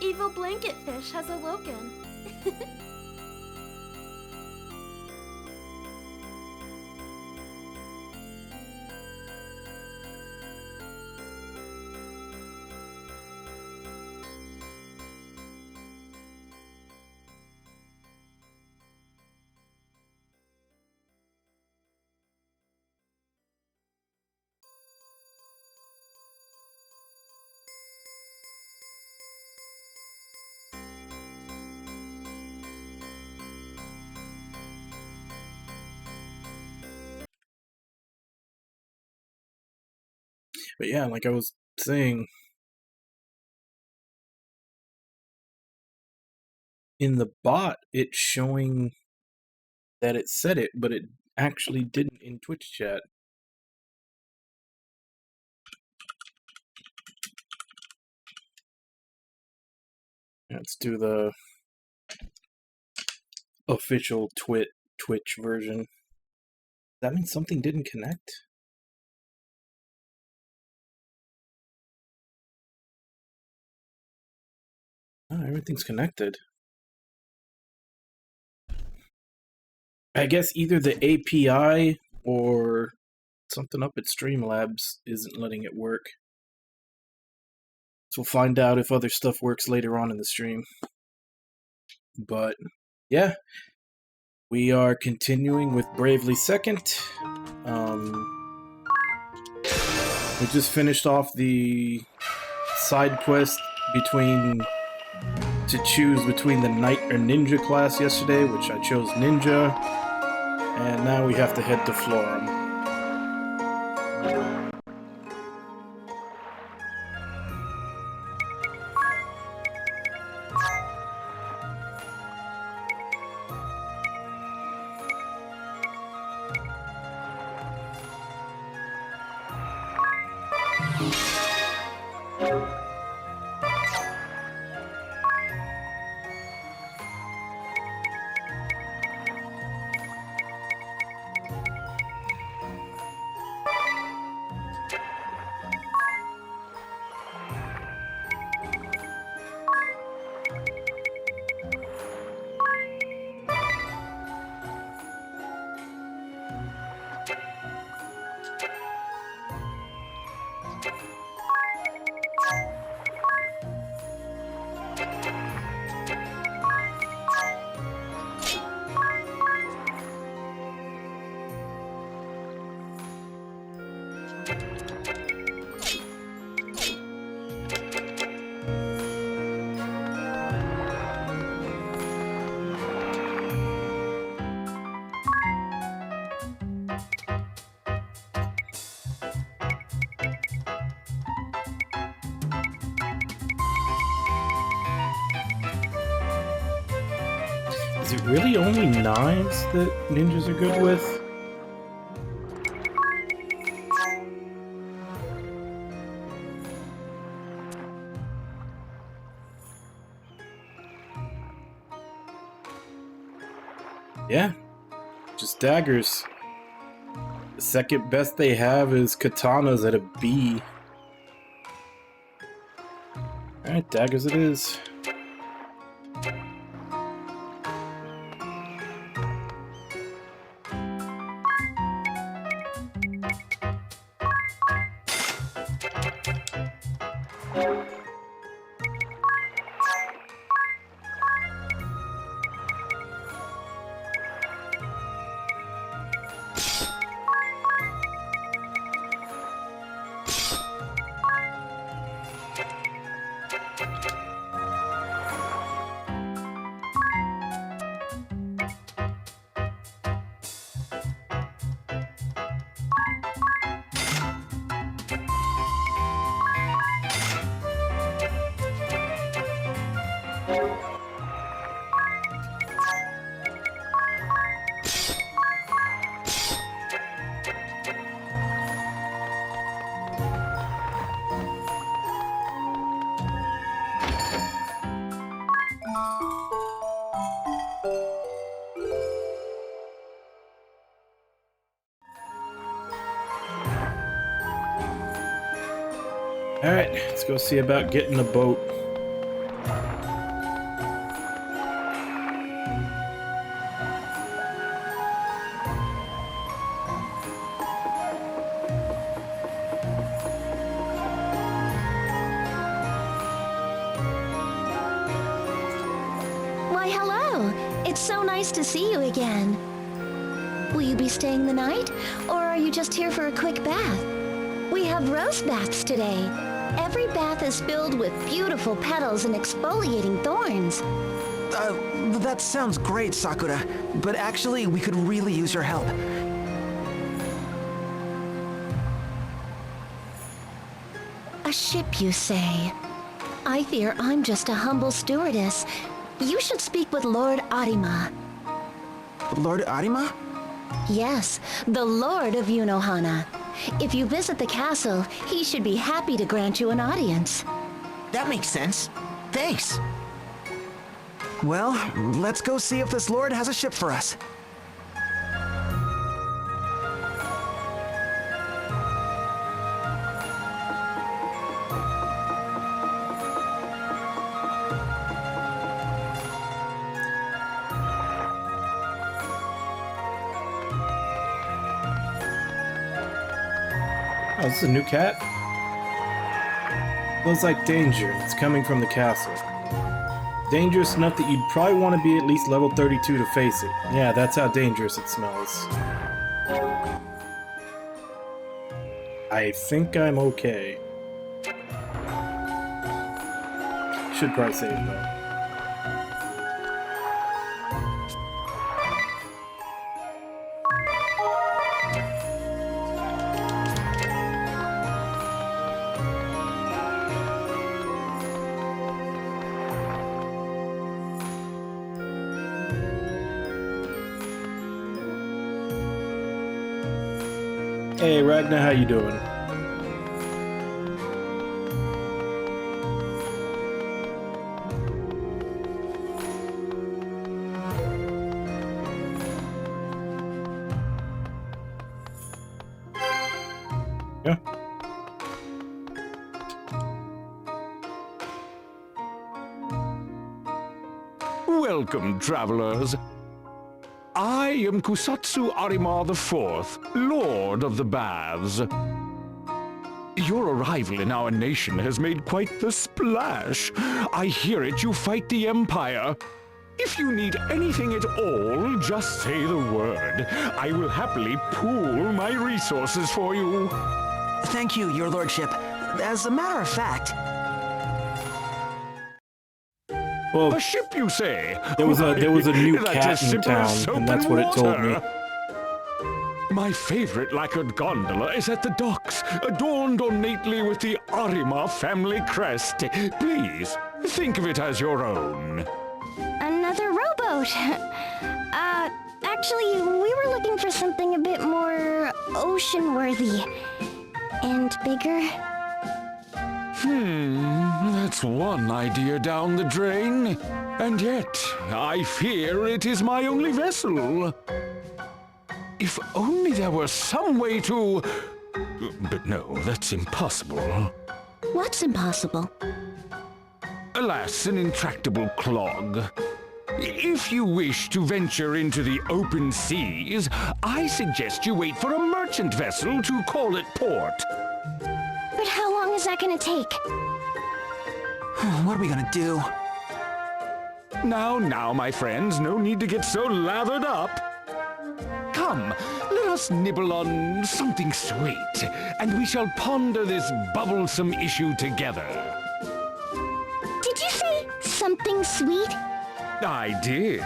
evil blanket fish has awoken. But yeah, like I was saying, in the bot, it's showing that it said it, but it actually didn't in Twitch chat. Let's do the official Twitch version. That means something didn't connect? Oh, everything's connected. I guess either the API or something up at Streamlabs isn't letting it work. So we'll find out if other stuff works later on in the stream. But yeah, we are continuing with Bravely Second. We just finished off the side quest to choose between the Knight or Ninja class yesterday, which I chose Ninja, and now we have to head to Florum. Is it really only knives that ninjas are good with? Yeah, just daggers. The second best they have is katanas at a B. Alright, daggers it is. Alright, let's go see about getting a boat. So nice to see you again. Will you be staying the night, or are you just here for a quick bath? We have rose baths today. Every bath is filled with beautiful petals and exfoliating thorns. That sounds great, Sakura. But actually, we could really use your help. A ship, you say? I fear I'm just a humble stewardess. You should speak with Lord Arima. Lord Arima? Yes, the Lord of Yunohana. If you visit the castle, he should be happy to grant you an audience. That makes sense. Thanks. Well, let's go see if this lord has a ship for us. Oh, this is a new cat? Feels like danger. It's coming from the castle. Dangerous enough that you'd probably want to be at least level 32 to face it. Yeah, that's how dangerous it smells. I think I'm okay. Should probably save though. Hey Ragnar, how you doing? Yeah. Welcome, travelers. I am Kusatsu Arima IV, Lord of the Baths. Your arrival in our nation has made quite the splash. I hear it you fight the Empire. If you need anything at all, just say the word. I will happily pool my resources for you. Thank you, your lordship. As a matter of fact... Well, A ship, you say? there was a new That's cat as in simple as town, soap and that's what it told me. water. My favorite lacquered gondola is at the docks, adorned ornately with the Arima family crest. Please, think of it as your own. Another rowboat. Actually, we were looking for something a bit more ocean-worthy and bigger. That's one idea down the drain. And yet, I fear it is my only vessel. If only there were some way to... But no, that's impossible. What's impossible? Alas, an intractable clog. If you wish to venture into the open seas, I suggest you wait for a merchant vessel to call at port. But how long is that gonna take? What are we gonna do? Now, my friends, no need to get so lathered up. Come, let us nibble on something sweet, and we shall ponder this bubblesome issue together. Did you say something sweet? I did.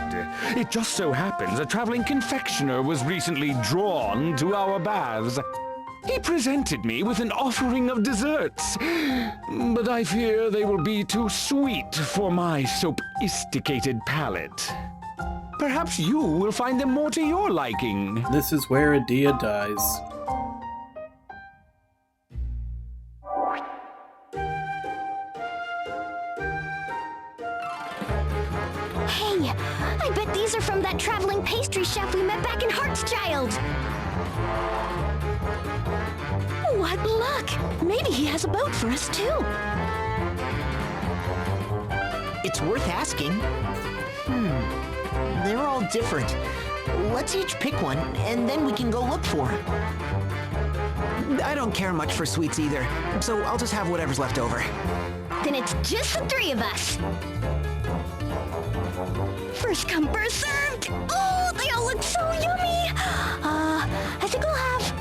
It just so happens a traveling confectioner was recently drawn to our baths. He presented me with an offering of desserts, but I fear they will be too sweet for my sophisticated palate. Perhaps you will find them more to your liking. This is where Adia dies. Hey, I bet these are from that traveling pastry chef we met back in Heartschild. What luck! Maybe he has a boat for us too. It's worth asking. They're all different. Let's each pick one, and then we can go look for it. I don't care much for sweets either, so I'll just have whatever's left over. Then it's just the three of us. First come, first served! Oh, they all look so yummy! I think I'll have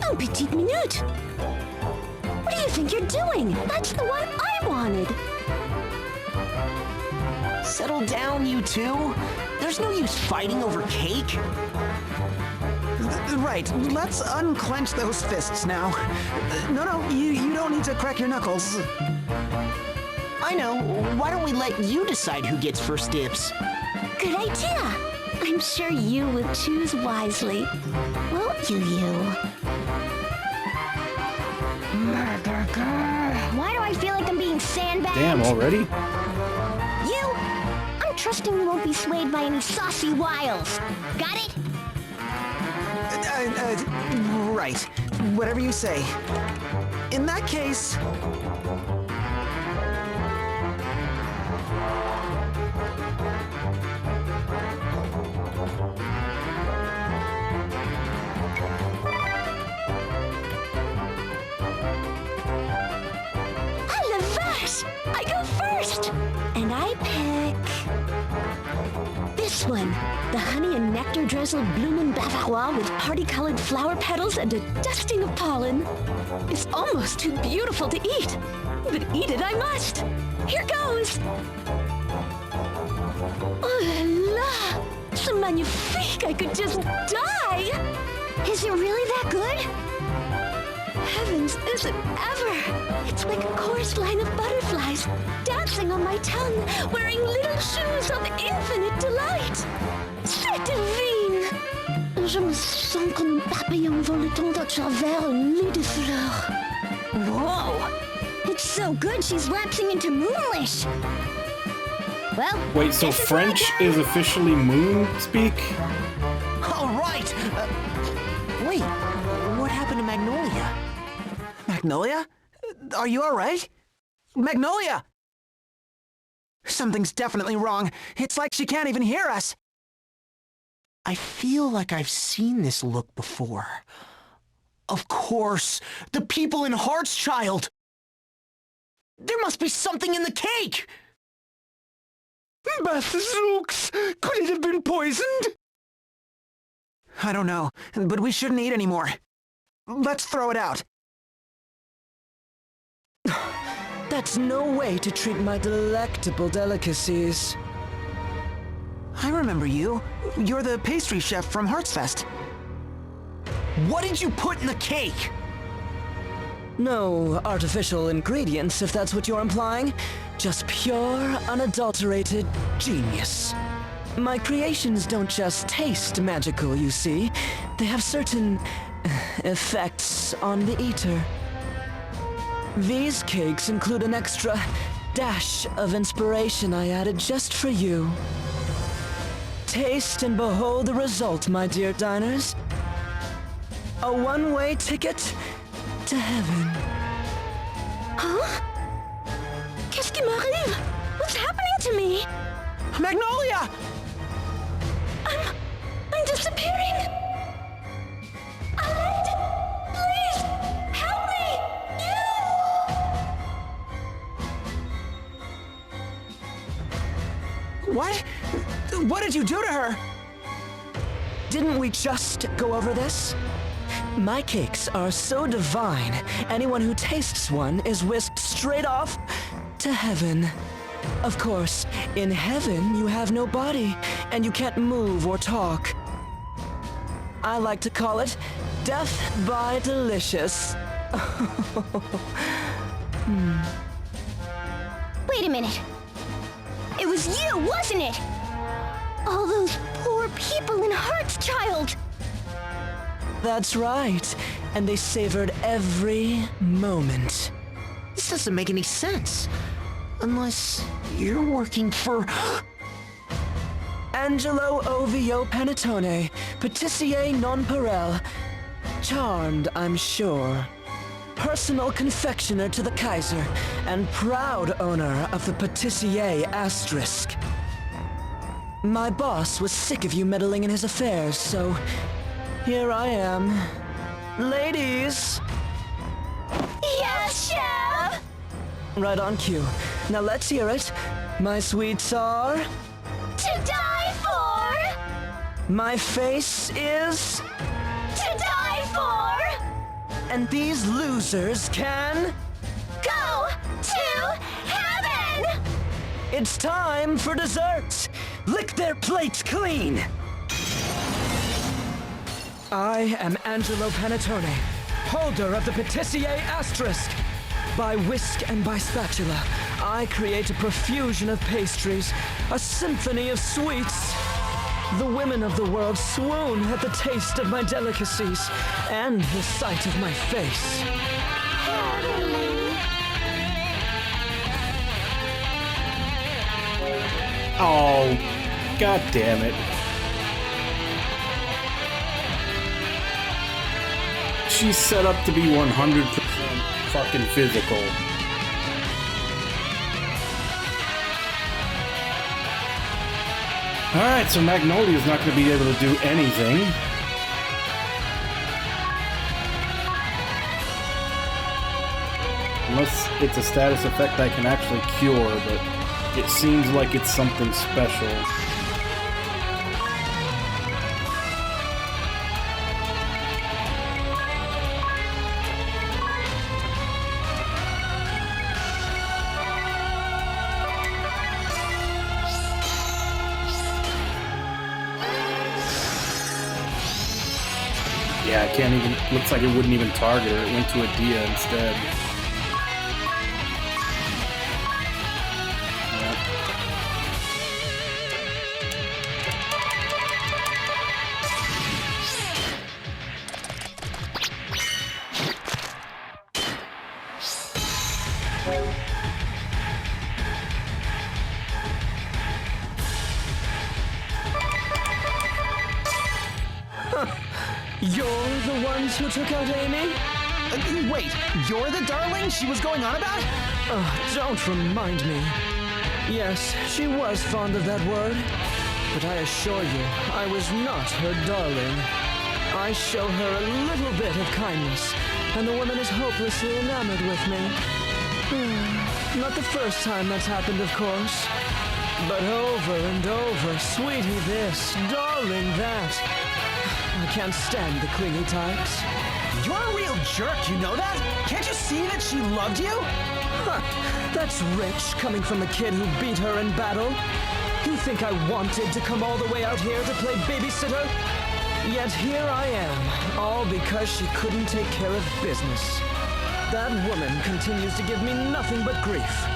un petit minute. What do you think you're doing? That's the one I wanted. Settle down, you two. There's no use fighting over cake. Right, let's unclench those fists now. No, you don't need to crack your knuckles. I know. Why don't we let you decide who gets first dibs? Good idea. I'm sure you would choose wisely. Won't you? Why do I feel like I'm being sandbagged? Damn, already? You! I'm trusting you won't be swayed by any saucy wiles. Got it? Right. Whatever you say. In that case... I love that! I go first! And I pick... this one. The honey and nectar drizzled bloomin' bavarois with party-colored flower petals and a dusting of pollen. It's almost too beautiful to eat. But eat it I must. Here goes! Oh la la! C'est magnifique! I could just die! Is it really that good? Heavens, is it ever? It's like a chorus line of butterflies dancing on my tongue, wearing little shoes of infinite delight. C'est divine! Je me sens comme un papillon voletant à travers un lit de fleurs. Whoa! It's so good she's lapsing into Moonlish. Well, Wait, so this is French my turn. is officially moon speak? All right. Wait, what happened to Magnolia? Magnolia? Are you alright? Magnolia! Something's definitely wrong. It's like she can't even hear us. I feel like I've seen this look before. Of course, the people in Heartschild. There must be something in the cake! Bazooks! Could it have been poisoned? I don't know, but we shouldn't eat anymore. Let's throw it out. That's no way to treat my delectable delicacies. I remember you. You're the pastry chef from Heartsfest. What did you put in the cake? No artificial ingredients, if that's what you're implying. Just pure, unadulterated genius. My creations don't just taste magical, you see. They have certain effects on the eater. These cakes include an extra dash of inspiration I added just for you. Taste and behold the result, my dear diners. A one-way ticket to heaven. Huh? Qu'est-ce qui m'arrive? What's happening to me? Magnolia! I'm disappearing! Aled! Please! Help me! What? What did you do to her? Didn't we just go over this? My cakes are so divine, anyone who tastes one is whisked straight off to heaven. Of course, in heaven you have no body, and you can't move or talk. I like to call it death by delicious. Wait a minute. It was you, wasn't it? All those poor people in Heartschild. That's right, and they savored every moment. This doesn't make any sense. Unless you're working for... Angelo Ovio Panettone, patissier non parel. Charmed, I'm sure. Personal confectioner to the Kaiser, and proud owner of the patissier asterisk. My boss was sick of you meddling in his affairs, so here I am. Ladies! Yes, Chef! Right on cue. Now let's hear it. My sweets are... To die My face is... To die for! And these losers can... Go to heaven! It's time for dessert! Lick their plates clean! I am Angelo Panettone, holder of the Patissier Asterisk. By whisk and by spatula, I create a profusion of pastries, a symphony of sweets. The women of the world swoon at the taste of my delicacies and the sight of my face. Oh, god damn it. She's set up to be 100% fucking physical. Alright, so Magnolia's not going to be able to do anything. Unless it's a status effect I can actually cure, but it seems like it's something special. Yeah, I can't even... Looks like it wouldn't even target her. It went to a Dia instead. You're the ones who took out Amy? Wait, you're the darling she was going on about? Don't remind me. Yes, she was fond of that word. But I assure you, I was not her darling. I show her a little bit of kindness, and the woman is hopelessly enamored with me. Not the first time that's happened, of course. But over and over, sweetie this, darling that. I can't stand the clingy types. You're a real jerk, you know that? Can't you see that she loved you? Huh, that's rich, coming from a kid who beat her in battle. You think I wanted to come all the way out here to play babysitter? Yet here I am, all because she couldn't take care of business. That woman continues to give me nothing but grief.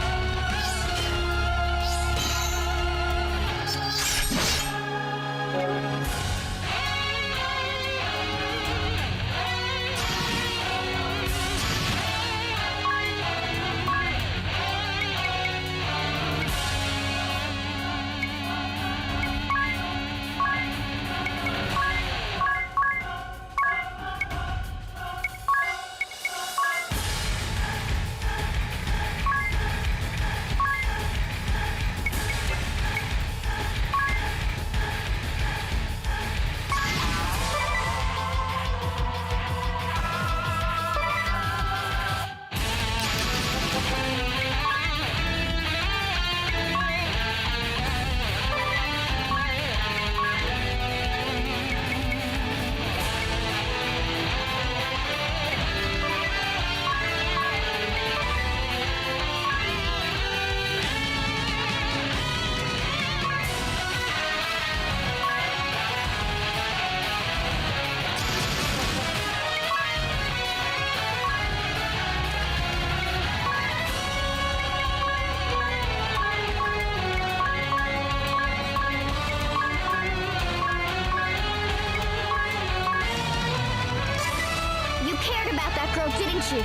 Didn't you?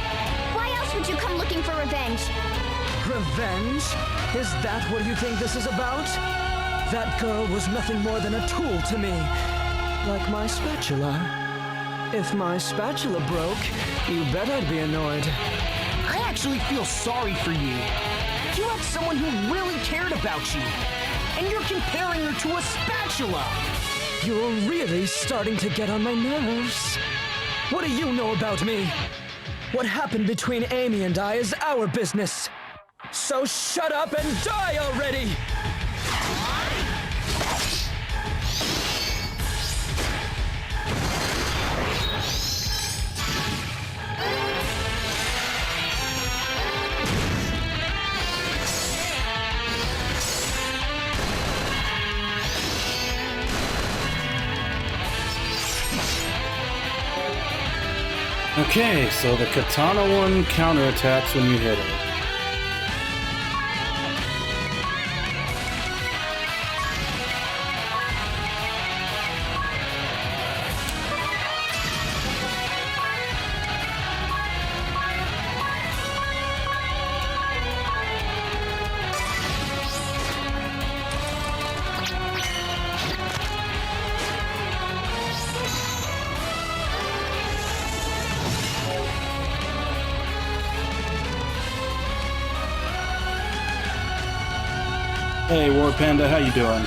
Why else would you come looking for revenge? Revenge? Is that what you think this is about? That girl was nothing more than a tool to me. Like my spatula. If my spatula broke, you bet I'd be annoyed. I actually feel sorry for you. You had someone who really cared about you. And you're comparing her to a spatula. You're really starting to get on my nerves. What do you know about me? What happened between Amy and I is our business. So shut up and die already! Okay, so the katana one counterattacks when you hit it. Hey, War Panda, how you doing?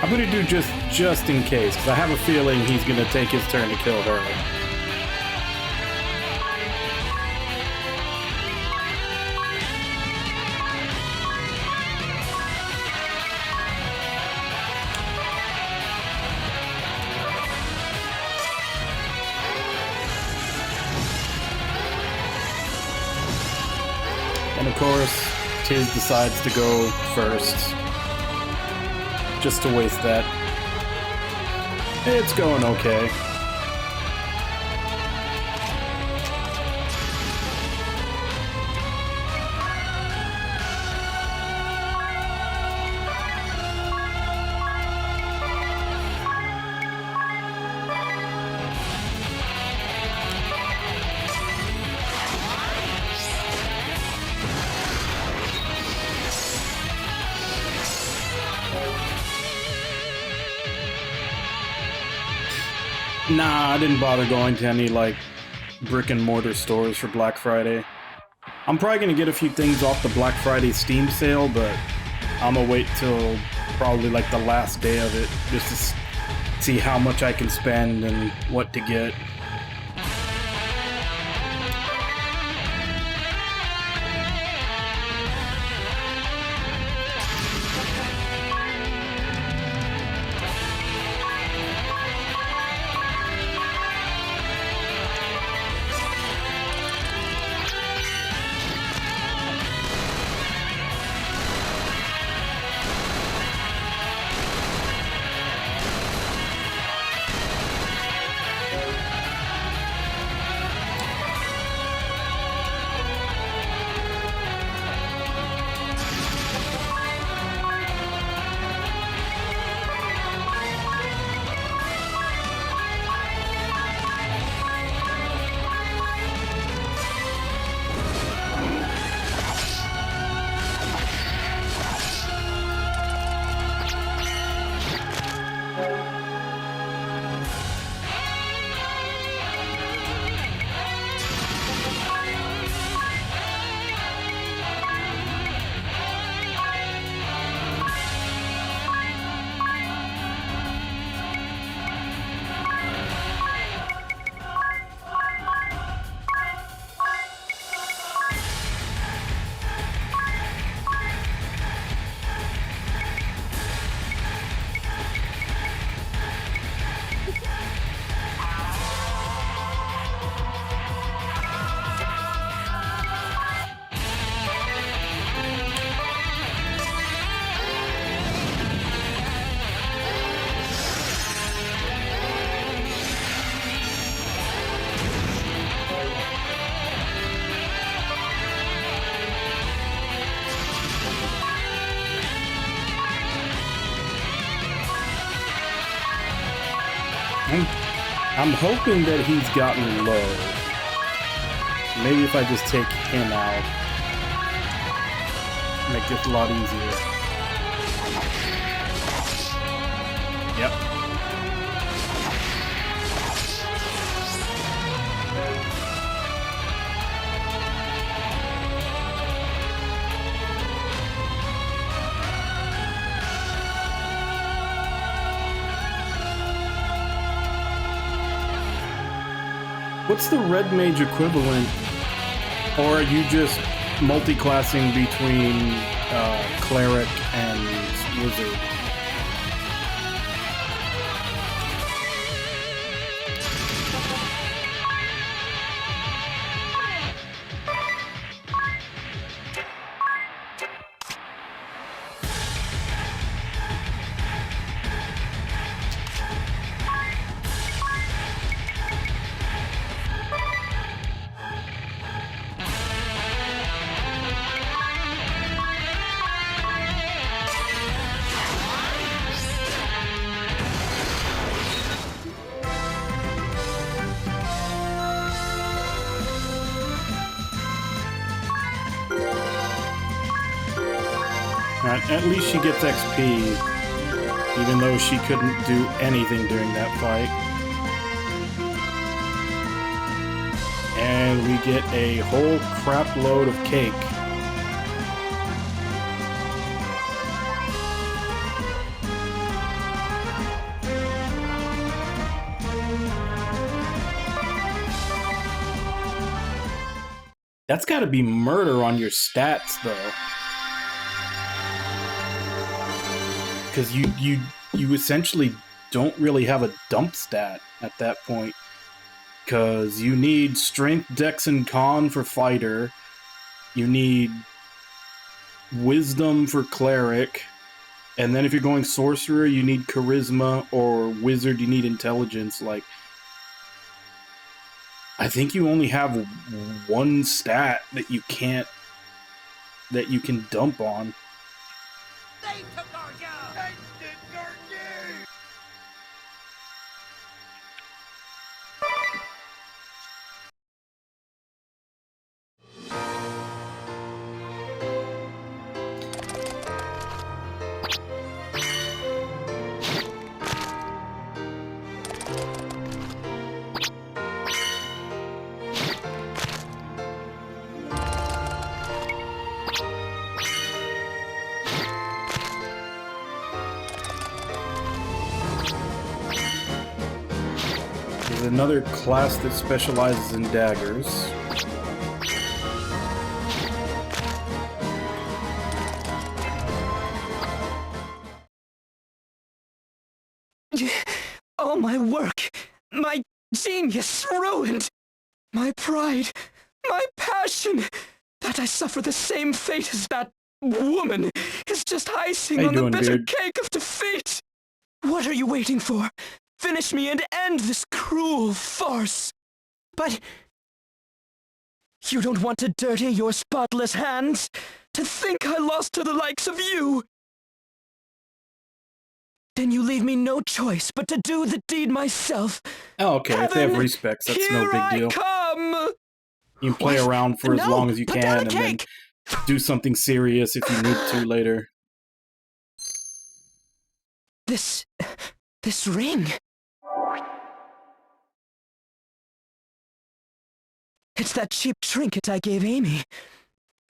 I'm gonna do just in case, because I have a feeling he's gonna take his turn to kill her. And of course, Tiz decides to go first. Just to waste that. It's going okay. Nah, I didn't bother going to any, like, brick and mortar stores for Black Friday. I'm probably gonna get a few things off the Black Friday Steam sale, but I'm gonna wait till probably, like, the last day of it, just to see how much I can spend and what to get. I'm hoping that he's gotten low. Maybe if I just take him out, make this a lot easier. Yep. What's the red mage equivalent? Or are you just multi-classing between cleric and wizard? At least she gets XP, even though she couldn't do anything during that fight. And we get a whole crap load of cake. That's gotta be murder on your stats, though. Because you essentially don't really have a dump stat at that point. Because you need strength, dex, and con for fighter. You need wisdom for cleric. And then if you're going sorcerer, you need charisma, or wizard, you need intelligence. Like, I think you only have one stat that you can dump on. They took our job! They took our game! There's another class that specializes in daggers. All my work, my genius ruined. My pride, my passion. That I suffer the same fate as that woman is just icing on the bitter cake of defeat. What are you waiting for? Finish me and end this cruel farce. But you don't want to dirty your spotless hands? To think I lost to the likes of you? Then you leave me no choice but to do the deed myself. Oh, okay. If they have respects, that's no big deal. Come. You can play around for as long as you can, and then do something serious if you need to later. This ring. It's that cheap trinket I gave Amy.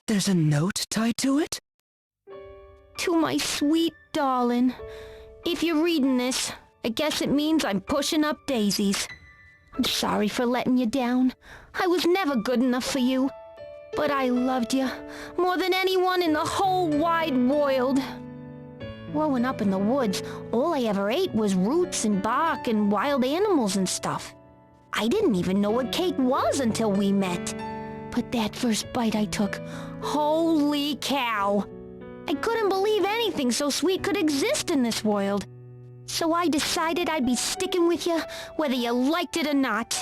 There's a note tied to it? To my sweet darling. If you're reading this, I guess it means I'm pushing up daisies. I'm sorry for letting you down. I was never good enough for you. But I loved you more than anyone in the whole wide world. Growing up in the woods, all I ever ate was roots and bark and wild animals and stuff. I didn't even know what cake was until we met. But that first bite I took, holy cow! I couldn't believe anything so sweet could exist in this world. So I decided I'd be sticking with you, whether you liked it or not.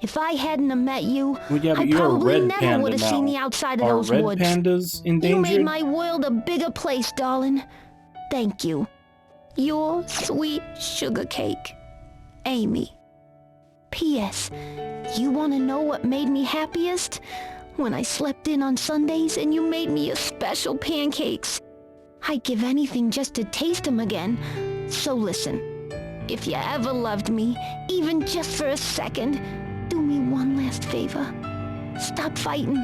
If I hadn't have met you, I probably never would have seen the outside of those woods. Are red pandas endangered? You made my world a bigger place, darling. Thank you. Your sweet sugar cake, Amy. P.S. You want to know what made me happiest? When I slept in on Sundays and you made me your special pancakes. I'd give anything just to taste them again. So listen, if you ever loved me, even just for a second, do me one last favor. Stop fighting.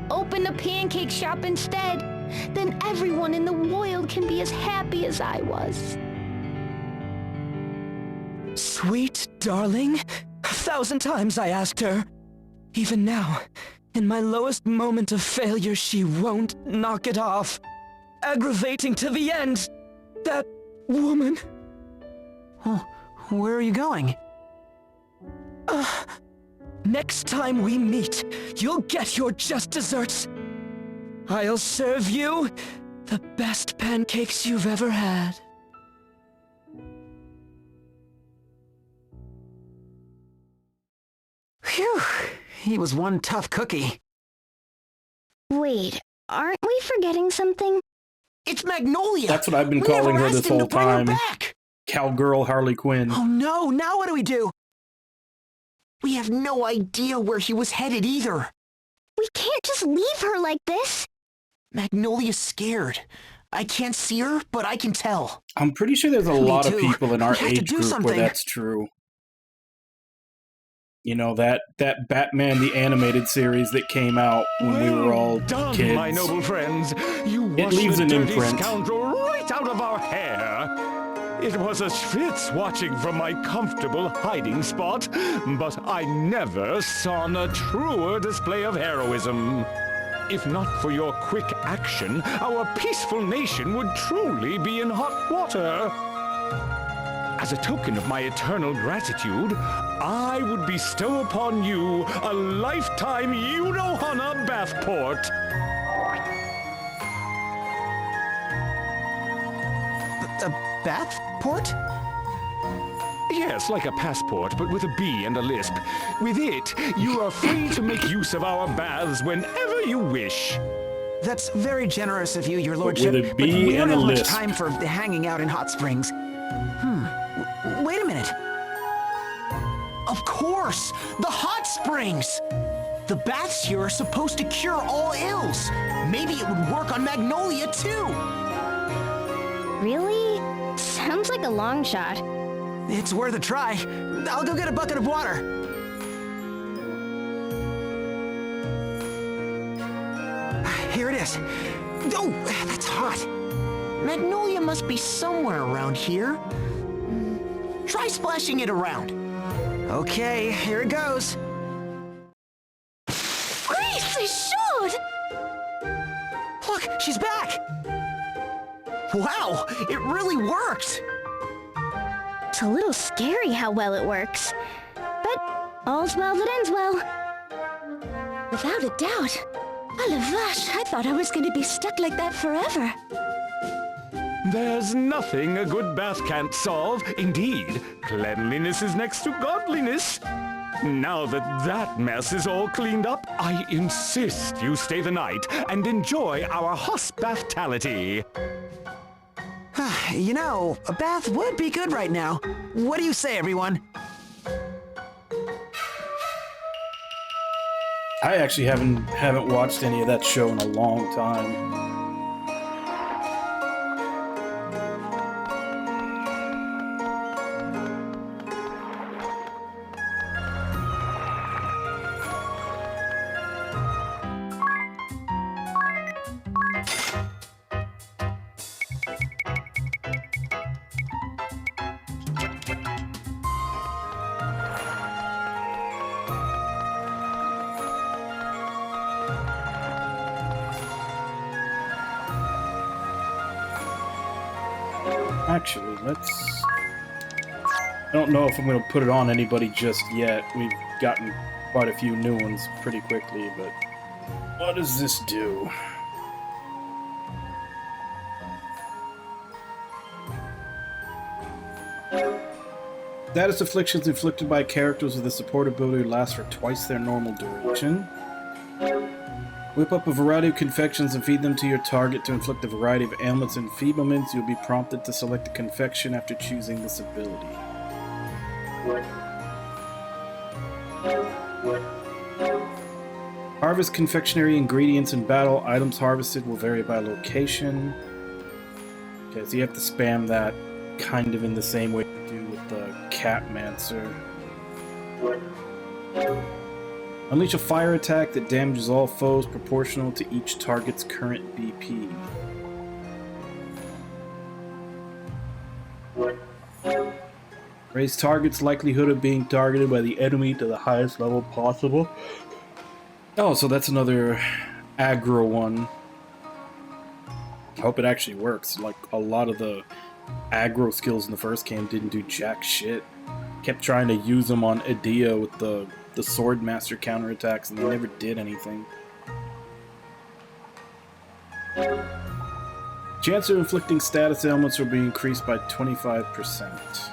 Open the pancake shop instead. Then everyone in the world can be as happy as I was. Sweet darling, 1,000 times I asked her. Even now, in my lowest moment of failure, she won't knock it off. Aggravating to the end. That woman. Oh, where are you going? Next time we meet, you'll get your just desserts. I'll serve you the best pancakes you've ever had. Phew, he was one tough cookie. Wait, aren't we forgetting something? It's Magnolia! That's what I've been We calling never her this asked him whole to bring her time. back. Cowgirl Harley Quinn. Oh no, now what do we do? We have no idea where he was headed either. We can't just leave her like this. Magnolia's scared. I can't see her, but I can tell. I'm pretty sure there's a Me lot of too. people in our We have to age do group something. where that's true. You know, that Batman the Animated Series that came out when we were all done, kids. my noble friends. You It washed leaves the an dirty imprint. scoundrel right out of our hair. It was a schwitz watching from my comfortable hiding spot, but I never saw a truer display of heroism. If not for your quick action, our peaceful nation would truly be in hot water. As a token of my eternal gratitude, I would bestow upon you a lifetime you-know-hana bathport. A bath port? Yes, like a passport, but with a B and a lisp. With it, you are free to make use of our baths whenever you wish. That's very generous of you, your with lordship. a B we don't and a have much lisp. time for hanging out in hot springs. Wait a minute. Of course! The hot springs! The baths here are supposed to cure all ills. Maybe it would work on Magnolia, too. Really? Sounds like a long shot. It's worth a try. I'll go get a bucket of water. Here it is. Oh, that's hot. Magnolia must be somewhere around here. Try splashing it around. Okay, here it goes. Grace, they should! Look, she's back. Wow, it really works! It's a little scary how well it works. But all's well that ends well. Without a doubt. Oh, la vache, I thought I was going to be stuck like that forever. There's nothing a good bath can't solve. Indeed, cleanliness is next to godliness. Now that that mess is all cleaned up, I insist you stay the night and enjoy our hospitality. You know, a bath would be good right now. What do you say, everyone? I actually haven't watched any of that show in a long time. Actually, let's... I don't know if I'm going to put it on anybody just yet. We've gotten quite a few new ones pretty quickly, but... What does this do? Status afflictions inflicted by characters with a support ability last for twice their normal duration. Whip up a variety of confections and feed them to your target to inflict a variety of ailments and enfeeblements. You'll be prompted to select a confection after choosing this ability. Harvest confectionery ingredients in battle. Items harvested will vary by location. Okay, so you have to spam that kind of in the same way you do with the Catmancer. Unleash a fire attack that damages all foes proportional to each target's current BP. Raise target's likelihood of being targeted by the enemy to the highest level possible. Oh, so that's another aggro one. I hope it actually works. Like, a lot of the aggro skills in the first game didn't do jack shit. Kept trying to use them on Edea with the Sword Master counterattacks, and they never did anything. Chance of inflicting status ailments will be increased by 25%.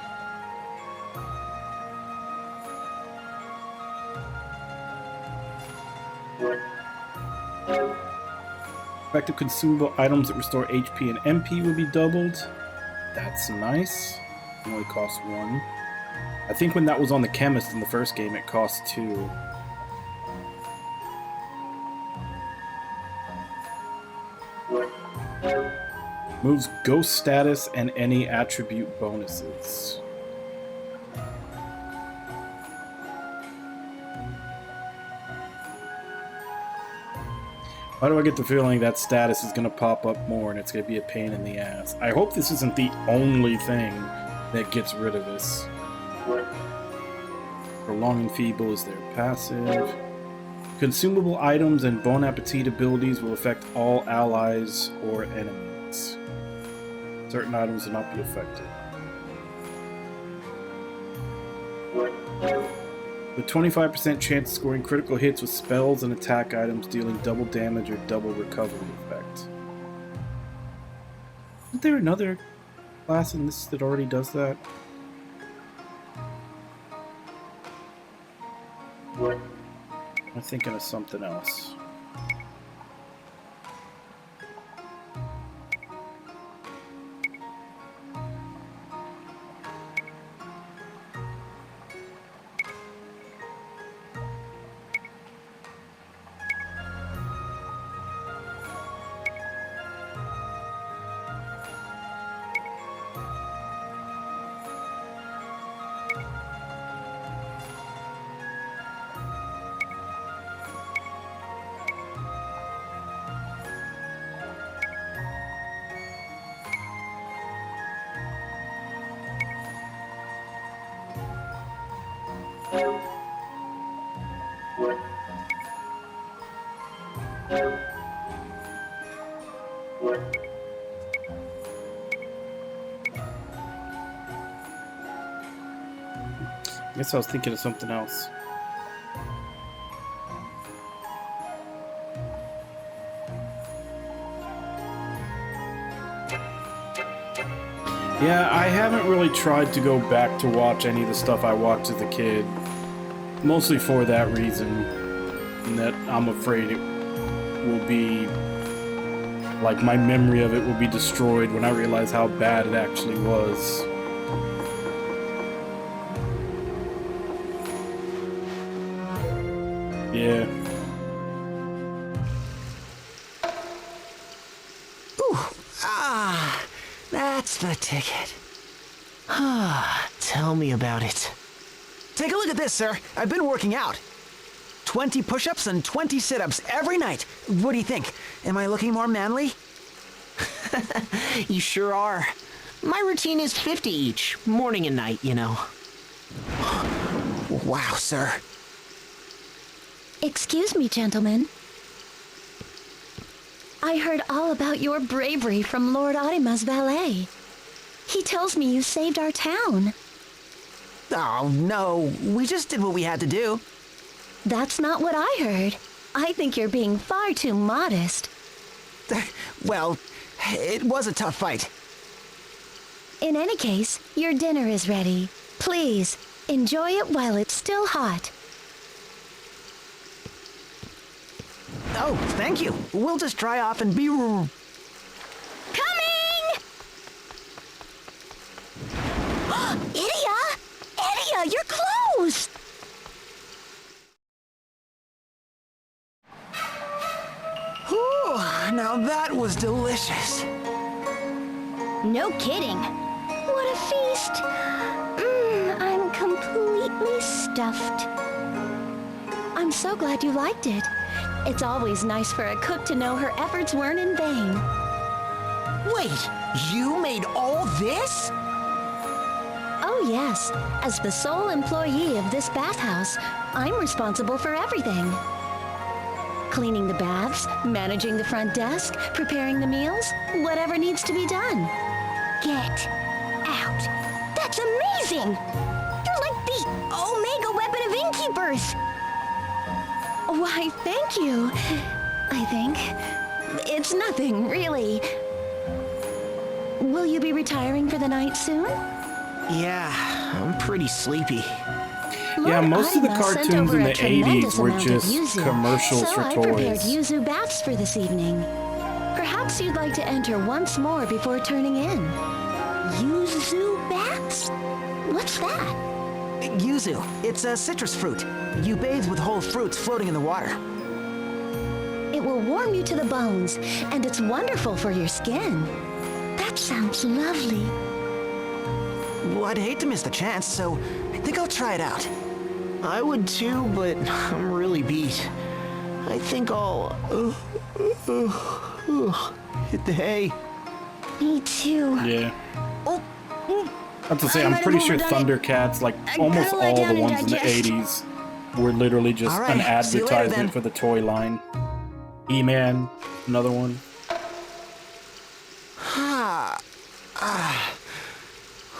Effective consumable items that restore HP and MP will be doubled. That's nice. It only costs 1. I think when that was on the chemist in the first game, it cost 2. Moves ghost status and any attribute bonuses. Why do I get the feeling that status is going to pop up more and it's going to be a pain in the ass? I hope this isn't the only thing that gets rid of this. Prolonging Feeble is their passive. Consumable items and Bon Appetit abilities will affect all allies or enemies. Certain items will not be affected. With 25% chance of scoring critical hits with spells and attack items dealing double damage or double recovery effect. Isn't there another class in this that already does that? I'm thinking of something else. I guess I was thinking of something else. Yeah, I haven't really tried to go back to watch any of the stuff I watched as a kid. Mostly for that reason. And that I'm afraid it will be... like, my memory of it will be destroyed when I realize how bad it actually was. Yeah. Ooh, that's the ticket. Tell me about it. Take a look at this, sir. I've been working out. 20 push-ups and 20 sit-ups every night. What do you think? Am I looking more manly? You sure are. My routine is 50 each, morning and night, you know. Wow, sir. Excuse me, gentlemen. I heard all about your bravery from Lord Arima's valet. He tells me you saved our town. Oh, no. We just did what we had to do. That's not what I heard. I think you're being far too modest. Well, it was a tough fight. In any case, your dinner is ready. Please, enjoy it while it's still hot. Oh, thank you. We'll just dry off and be... Coming! Idia! Idia, your clothes! Whew, now that was delicious. No kidding. What a feast. I'm completely stuffed. I'm so glad you liked it. It's always nice for a cook to know her efforts weren't in vain. Wait, you made all this? Oh, yes. As the sole employee of this bathhouse, I'm responsible for everything. Cleaning the baths, managing the front desk, preparing the meals, whatever needs to be done. Get out. That's amazing! You're like the Omega weapon of innkeepers! Why, thank you. I think. It's nothing, really. Will you be retiring for the night soon? Yeah, I'm pretty sleepy. Yeah, most of the Arima sent cartoons over in a the tremendous 80s were amount of just yuzu, commercials so for I prepared toys. yuzu baths for this evening. Perhaps you'd like to enter once more before turning in. Yuzu bats? What's that? Yuzu. It's a citrus fruit. You bathe with whole fruits floating in the water. It will warm you to the bones, and it's wonderful for your skin. That sounds lovely. Well, I'd hate to miss the chance, so I think I'll try it out. I would too, but I'm really beat. I think I'll hit the hay. Me too. Yeah. Oh, I have to say, I'm pretty sure Thundercats, like almost lie all down the and ones in the digest. 80s, were literally just All right, an see you later, then. advertisement for the toy line. He-Man, another one.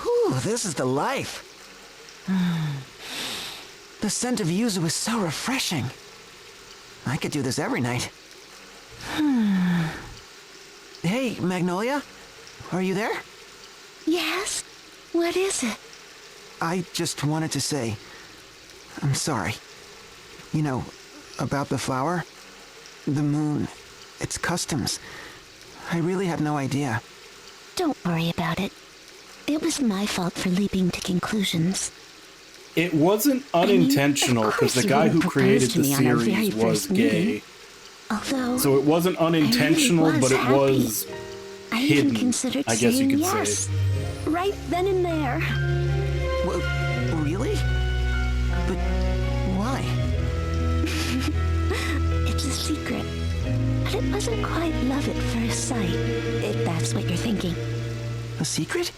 Whew, this is the life. The scent of yuzu is so refreshing. I could do this every night. Hey, Magnolia? Are you there? yes? What is it? I just wanted to say, I'm sorry. You know, about the flower, the moon, its customs. I really had no idea. Don't worry about it. It was my fault for leaping to conclusions. It wasn't unintentional of because course the you guy who wouldn't created propose the to me on our very series was first gay. meeting. Although, So it wasn't unintentional, was but it happy. was I hidden, even considered I guess you saying could yes. say. Right then and there. Really? But why? It's a secret. But it wasn't quite love at first sight, if that's what you're thinking. A secret?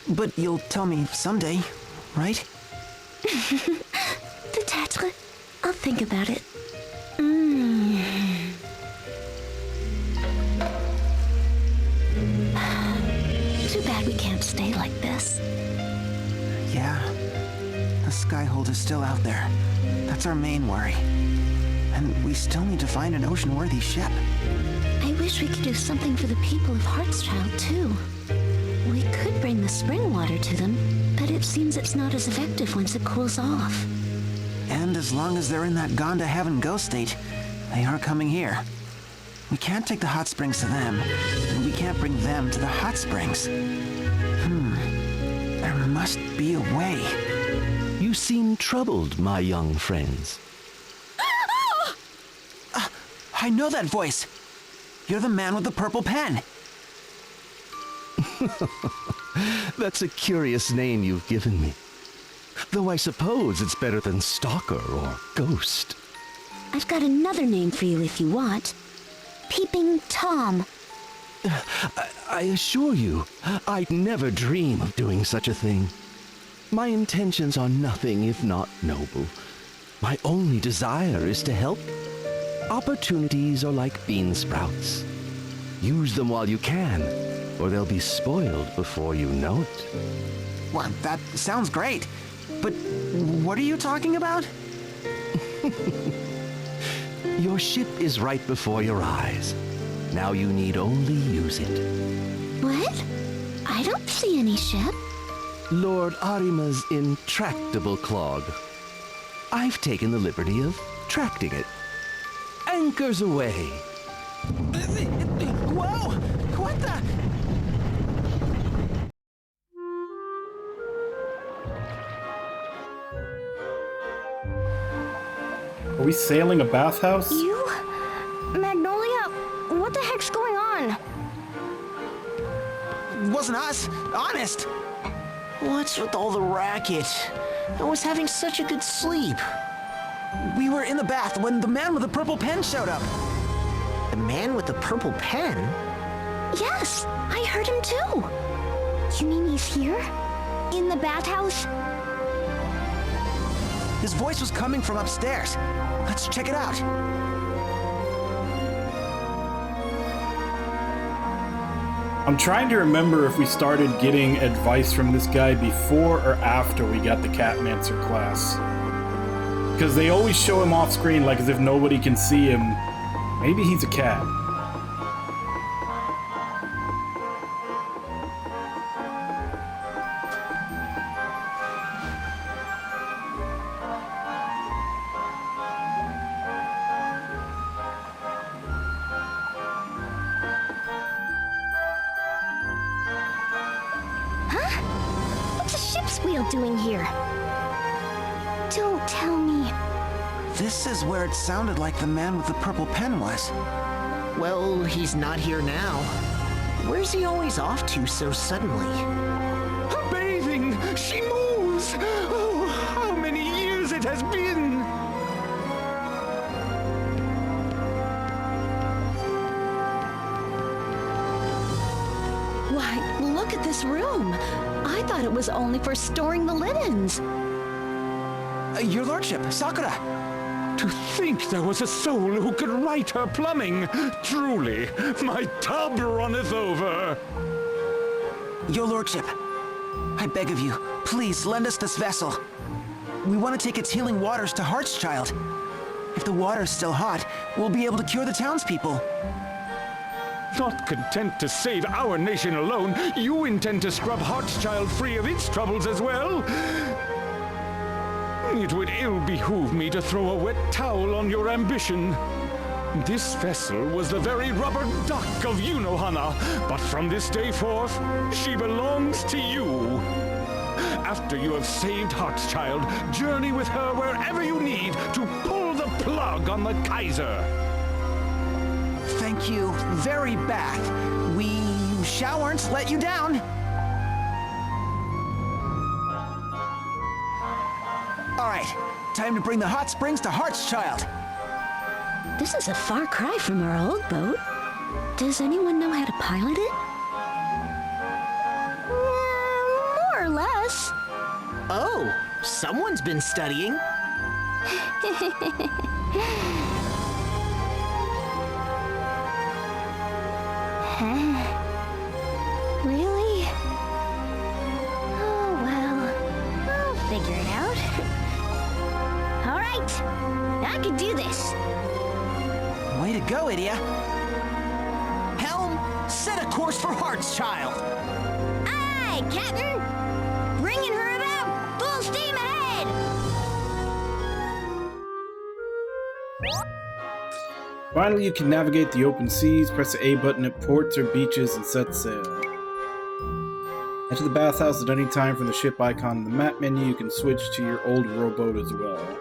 But you'll tell me someday, right? Peut-être. I'll think about it. Too bad we can't stay like this. Yeah. The Skyhold is still out there. That's our main worry. And we still need to find an ocean-worthy ship. I wish we could do something for the people of Heartschild, too. We could bring the spring water to them, but it seems it's not as effective once it cools off. And as long as they're in that gone to heaven ghost state, they are coming here. We can't take the hot springs to them, and we can't bring them to the hot springs. There must be a way. You seem troubled, my young friends. I know that voice. You're the man with the purple pen. That's a curious name you've given me. Though I suppose it's better than stalker or ghost. I've got another name for you if you want. Peeping Tom. I assure you, I'd never dream of doing such a thing. My intentions are nothing if not noble. My only desire is to help. Opportunities are like bean sprouts. Use them while you can, or they'll be spoiled before you know it. Well, that sounds great. But what are you talking about? Your ship is right before your eyes. Now you need only use it. What? I don't see any ship. Lord Arima's intractable clog. I've taken the liberty of tracting it. Anchors away. Whoa! What the? Are we sailing a bathhouse? You? Magnolia? What the heck's going on? Wasn't us. Honest. What's with all the racket? I was having such a good sleep. We were in the bath when the man with the purple pen showed up. The man with the purple pen? Yes, I heard him too. You mean he's here? In the bathhouse? His voice was coming from upstairs. Let's check it out. I'm trying to remember if we started getting advice from this guy before or after we got the Catmancer class. Because they always show him off screen like as if nobody can see him. Maybe he's a cat. What's a ship's wheel doing here? Don't tell me. This is where it sounded like the man with the purple pen was. Well, he's not here now. Where's he always off to so suddenly? Bathing! She moves! Oh, how many years it has been! Why, look at this room. I thought it was only for storing the linens. Your lordship, Sakura. To think there was a soul who could write her plumbing! Truly, my tub runneth over! Your lordship, I beg of you, please lend us this vessel. We want to take its healing waters to Heartschild. If the water's still hot, we'll be able to cure the townspeople. Not content to save our nation alone, you intend to scrub Heartschild free of its troubles as well? It would ill behoove me to throw a wet towel on your ambition. This vessel was the very rubber duck of Yunohana, but from this day forth, she belongs to you. After you have saved Heartschild, journey with her wherever you need to pull the plug on the Kaiser. Thank you very bath. We shalln't let you down. All right, time to bring the hot springs to Heartschild. This is a far cry from our old boat. Does anyone know how to pilot it? More or less. Oh, someone's been studying. Really? Oh, well, I'll figure it out. All right, I can do this. Way to go, Idia. Helm, set a course for Heartschild. Aye, Captain! Bringing her about! Full steam ahead! Finally, you can navigate the open seas, press the A button at ports or beaches, and set sail. Enter the bathhouse at any time from the ship icon in the map menu. You can switch to your old rowboat as well.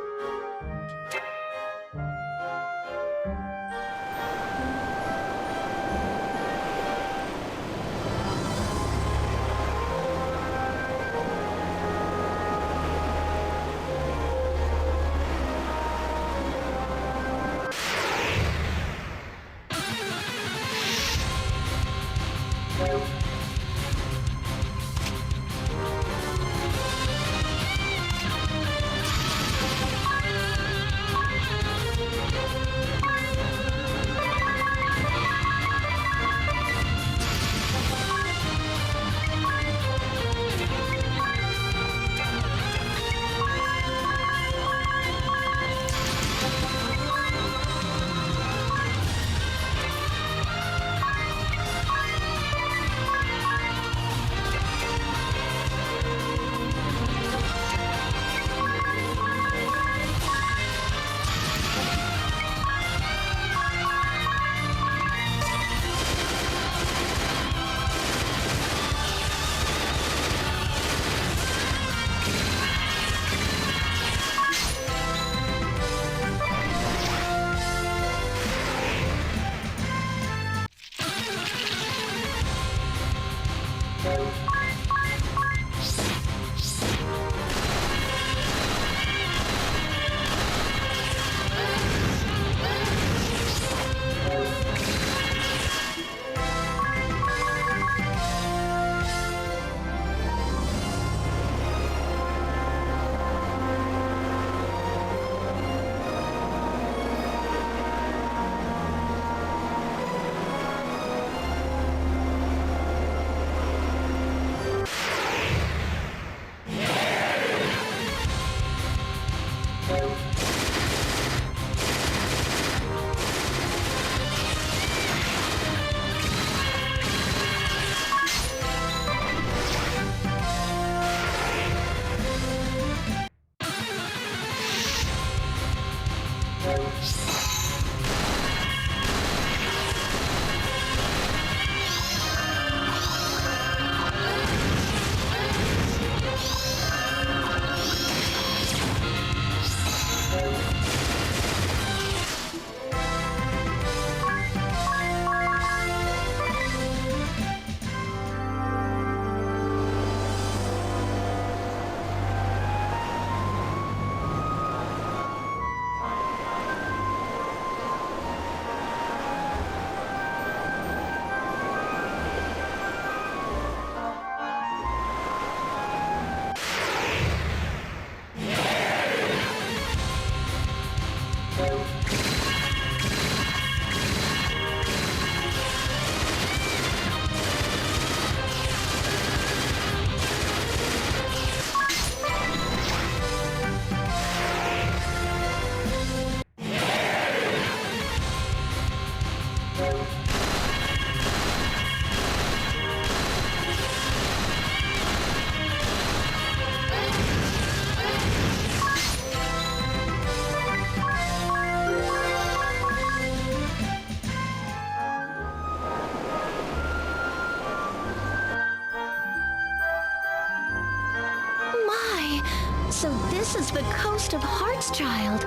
So this is the coast of Hearts, child.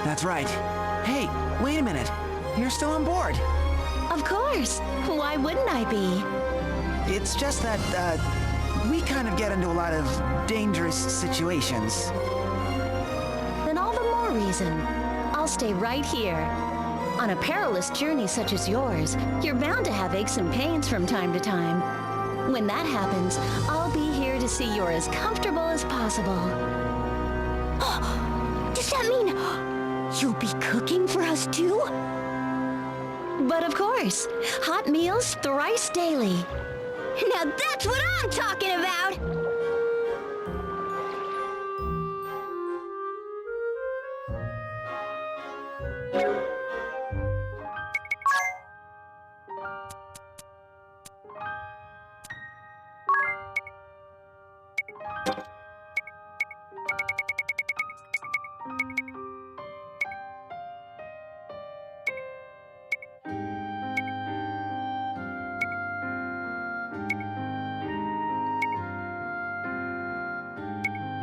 That's right. Hey, wait a minute. You're still on board. Of course. Why wouldn't I be? It's just that, we kind of get into a lot of dangerous situations. Then all the more reason. I'll stay right here. On a perilous journey such as yours, you're bound to have aches and pains from time to time. When that happens, I'll be here to see you're as comfortable as possible. Does that mean you'll be cooking for us too? But of course, hot meals thrice daily. Now that's what I'm talking about!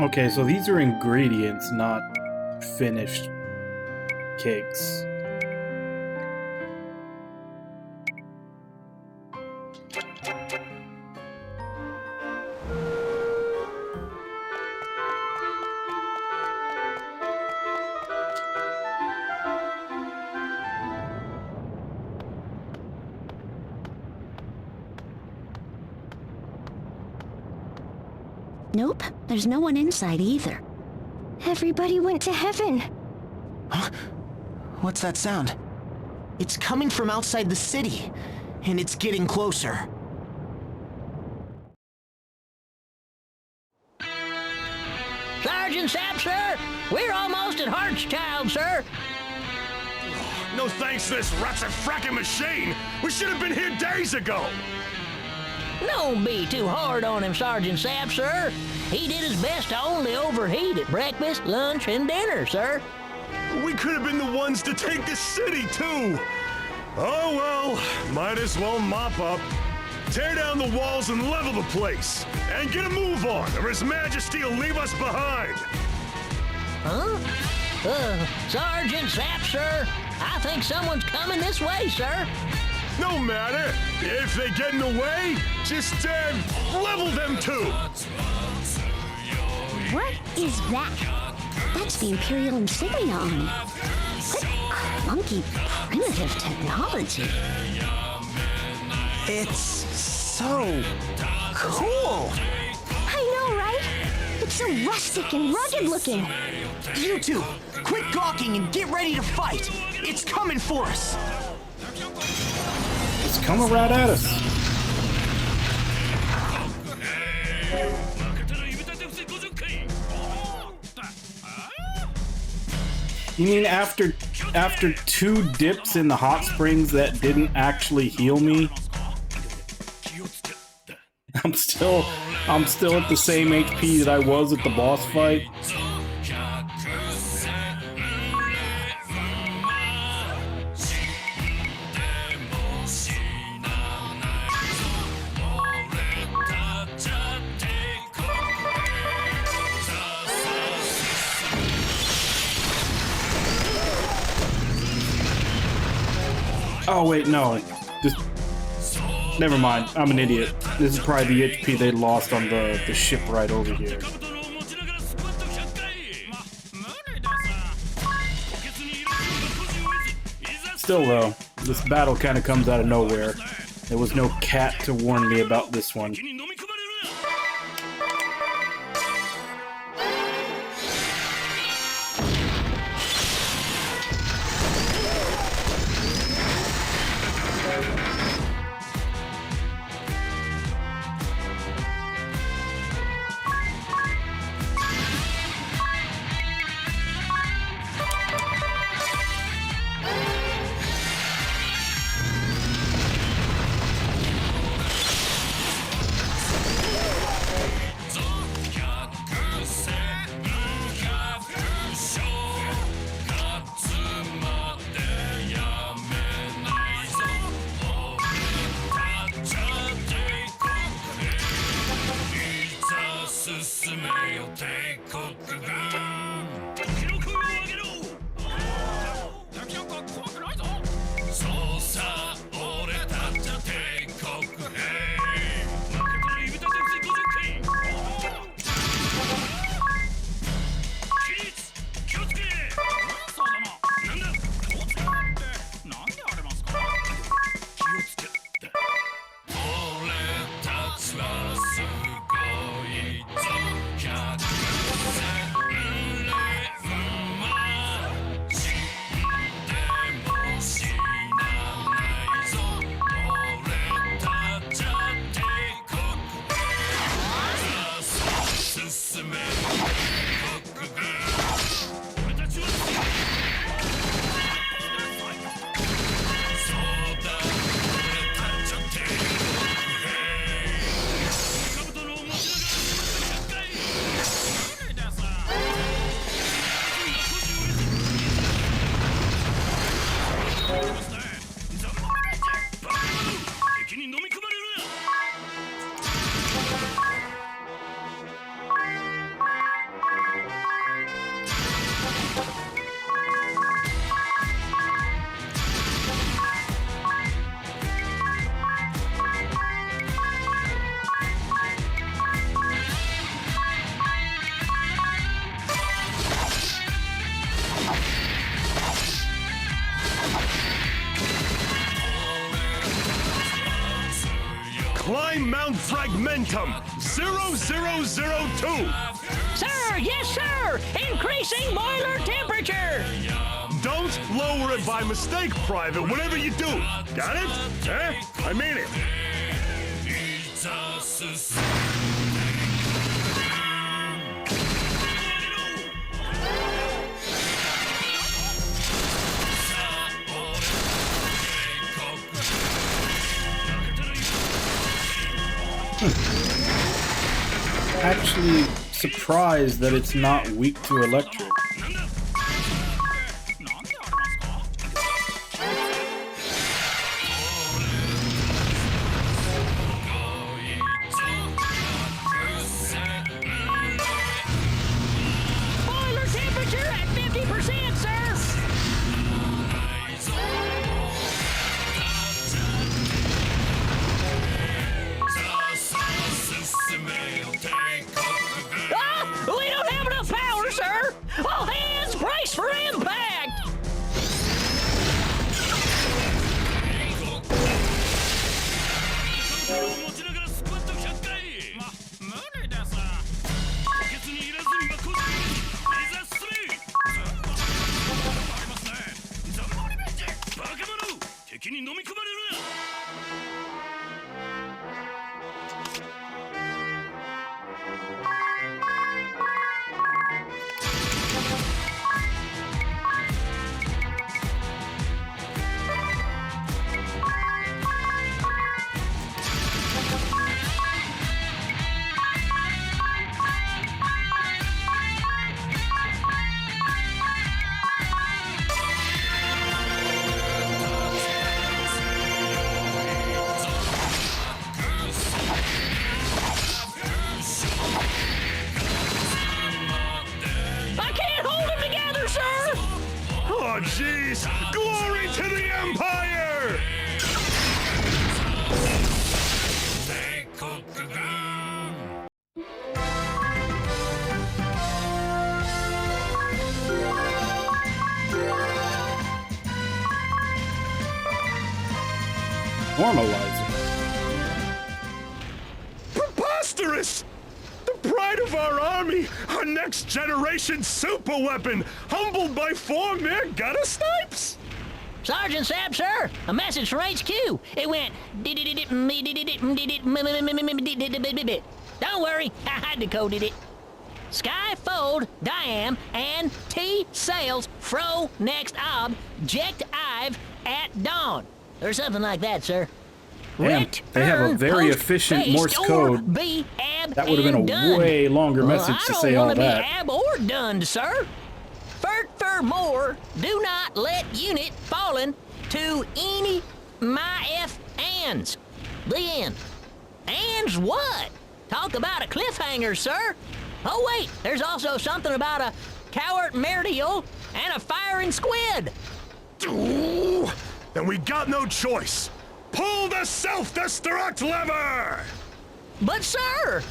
Okay, so these are ingredients, not finished cakes. Nope, there's no one inside either. Everybody went to heaven. Huh? What's that sound? It's coming from outside the city, and it's getting closer. Sergeant Sapp, sir! We're almost at Hartschild, sir! No thanks to this rat's a fracking machine! We should have been here days ago! Don't be too hard on him, Sergeant Sapp, sir. He did his best to only overheat at breakfast, lunch, and dinner, sir. We could have been the ones to take this city, too! Oh well, might as well mop up. Tear down the walls and level the place! And get a move on, or His Majesty will leave us behind! Huh? Sergeant Sapp, sir. I think someone's coming this way, sir. No matter! If they get in the way, just, level them too! What is that? That's the Imperial insignia on it. What clunky, primitive technology. It's so cool! I know, right? It's so rustic and rugged looking. You two, quit gawking and get ready to fight! It's coming for us! It's coming right at us. You mean after 2 dips in the hot springs that didn't actually heal me? I'm still at the same HP that I was at the boss fight. Oh wait, no. Just never mind. I'm an idiot. This is probably the HP they lost on the ship right over here. Still though, this battle kind of comes out of nowhere. There was no cat to warn me about this one. Climb Mount Fragmentum 0002. Sir, yes, sir! Increasing boiler temperature! Don't lower it by mistake, Private, whatever you do. Got it? Eh? I mean it. Actually surprised that it's not weak to electric. Boiler temperature at 50%, sir! Ah! We don't have enough power, sir! All hands brace for impact! I can't hold them together, sir! Oh, jeez! Glory to the Empire! Normalizer. Preposterous! The pride of our army, our next generation super weapon, humbled by 4 mere gutter snipes! Sergeant Sapp, sir, a message from HQ. It went. Don't worry, I decoded it. Sky fold, diam, and T sails, fro next object I've at dawn. Or something like that, sir. Damn, they have a very efficient Morse code. That would have been a way longer message to say all that. I don't want to be ab or done, sir. Furthermore, do not let unit fallen to any my F ands. The end. Ands what? Talk about a cliffhanger, sir. Oh, wait, there's also something about a coward Merdial and a firing squid. Ooh, then we got no choice. Pull the self-destruct lever! But, sir!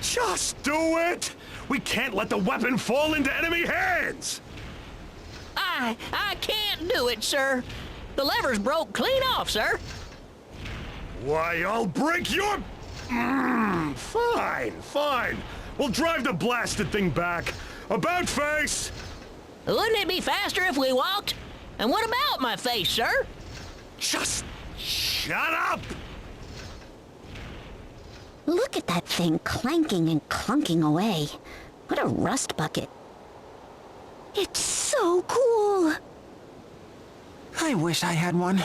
Just do it! We can't let the weapon fall into enemy hands! I can't do it, sir. The lever's broke clean off, sir. Why, I'll break your... Fine. We'll drive the blasted thing back. About face! Wouldn't it be faster if we walked? And what about my face, sir? Just shut up! Look at that thing clanking and clunking away. What a rust bucket. It's so cool! I wish I had one.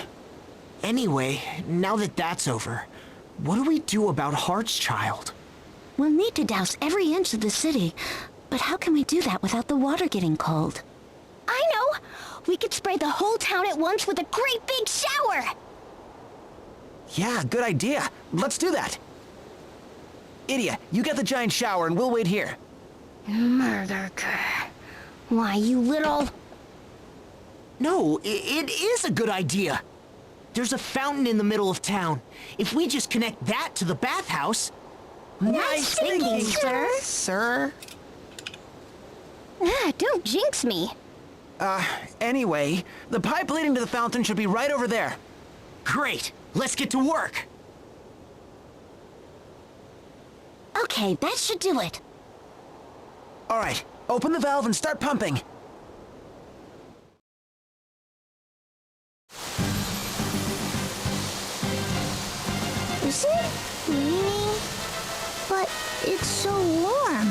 Anyway, now that that's over, what do we do about Heartschild? We'll need to douse every inch of the city, but how can we do that without the water getting cold? I know! We could spray the whole town at once with a great big shower! Yeah, good idea. Let's do that. Idia, you get the giant shower and we'll wait here. Murder. Why, you little... No, it is a good idea. There's a fountain in the middle of town. If we just connect that to the bathhouse... Nice thinking, sir. Sir? Don't jinx me. Anyway, the pipe leading to the fountain should be right over there. Great. Let's get to work. Okay, that should do it. All right, open the valve and start pumping. Is it raining? But it's so warm.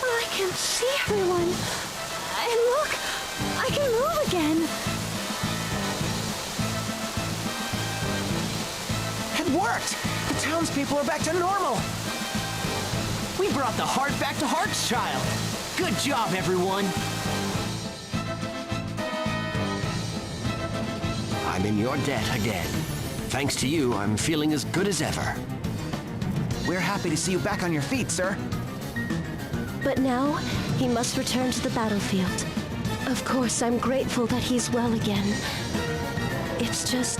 I can see everyone. And look, I can move again. It worked! The townspeople are back to normal. We brought the heart back to Heartschild. Good job, everyone. I'm in your debt again. Thanks to you, I'm feeling as good as ever. We're happy to see you back on your feet, sir. But now, he must return to the battlefield. Of course, I'm grateful that he's well again. It's just,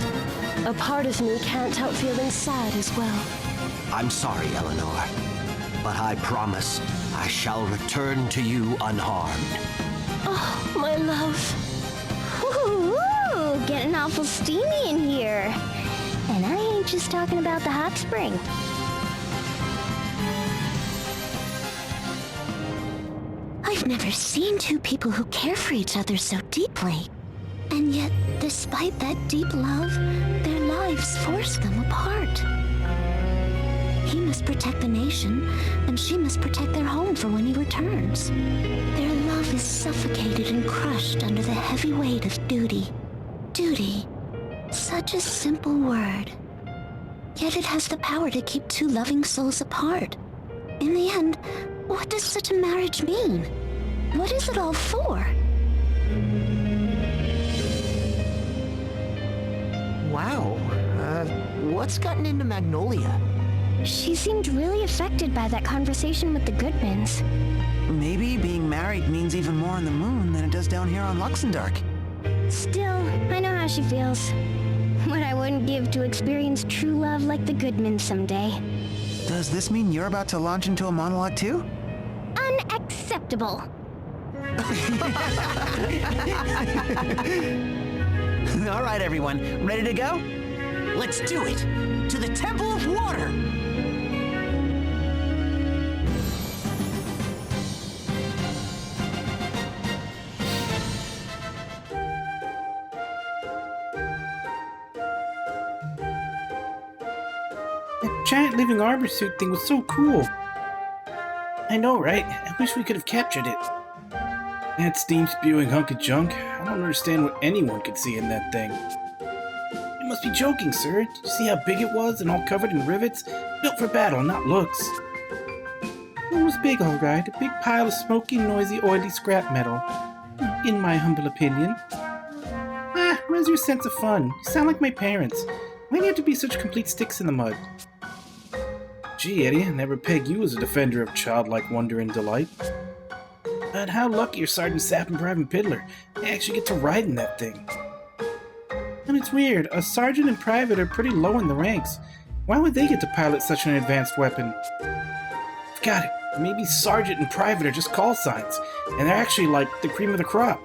a part of me can't help feeling sad as well. I'm sorry, Eleanor, but I promise I shall return to you unharmed. Oh, my love. Woo-hoo-hoo! Getting awful steamy in here. And I ain't just talking about the hot spring. I've never seen two people who care for each other so deeply. And yet, despite that deep love, their lives force them apart. He must protect the nation, and she must protect their home for when he returns. Their love is suffocated and crushed under the heavy weight of duty. Duty. Such a simple word. Yet it has the power to keep two loving souls apart. In the end, what does such a marriage mean? What is it all for? Wow. What's gotten into Magnolia? She seemed really affected by that conversation with the Goodmans. Maybe being married means even more on the moon than it does down here on Luxembourg. Still, I know how she feels. What I wouldn't give to experience true love like the Goodmans someday. Does this mean you're about to launch into a monologue too? Unacceptable. All right, everyone. Ready to go? Let's do it! To the Temple of Water! That giant living arbor suit thing was so cool. I know, right? I wish we could have captured it. That steam-spewing hunk of junk. I don't understand what anyone could see in that thing. You must be joking, sir. Did you see how big it was and all covered in rivets? Built for battle, not looks. It was big, all right. A big pile of smoky, noisy, oily scrap metal. In my humble opinion. Where's your sense of fun? You sound like my parents. Why do you have to be such complete sticks in the mud? Gee, Eddie, I never pegged you as a defender of childlike wonder and delight. And how lucky are Sergeant Sapp and Private Piddler. They actually get to ride in that thing. And it's weird, a sergeant and private are pretty low in the ranks. Why would they get to pilot such an advanced weapon? Got it. Maybe sergeant and private are just call signs, and they're actually like the cream of the crop.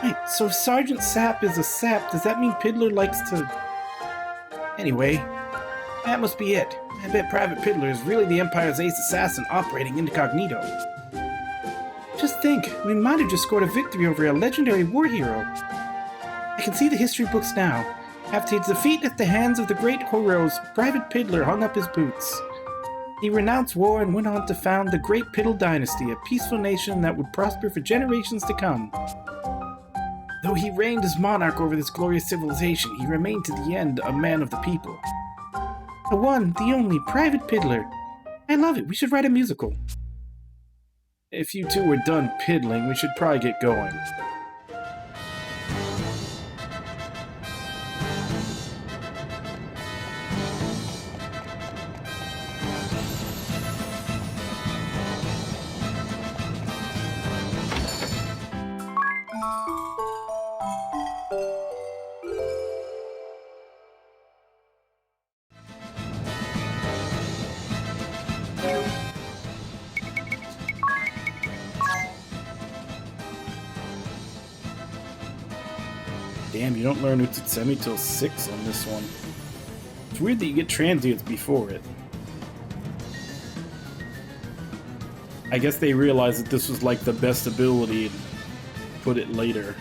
Wait, so if Sergeant Sapp is a sap, does that mean Piddler likes to... Anyway, that must be it. I bet Private Piddler is really the Empire's ace assassin operating incognito. Just think, we might have just scored a victory over a legendary war hero. I can see the history books now. After his defeat at the hands of the great heroes, Private Piddler hung up his boots. He renounced war and went on to found the Great Piddle Dynasty, a peaceful nation that would prosper for generations to come. Though he reigned as monarch over this glorious civilization, he remained to the end a man of the people. The one, the only, Private Piddler. I love it. We should write a musical. If you two are done piddling, we should probably get going. Damn, you don't learn Utsumi till 6 on this one. It's weird that you get transients before it. I guess they realized that this was like the best ability and put it later.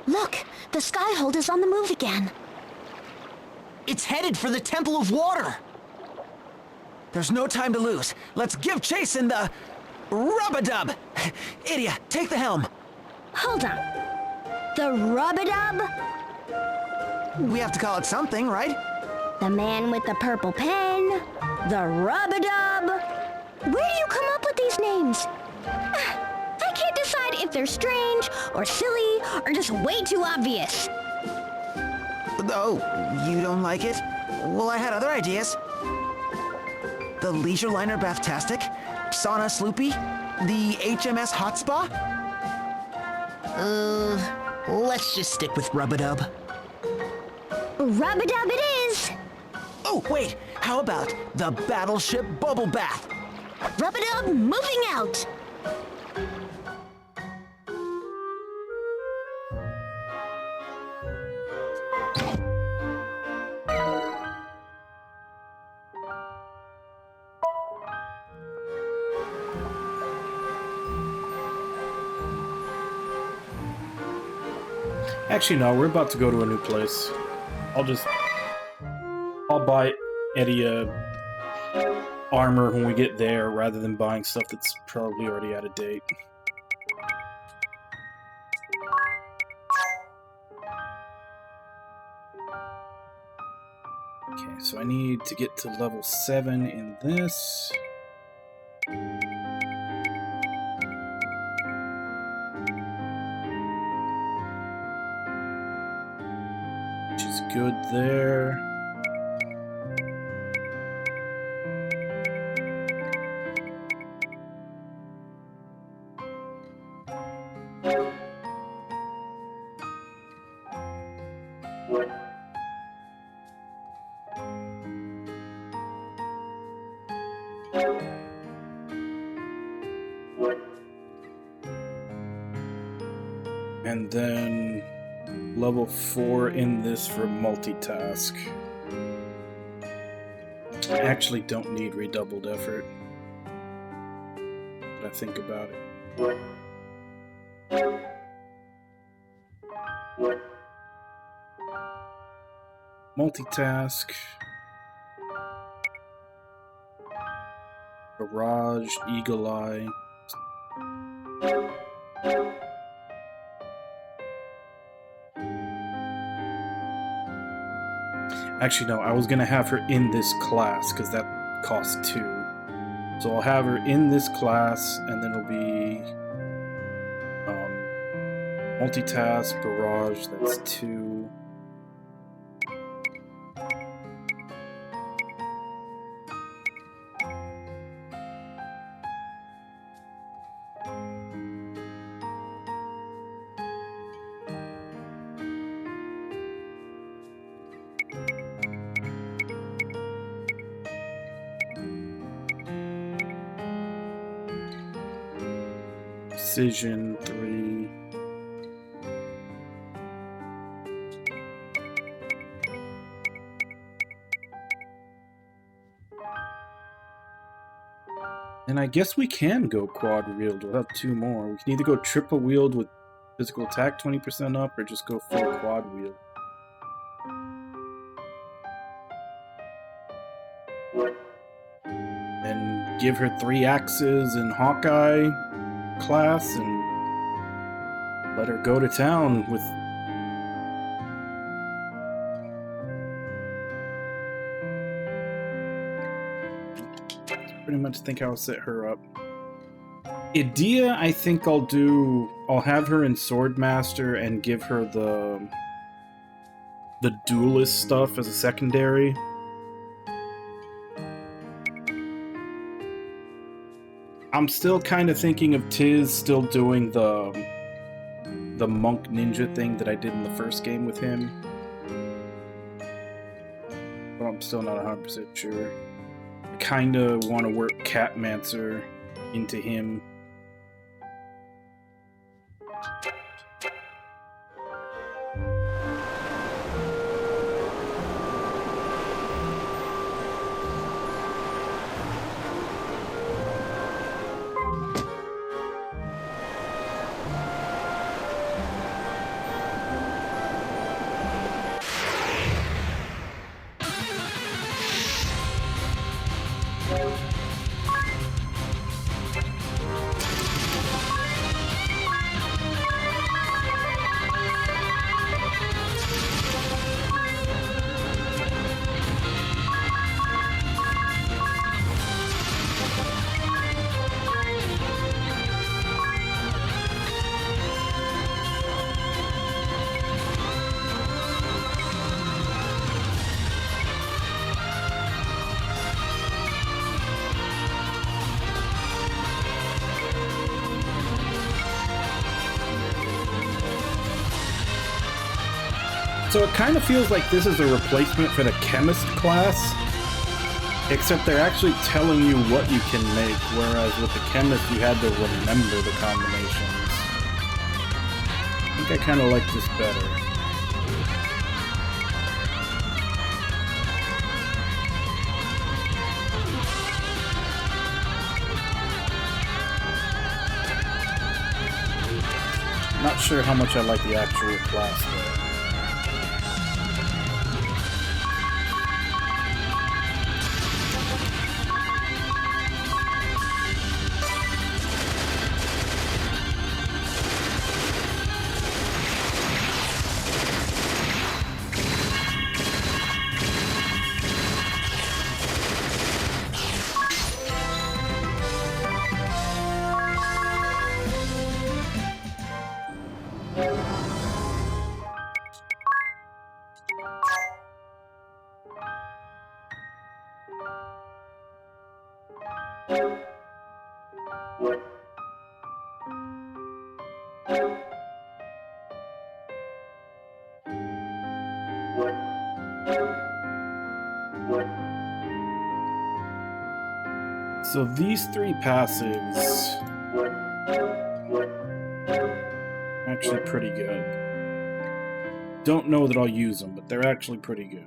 Look, the Skyhold is on the move again. It's headed for the Temple of Water. There's no time to lose. Let's give chase in the rub-a-dub. Idia, take the helm. Hold on. The rub-a-dub? We have to call it something, right? The man with the purple pen? The rub-a-dub? Where do you come up with these names? I can't decide if they're strange, or silly, or just way too obvious. Oh, you don't like it? Well, I had other ideas. The Leisure Liner Bathtastic? Sauna Sloopy? The HMS Hot Spa? Let's just stick with Rub-a-Dub. Rub-a-dub it is! Oh, wait, how about the Battleship Bubble Bath? Rub-a-dub moving out! Actually, no, we're about to go to a new place. I'll buy Eddie armor when we get there, rather than buying stuff that's probably already out of date. Okay, so I need to get to level 7 in this. Which is good there. And then level 4 in this for multitask. I actually don't need redoubled effort. But I think about it. Multitask. Barrage, Eagle Eye. Actually, no, I was gonna have her in this class, because that costs 2. So I'll have her in this class, and then it'll be multitask, barrage, that's 2. Precision 3. And I guess we can go quad wheeled. We'll have 2 more. We can either go triple wheeled with physical attack 20% up, or just go full quad wheel. And give her 3 axes in Hawkeye class and let her go to town with pretty much think I'll set her up. Idea, I think I'll have her in Swordmaster and give her the duelist stuff as a secondary. I'm still kind of thinking of Tiz still doing the monk ninja thing that I did in the first game with him. But I'm still not 100% sure. I kind of want to work Catmancer into him. So it kind of feels like this is a replacement for the chemist class, except they're actually telling you what you can make, whereas with the chemist you had to remember the combinations. I think I kind of like this better. Not sure how much I like the actual class though. So these three passives are actually pretty good. Don't know that I'll use them, but they're actually pretty good.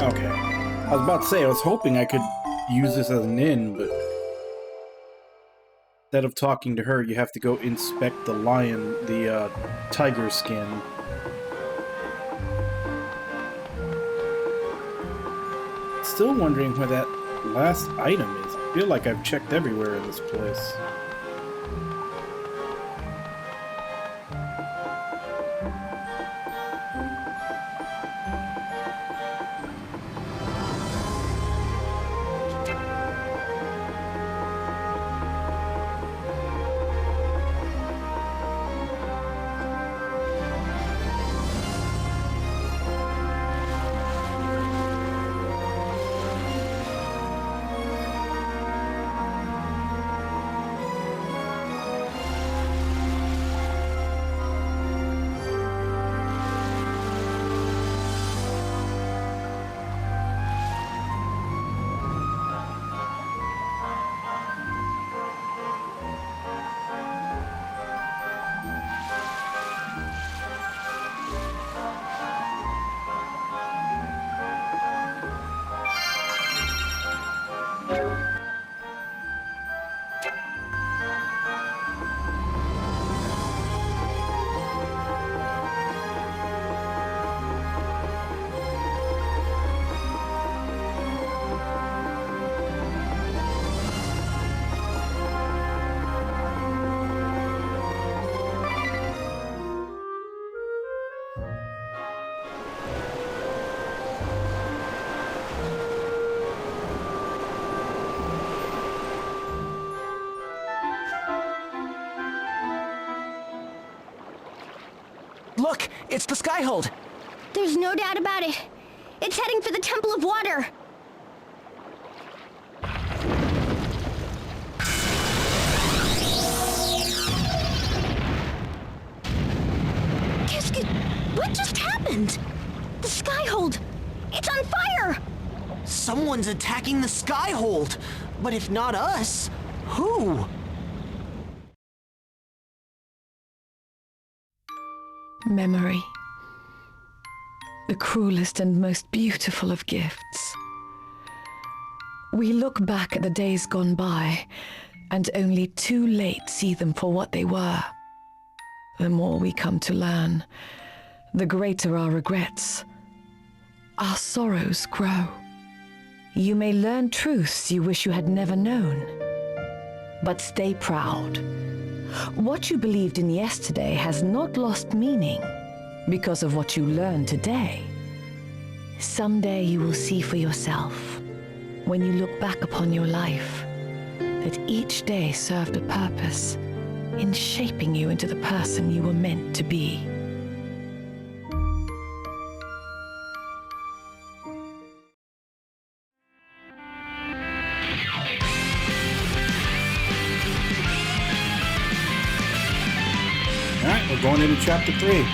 Okay. I was about to say, I was hoping I could use this as an inn, but instead of talking to her, you have to go inspect the lion, the tiger skin. Still wondering where that last item is. I feel like I've checked everywhere in this place. Look, it's the Skyhold. There's no doubt about it. It's heading for the Temple of Water. What just happened? The Skyhold! It's on fire! Someone's attacking the Skyhold. But if not us, who? Memory. The cruelest and most beautiful of gifts. We look back at the days gone by, and only too late see them for what they were. The more we come to learn, the greater our regrets. Our sorrows grow. You may learn truths you wish you had never known, but stay proud. What you believed in yesterday has not lost meaning because of what you learned today. Someday you will see for yourself, when you look back upon your life, that each day served a purpose in shaping you into the person you were meant to be. Alright, we're going into chapter 3.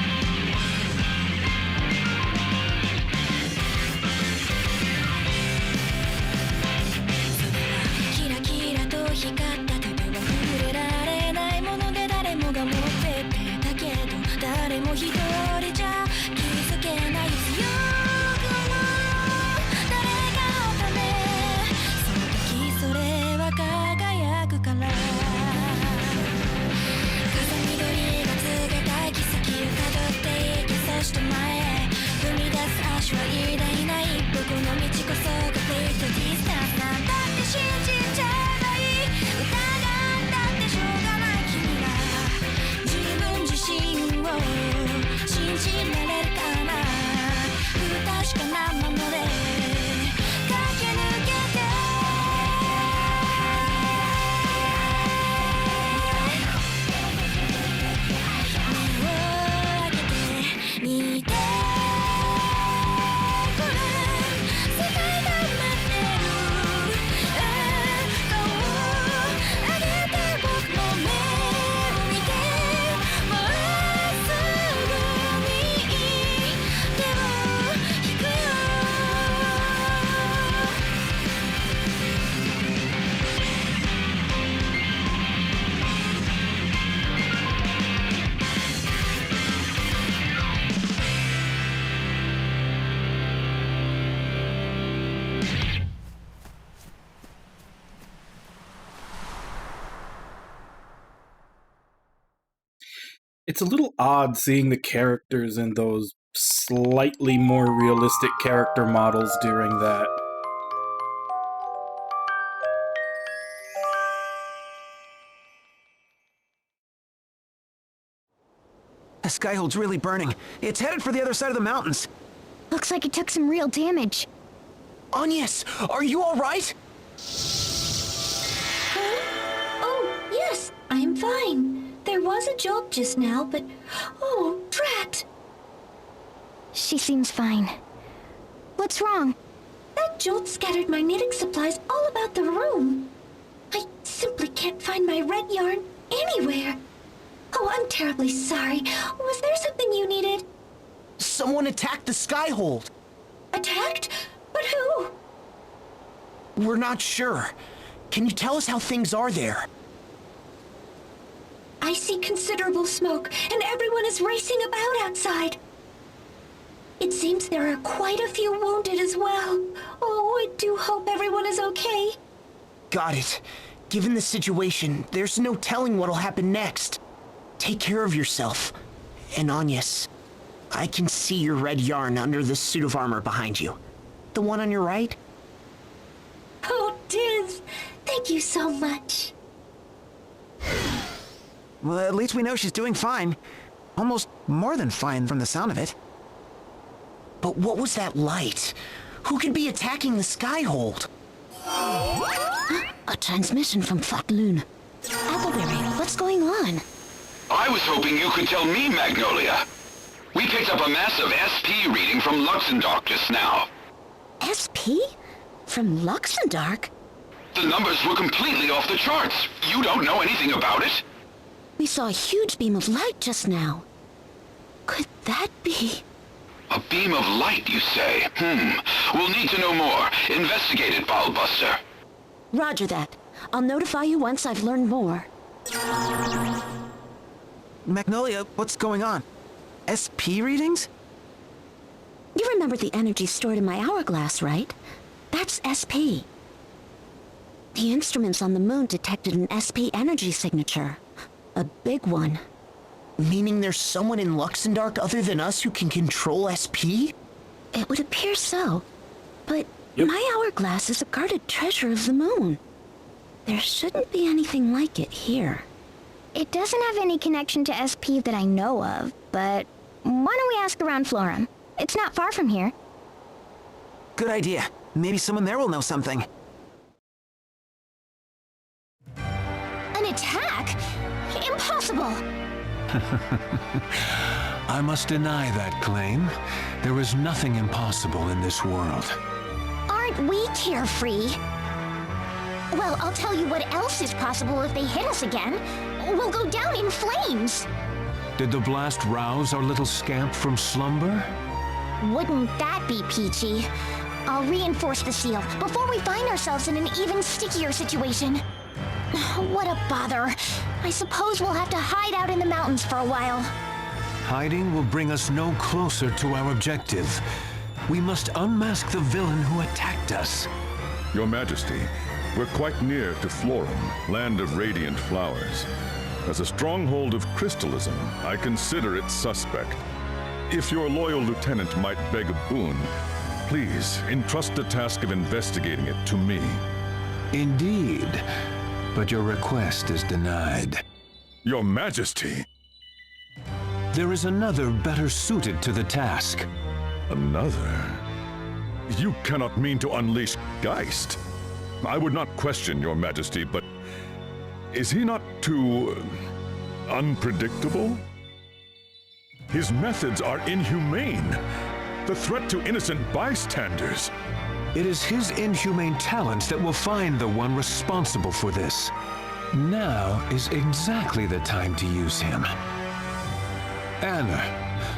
It's a little odd seeing the characters in those slightly more realistic character models during that. The skyhold's really burning. It's headed for the other side of the mountains. Looks like it took some real damage. Agnes, are you all right? Oh, yes, I am fine. There was a jolt just now, but... Oh, drat! She seems fine. What's wrong? That jolt scattered my knitting supplies all about the room. I simply can't find my red yarn anywhere. Oh, I'm terribly sorry. Was there something you needed? Someone attacked the skyhold. Attacked? But who? We're not sure. Can you tell us how things are there? I see considerable smoke, and everyone is racing about outside. It seems there are quite a few wounded as well. Oh, I do hope everyone is okay. Got it. Given the situation, there's no telling what'll happen next. Take care of yourself. And Agnes, I can see your red yarn under the suit of armor behind you. The one on your right? Oh, Diz, thank you so much. Well, at least we know she's doing fine. Almost more than fine from the sound of it. But what was that light? Who could be attacking the skyhold? A transmission from Fatloon. Appleberry, what's going on? I was hoping you could tell me, Magnolia. We picked up a massive SP reading from Luxembourg just now. SP? From Luxembourg? The numbers were completely off the charts. You don't know anything about it? We saw a huge beam of light just now. Could that be... A beam of light, you say? We'll need to know more. Investigate it, Ballbuster. Roger that. I'll notify you once I've learned more. Magnolia, what's going on? SP readings? You remember the energy stored in my hourglass, right? That's SP. The instruments on the moon detected an SP energy signature. A big one. Meaning there's someone in Luxembourg other than us who can control SP? It would appear so. But Yep. my hourglass is a guarded treasure of the moon. There shouldn't be anything like it here. It doesn't have any connection to SP that I know of, but why don't we ask around Florum? It's not far from here. Good idea. Maybe someone there will know something. An attack? Impossible! I must deny that claim. There is nothing impossible in this world. Aren't we carefree? Well, I'll tell you what else is possible if they hit us again. We'll go down in flames. Did the blast rouse our little scamp from slumber? Wouldn't that be peachy? I'll reinforce the seal before we find ourselves in an even stickier situation. What a bother. I suppose we'll have to hide out in the mountains for a while. Hiding will bring us no closer to our objective. We must unmask the villain who attacked us. Your Majesty, we're quite near to Florum, land of radiant flowers. As a stronghold of crystalism, I consider it suspect. If your loyal lieutenant might beg a boon, please entrust the task of investigating it to me. Indeed, but your request is denied. Your Majesty! There is another better suited to the task. Another? You cannot mean to unleash Geist. I would not question your Majesty, but is he not too unpredictable? His methods are inhumane. The threat to innocent bystanders. It is his inhumane talents that will find the one responsible for this. Now is exactly the time to use him. Anna,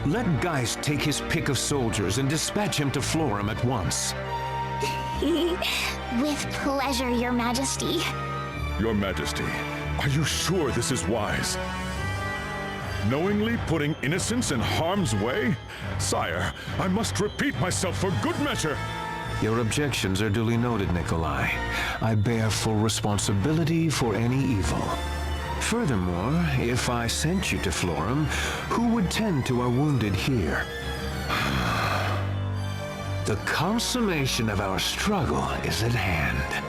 let Geist take his pick of soldiers and dispatch him to Florum at once. With pleasure, Your Majesty. Your Majesty, are you sure this is wise? Knowingly putting innocents in harm's way? Sire, I must repeat myself for good measure. Your objections are duly noted, Nikolai. I bear full responsibility for any evil. Furthermore, if I sent you to Florum, who would tend to our wounded here? The consummation of our struggle is at hand.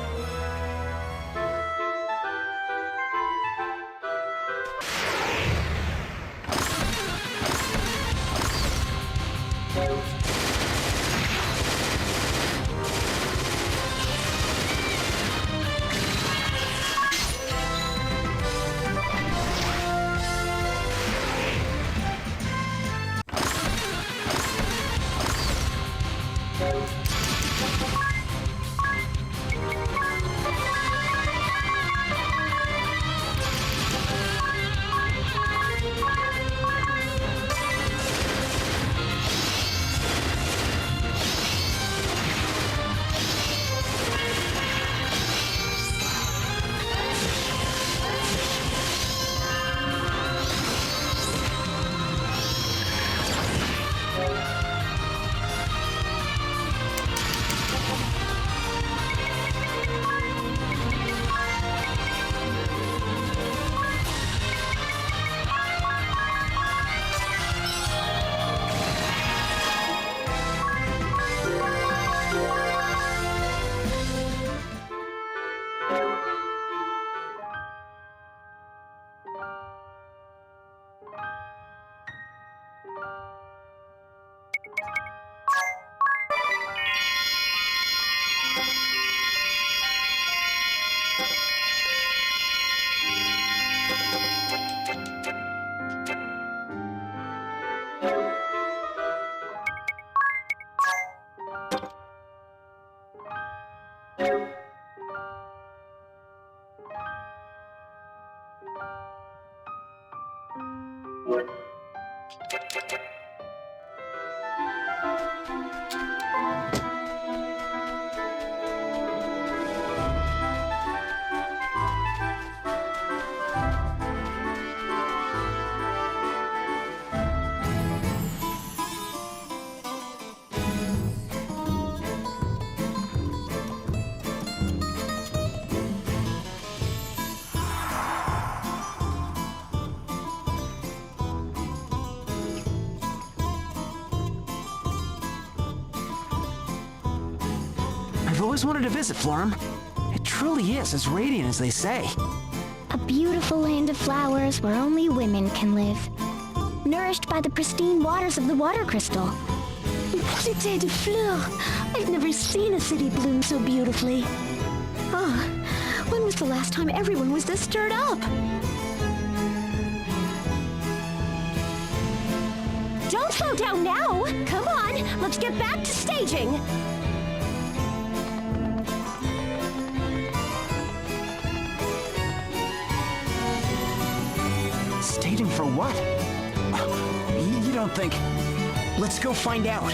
I've always wanted to visit Florum. It truly is as radiant as they say. A beautiful land of flowers where only women can live. Nourished by the pristine waters of the water crystal. Cité de fleurs. I've never seen a city bloom so beautifully. Ah, when was the last time everyone was this stirred up? Don't slow down now! Come on, let's get back to staging! Staging for what? You don't think... Let's go find out.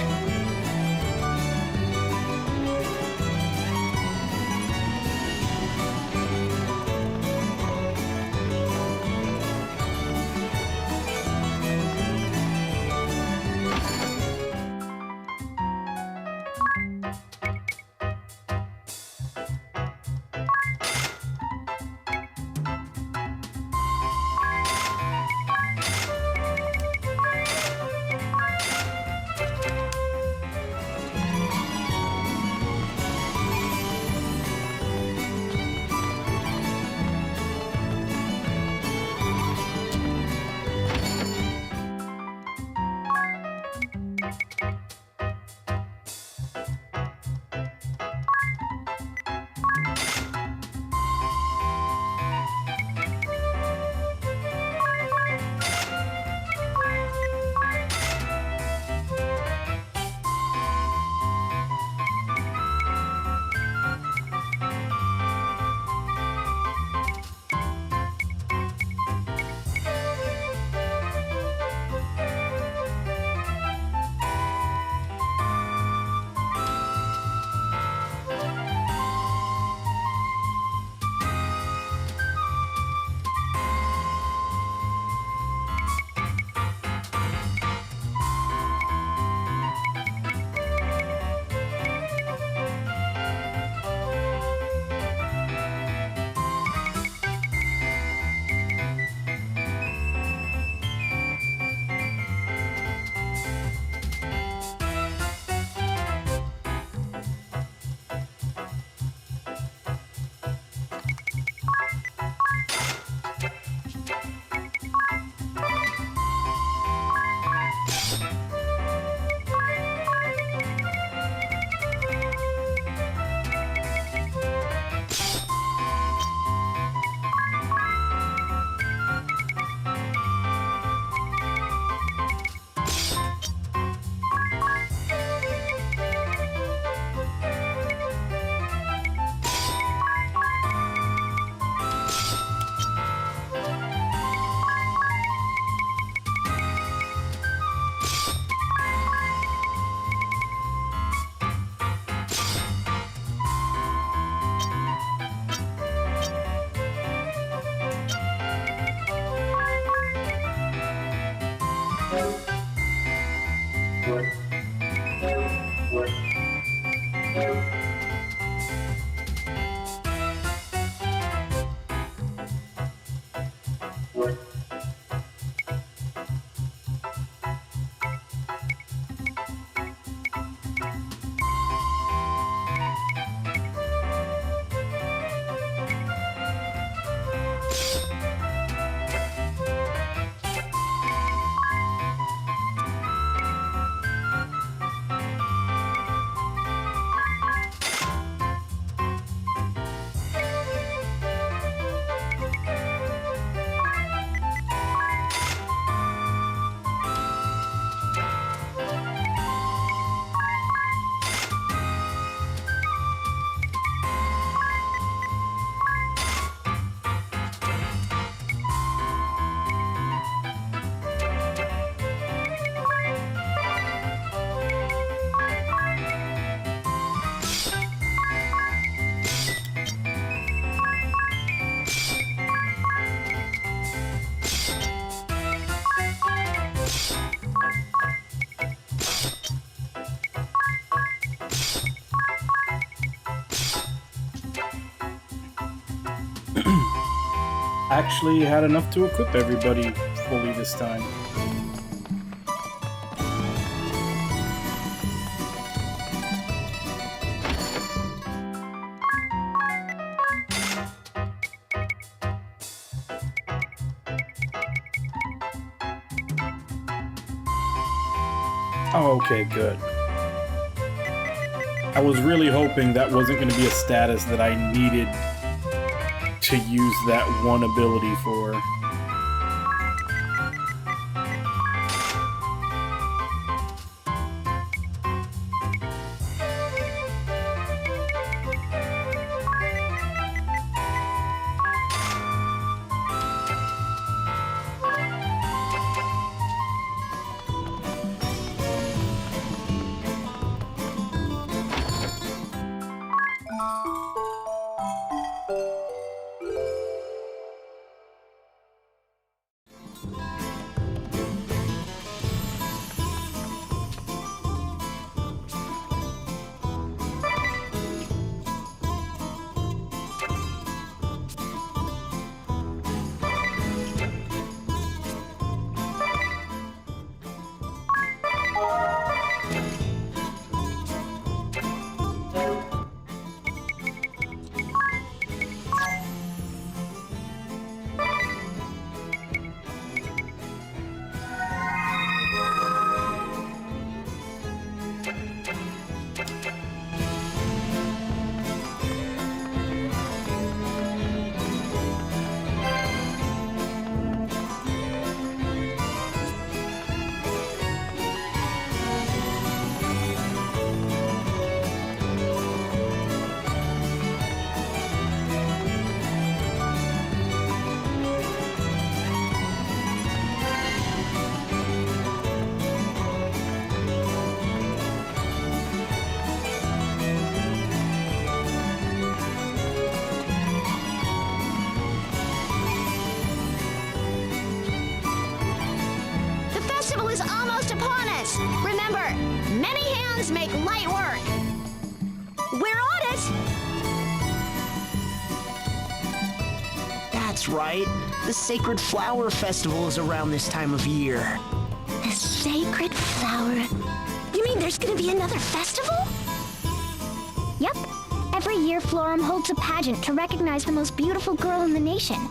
Actually had enough to equip everybody fully this time. Oh, okay, good. I was really hoping that wasn't going to be a status that I needed to use that one ability for. Remember, many hands make light work. We're on it! That's right. The Sacred Flower Festival is around this time of year. The Sacred Flower? You mean there's gonna be another festival? Yep. Every year, Florum holds a pageant to recognize the most beautiful girl in the nation.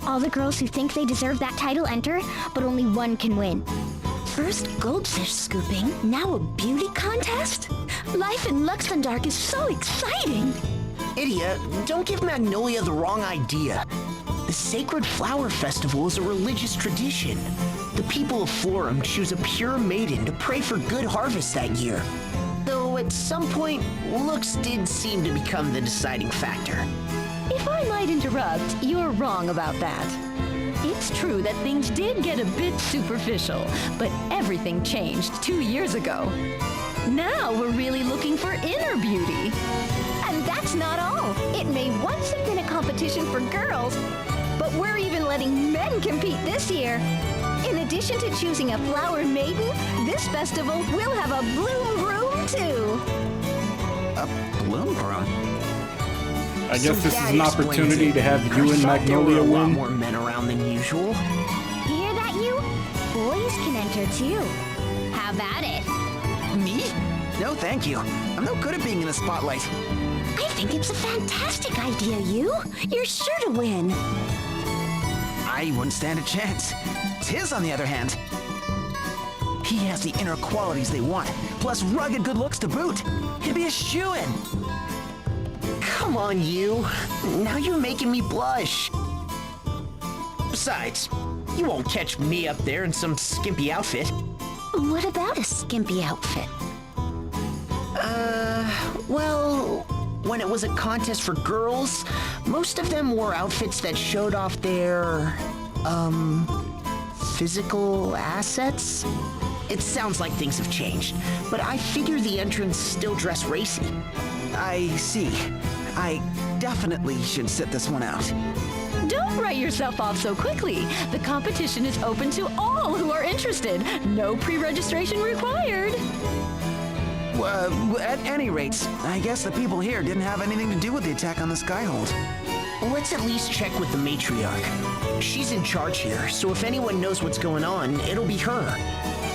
All the girls who think they deserve that title enter, but only one can win. First goldfish scooping, now a beauty contest? Life in Luxembourg is so exciting! Idia, don't give Magnolia the wrong idea. The Sacred Flower Festival is a religious tradition. The people of Florum choose a pure maiden to pray for good harvest that year. Though at some point, looks did seem to become the deciding factor. If I might interrupt, you're wrong about that. It's true that things did get a bit superficial, but everything changed 2 years ago. Now we're really looking for inner beauty. And that's not all. It may once have been a competition for girls, but we're even letting men compete this year. In addition to choosing a flower maiden, this festival will have a bloom room too. A bloom room? I guess this is an opportunity to have you and Magnolia there were a lot win. more men around than usual. You hear that, you? Boys can enter too. How about it? Me? No, thank you. I'm no good at being in the spotlight. I think it's a fantastic idea, you. You're sure to win. I wouldn't stand a chance. Tiz, on the other hand, he has the inner qualities they want, plus rugged good looks to boot. He'd be a shoo-in. Come on, you. Now you're making me blush. Besides, you won't catch me up there in some skimpy outfit. What about a skimpy outfit? Well, when it was a contest for girls, most of them wore outfits that showed off their, physical assets? It sounds like things have changed, but I figure the entrants still dress racy. I see. I definitely should sit this one out. Don't write yourself off so quickly. The competition is open to all who are interested. No pre-registration required. At any rate, I guess the people here didn't have anything to do with the attack on the Skyhold. Let's at least check with the matriarch. She's in charge here, so if anyone knows what's going on, it'll be her.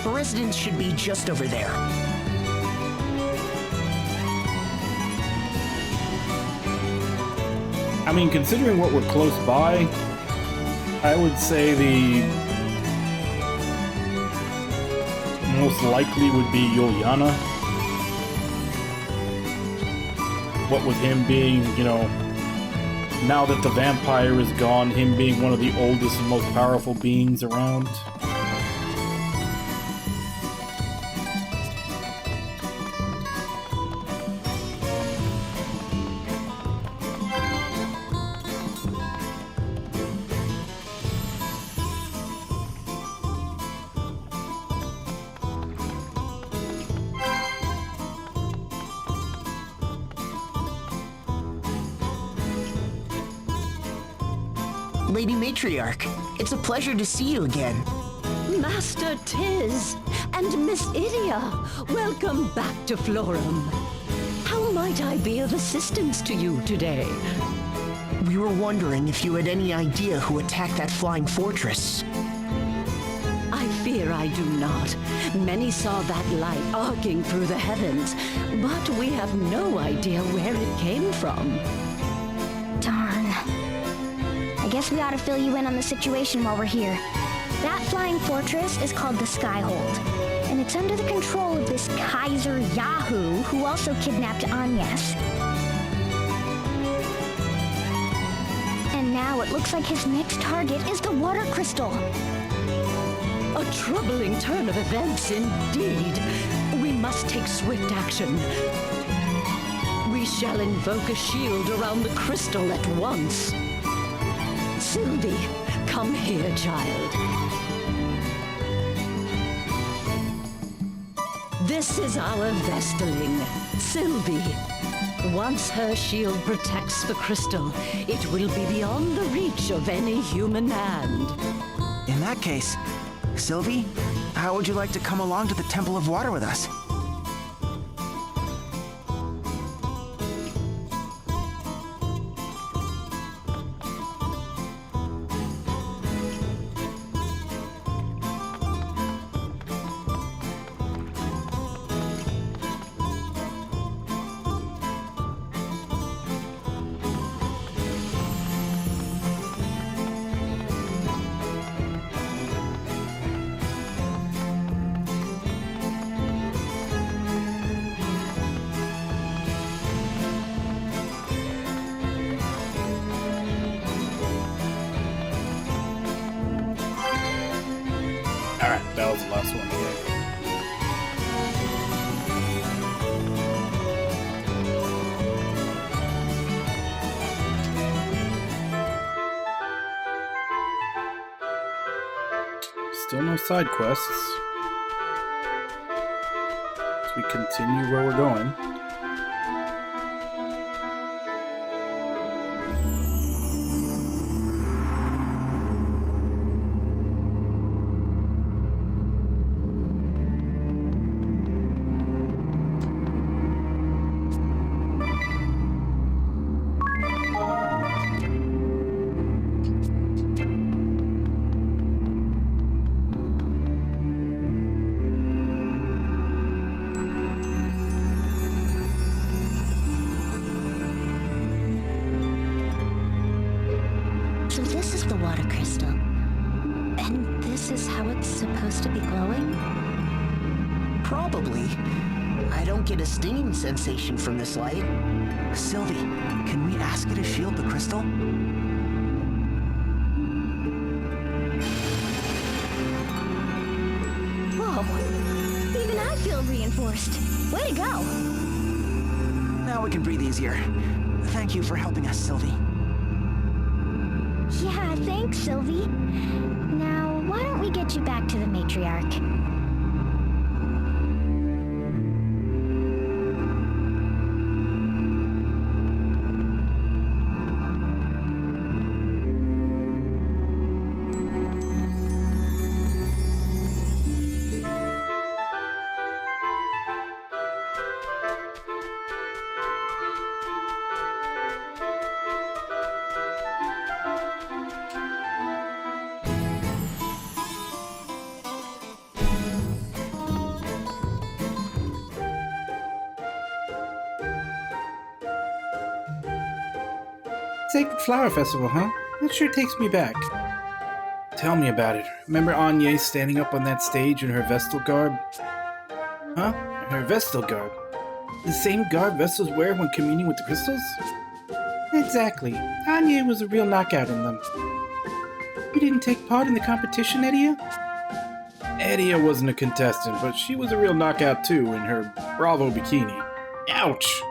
The residence should be just over there. I mean, considering what we're close by, I would say the most likely would be Yuliana. What with him being, you know, now that the vampire is gone, him being one of the oldest and most powerful beings around. Lady Matriarch, it's a pleasure to see you again. Master Tiz and Miss Idia, welcome back to Florum. How might I be of assistance to you today? We were wondering if you had any idea who attacked that flying fortress. I fear I do not. Many saw that light arcing through the heavens, but we have no idea where it came from. Darn. I guess we ought to fill you in on the situation while we're here. That flying fortress is called the Skyhold, and it's under the control of this Kaiser Yahoo who also kidnapped Agnes. And now it looks like his next target is the water crystal. A troubling turn of events indeed. We must take swift action. We shall invoke a shield around the crystal at once. Sylvie, come here, child. This is our Vestaling, Sylvie. Once her shield protects the crystal, it will be beyond the reach of any human hand. In that case, Sylvie, how would you like to come along to the Temple of Water with us? Alright, that was the last one here. Still no side quests. As we continue where we're going. So this is the water crystal. And this is how it's supposed to be glowing? Probably. I don't get a stinging sensation from this light. Sylvie, can we ask you to shield the crystal? Whoa, even I feel reinforced. Way to go! Now we can breathe easier. Thank you for helping us, Sylvie. Yeah, thanks, Sylvie. Now, why don't we get you back to the matriarch? Sacred Flower Festival, huh? That sure takes me back. Tell me about it. Remember Anya standing up on that stage in her Vestal garb? Huh? Her Vestal guard. The same guard Vestals wear when communing with the crystals? Exactly. Anya was a real knockout in them. You didn't take part in the competition, Edia? Edia wasn't a contestant, but she was a real knockout too in her Bravo bikini. Ouch!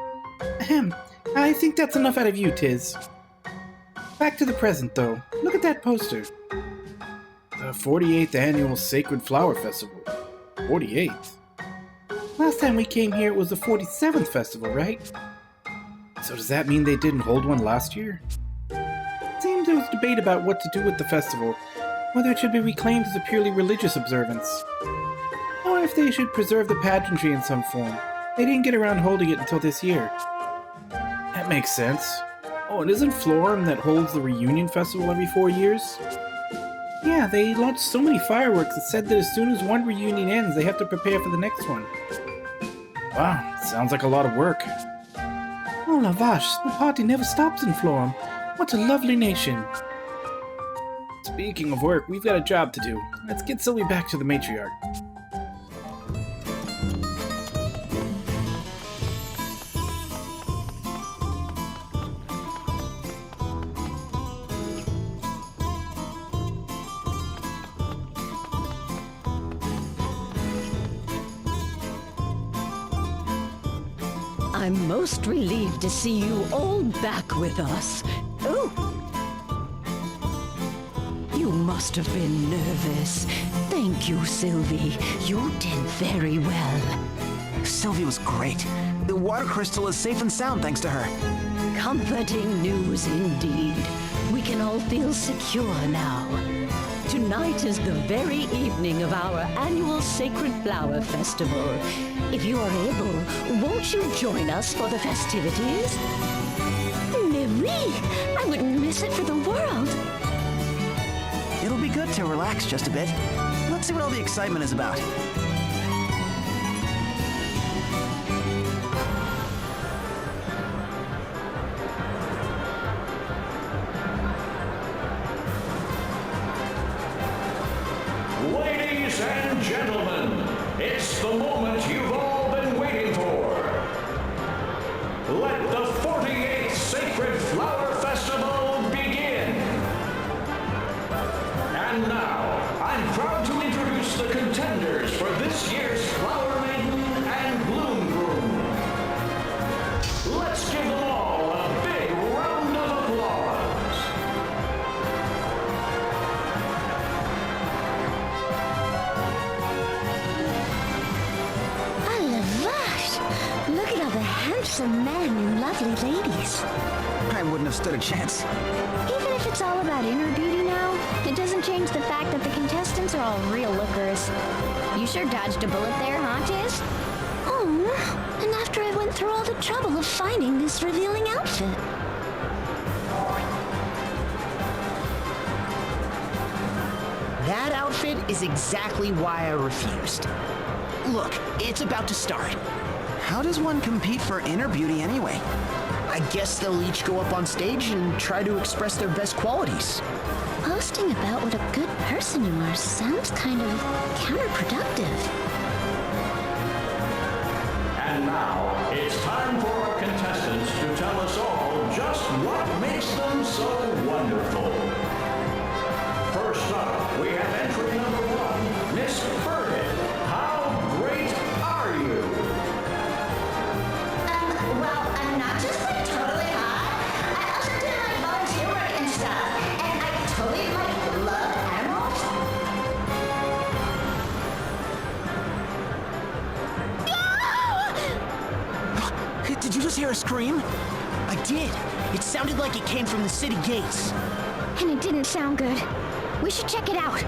Ahem. I think that's enough out of you, Tiz. Back to the present, though. Look at that poster. The 48th Annual Sacred Flower Festival. 48th? Last time we came here, it was the 47th festival, right? So does that mean they didn't hold one last year? Seems there was debate about what to do with the festival, whether it should be reclaimed as a purely religious observance, or if they should preserve the pageantry in some form. They didn't get around holding it until this year. That makes sense. Oh, and isn't Florum that holds the reunion festival every 4 years? Yeah, they launched so many fireworks it said that as soon as one reunion ends, they have to prepare for the next one. Wow, sounds like a lot of work. Oh la vache, the party never stops in Florum. What a lovely nation. Speaking of work, we've got a job to do. Let's get Sylvie back to the matriarch. I'm most relieved to see you all back with us. Oh! You must have been nervous. Thank you, Sylvie. You did very well. Sylvie was great. The water crystal is safe and sound thanks to her. Comforting news indeed. We can all feel secure now. Tonight is the very evening of our annual Sacred Flower Festival. If you are able, won't you join us for the festivities? Marie! I wouldn't miss it for the world. It'll be good to relax just a bit. Let's see what all the excitement is about. Ladies and gentlemen, it's the moment you've all been waiting for. Let the 48th Sacred Flower Festival begin. And now, I'm proud to introduce the contenders for this year's Flower Maiden and Bloom Groom. Let's give them all a big round of applause. Look at all the handsome men and lovely ladies. I wouldn't have stood a chance. Even if it's all about inner beauty now, it doesn't change the fact that the contestants are all real lookers. You sure dodged a bullet there, huh, Tiz? Oh, and after I went through all the trouble of finding this revealing outfit. That outfit is exactly why I refused. Look, it's about to start. How does one compete for inner beauty anyway? I guess they'll each go up on stage and try to express their best qualities. Boasting about what a good person you are sounds kind of counterproductive. And now, it's time for our contestants to tell us all just what makes them so wonderful. First up, we have entry number 1, Miss Birgit. How great are you? Well, I'm not just like totally hot. I also do like volunteer work and stuff. And I totally like love animals. Did you just hear a scream? I did. It sounded like it came from the city gates. And it didn't sound good. We should check it out.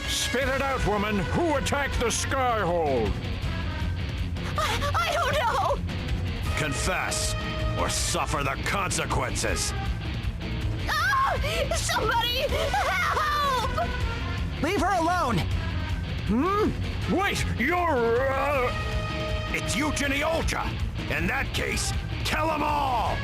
Spit it out, woman. Who attacked the Skyhold? I don't know. Confess, or suffer the consequences. Oh, somebody help! Leave her alone! Wait, you're, It's Eugenie Olcha. In that case, kill them all!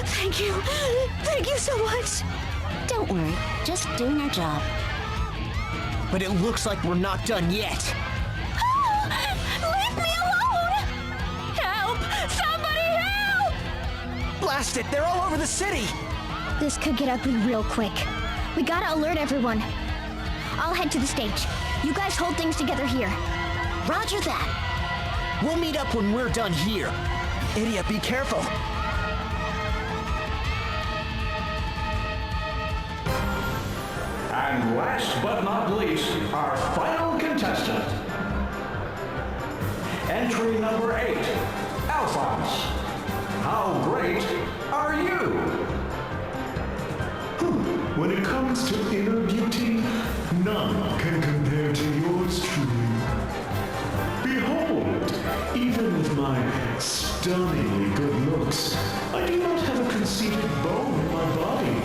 Thank you. Thank you so much. Don't worry, just doing our job. But it looks like we're not done yet. Leave me alone! Help! Somebody help! Blast it! They're all over the city! This could get ugly real quick. We gotta alert everyone. I'll head to the stage. You guys hold things together here. Roger that. We'll meet up when we're done here. Idiot, be careful. And last but not least, our final contestant. Entry number 8, Alphonse. How great are you? When it comes to inner beauty, none can compare to yours truly. Behold, even with my stunningly good looks, I do not have a conceited bone in my body.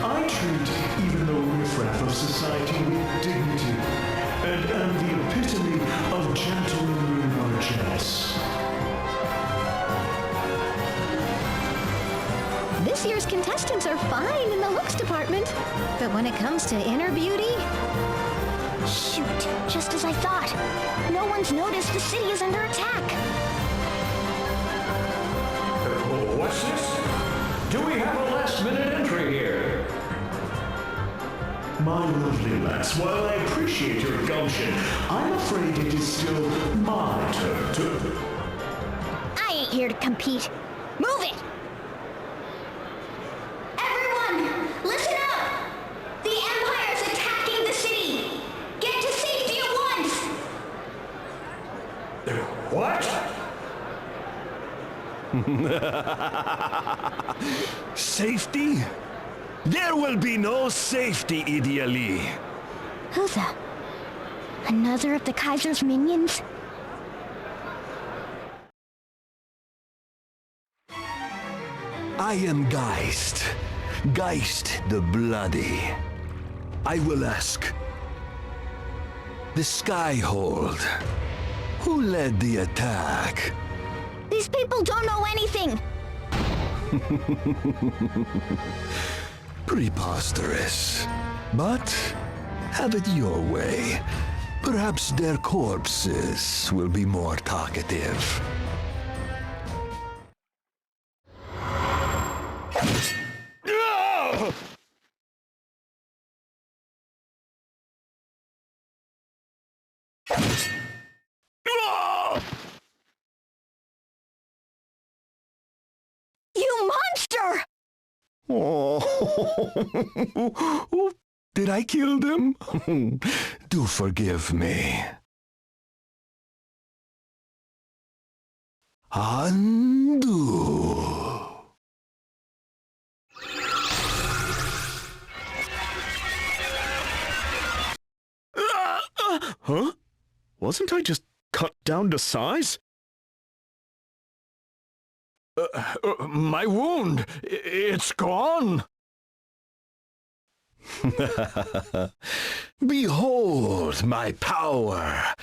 I treat even the riffraff of society with dignity, and am the epitome of gentlemanly largesse. This year's contestants are fine in the looks department. But when it comes to inner beauty... Shoot, just as I thought. No one's noticed the city is under attack. What's this? Do we have a last-minute entry here? My lovely lass, while I appreciate your gumption, I'm afraid it is still my turn to... I ain't here to compete. Move it! Everyone, listen up! The Empire's attacking the city! Get to safety at once! What? Safety? There will be no safety, Ideally. Who's that? Another of the Kaiser's minions? I am Geist. Geist the Bloody. I will ask. The Skyhold. Who led the attack? These people don't know anything! Preposterous. But have it your way. Perhaps their corpses will be more talkative. You monster! Oh, did I kill them? Do forgive me. Undo. Huh? Wasn't I just cut down to size? My wound! It's gone! Behold my power.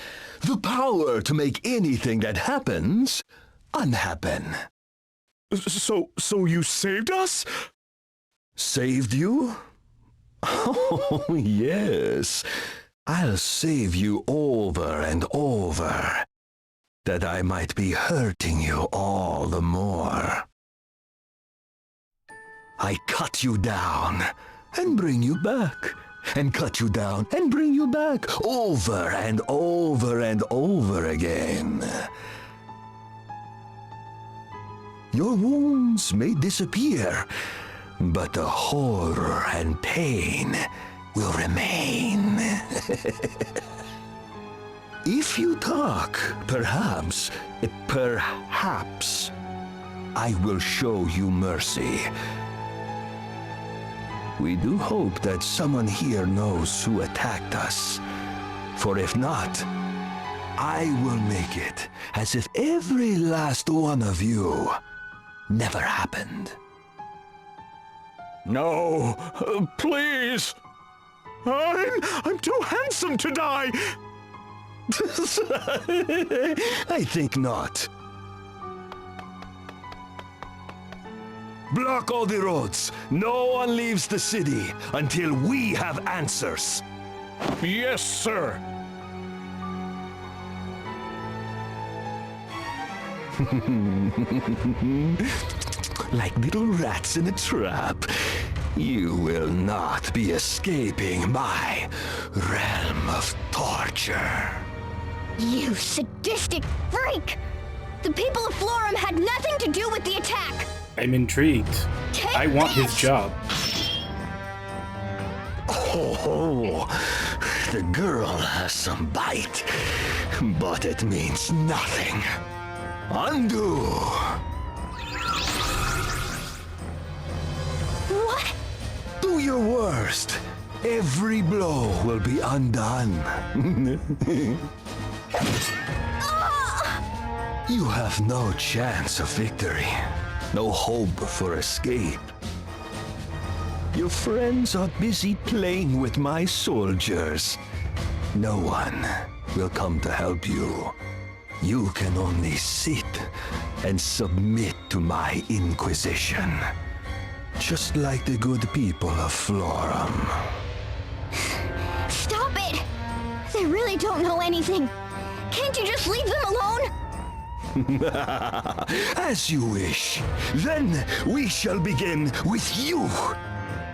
The power to make anything that happens unhappen. So you saved us? Saved you? Oh, yes. I'll save you over and over, that I might be hurting you all the more. I cut you down and bring you back, and cut you down and bring you back over and over and over again. Your wounds may disappear, but the horror and pain will remain. If you talk, perhaps, I will show you mercy. We do hope that someone here knows who attacked us. For if not, I will make it as if every last one of you never happened. No, please. I'm too handsome to die. I think not. Block all the roads. No one leaves the city until we have answers. Yes, sir. Like little rats in a trap, you will not be escaping my realm of torture. You sadistic freak! The people of Florum had nothing to do with the attack! I'm intrigued. I want his job. Oh, the girl has some bite, but it means nothing. Undo! What? Do your worst. Every blow will be undone. You have no chance of victory. No hope for escape. Your friends are busy playing with my soldiers. No one will come to help you. You can only sit and submit to my inquisition. Just like the good people of Florum. Stop it! They really don't know anything. Can't you just leave them alone? As you wish. Then we shall begin with you.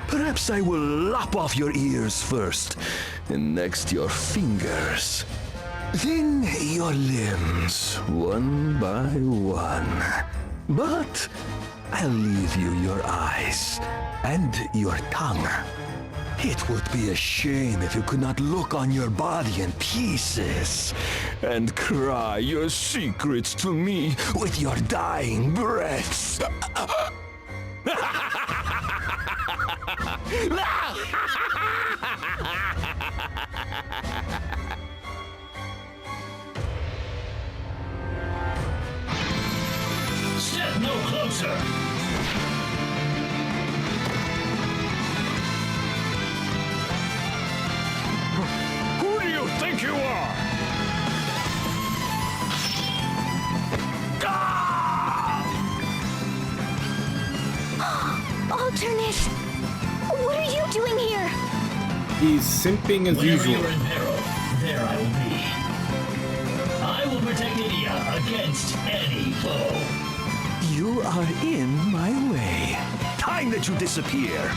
Perhaps I will lop off your ears first, and next your fingers. Then your limbs, one by one. But I'll leave you your eyes and your tongue. It would be a shame if you could not look on your body in pieces and cry your secrets to me with your dying breaths. Step no closer. Who do you think you are? Alternus! What are you doing here? He's simping as Whenever usual. you're in peril, there I will be. I will protect India against any foe. You are in my way. Time that you disappear.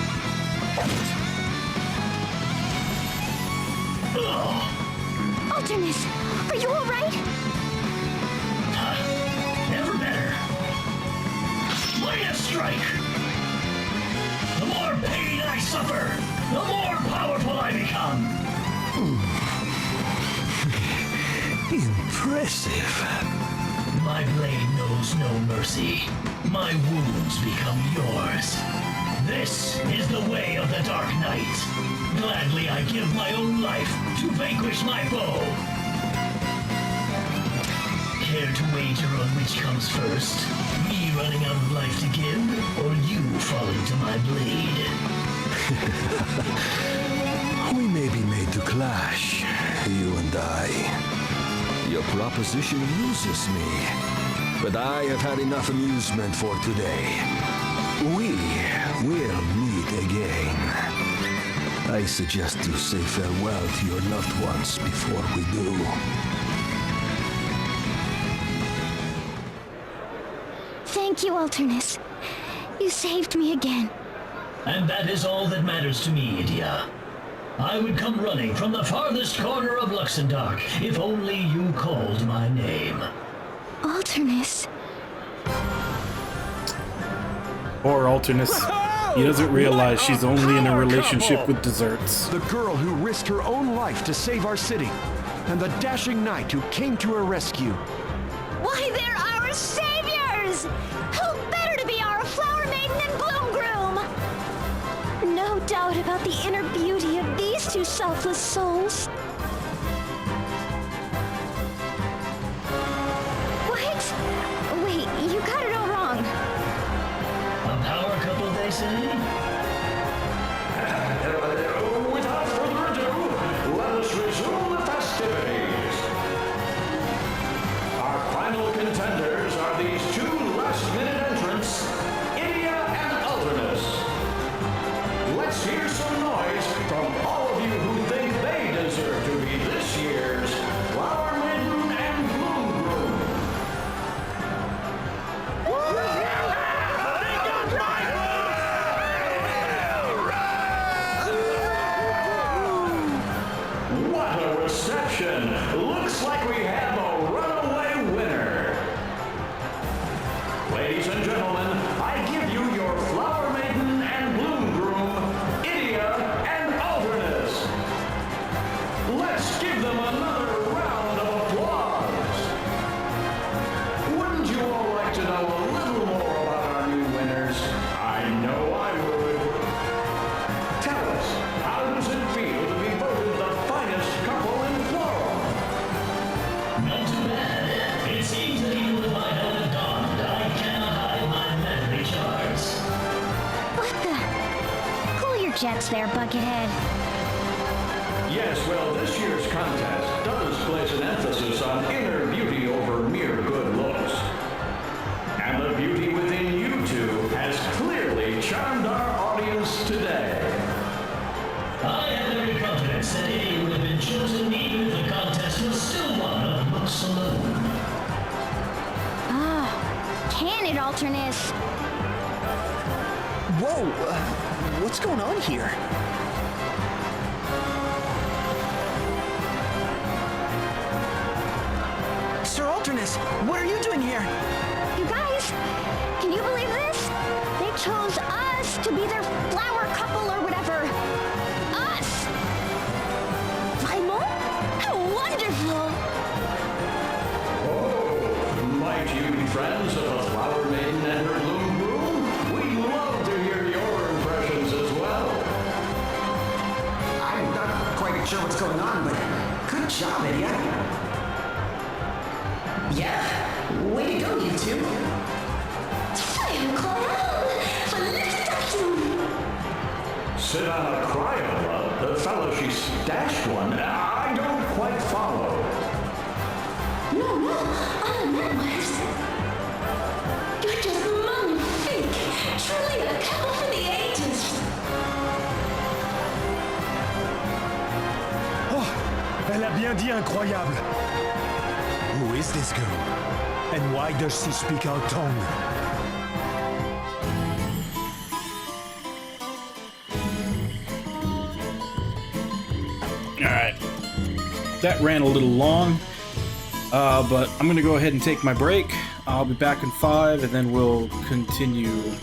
Alternus, are you alright? Never better. Latest strike. The more pain I suffer, the more powerful I become. Impressive. My blade knows no mercy. My wounds become yours. This is the way of the Dark Knight. Gladly I give my own life to vanquish my foe. Care to wager on which comes first? Me running out of life to give, or you falling to my blade? clash, you and I. Your proposition amuses me, but I have had enough amusement for today. We will meet again. I suggest you say farewell to your loved ones before we do. Thank you, Alternus. You saved me again. And that is all that matters to me, Idia. I would come running from the farthest corner of Luxembourg if only you called my name. Alternus. Poor Alternus. He doesn't realize she's only in a relationship with desserts. The girl who risked her own life to save our city, and the dashing knight who came to her rescue. Why, they're our saviors! Who better to be our flower maiden and bloom groom? No doubt about the inner beauty of these two selfless souls. What? Wait, you got it all wrong. A power couple, they say? Without further ado, let us resume the festivities. Our final contenders are these two last-minute entrants, Idia and Alternus. Let's hear some noise from all of you who think they deserve to be this year's Flower Maiden and Bloom Groom. What a reception! Looks like we have a runaway winner. Ladies and gentlemen, I give you your Flower Maiden and Bloom Groom, Idia and Alternus. Let's give them another round of applause. Wouldn't you all like to know a little more about our new winners? I know I would. Tell us, how does it feel to be voted the finest couple in Floral? Not too bad. It seems that even with my helmet donned, I cannot hide my memory charts. What the? Cool your jets there, Buckethead. Yes, well, this year's contest does place an emphasis on inner beauty over mere good looks. And the beauty within you two has clearly charmed our audience today. I have every confidence that Idia would have been chosen even if the contest was still one of looks alone. Ah, can it, Alternus? Whoa, what's going on here? Sir Alternus, what are you doing here? You guys, can you believe this? They chose us to be their flower couple or whatever. Us! Vraiment? How wonderful! Oh, might you be friends of a Flower Maiden and her Bloom Groom? We'd love to hear your impressions as well. I'm not quite sure what's going on, but good job, Idia. Yeah, way to go, you two. Sit on a cryola? The fellow she stashed one? I don't quite follow. No, all I meant was... You're just magnifique. Truly a couple for the ages. Oh, elle a bien dit incroyable. Who is this girl? And why does she speak our tongue? Alright. That ran a little long, but I'm going to go ahead and take my break. I'll be back in 5, and then we'll continue.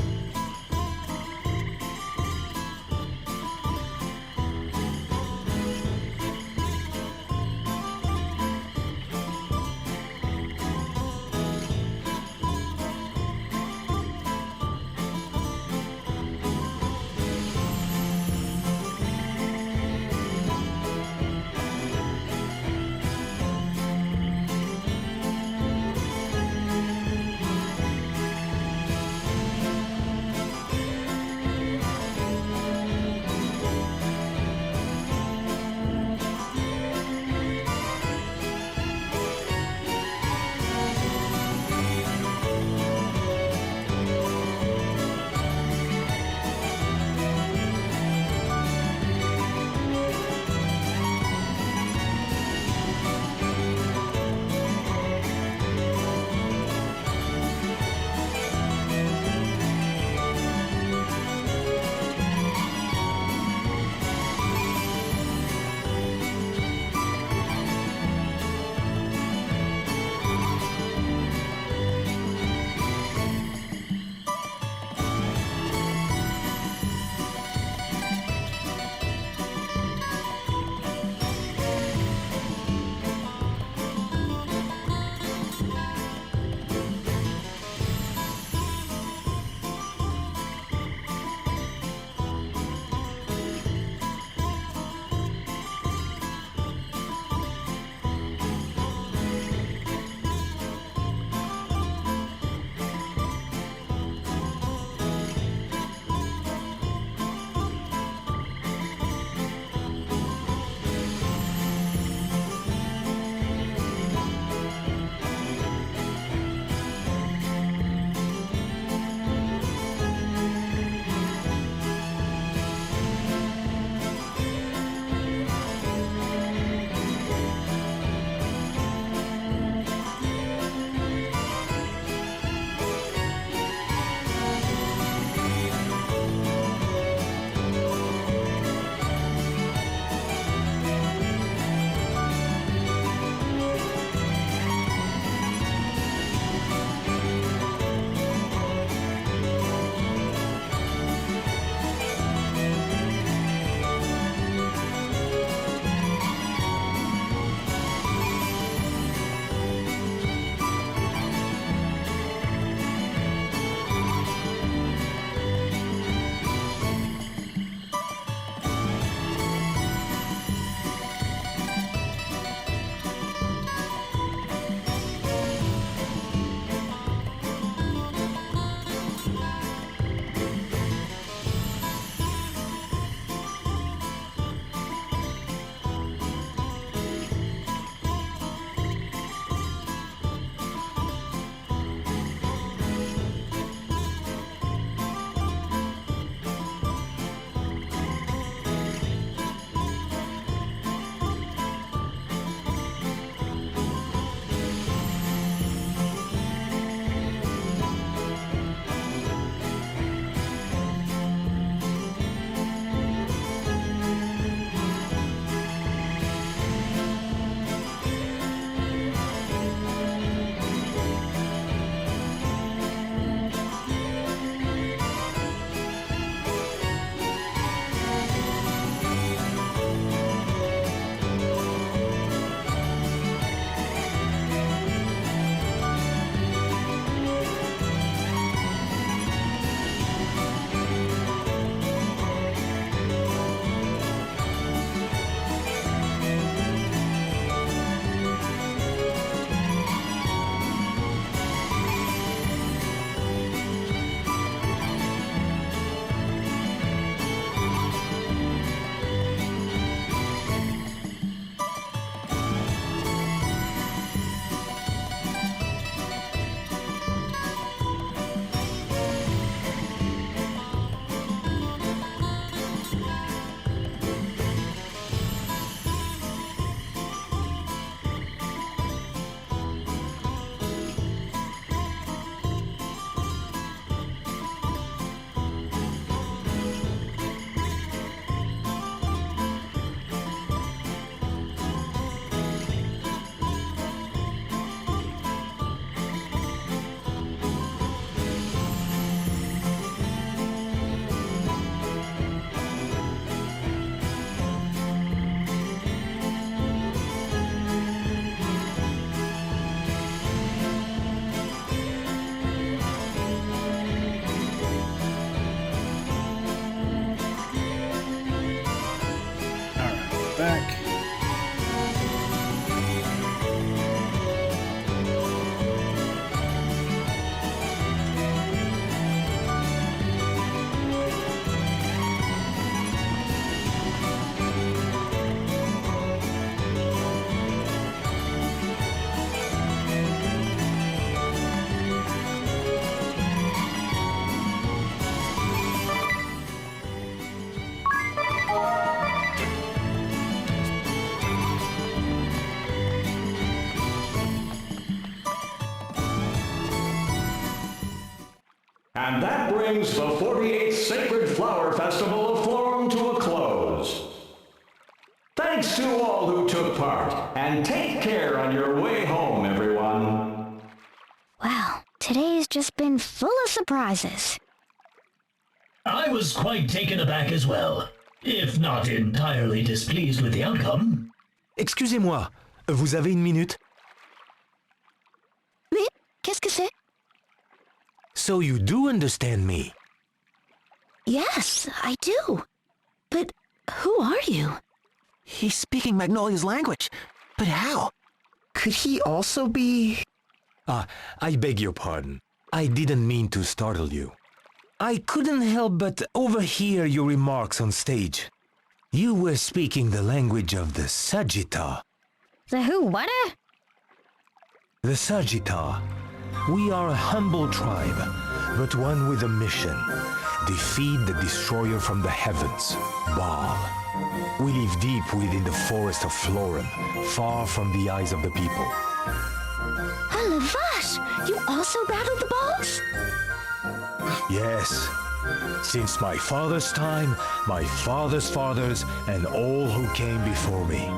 And that brings the 48th Sacred Flower Festival of Florum to a close. Thanks to all who took part, and take care on your way home, everyone. Wow, today's just been full of surprises. I was quite taken aback as well, if not entirely displeased with the outcome. Excusez-moi, vous avez une minute? Oui, qu'est-ce que c'est? So you do understand me? Yes, I do. But who are you? He's speaking Magnolia's language. But how? Could he also be... I beg your pardon. I didn't mean to startle you. I couldn't help but overhear your remarks on stage. You were speaking the language of the Sagitta. The who, what? The Sagitta. We are a humble tribe, but one with a mission. Defeat the destroyer from the heavens, Baal. We live deep within the forest of Florum, far from the eyes of the people. Ah, la vache! You also battled the Baals? Yes. Since my father's time, my father's fathers, and all who came before me.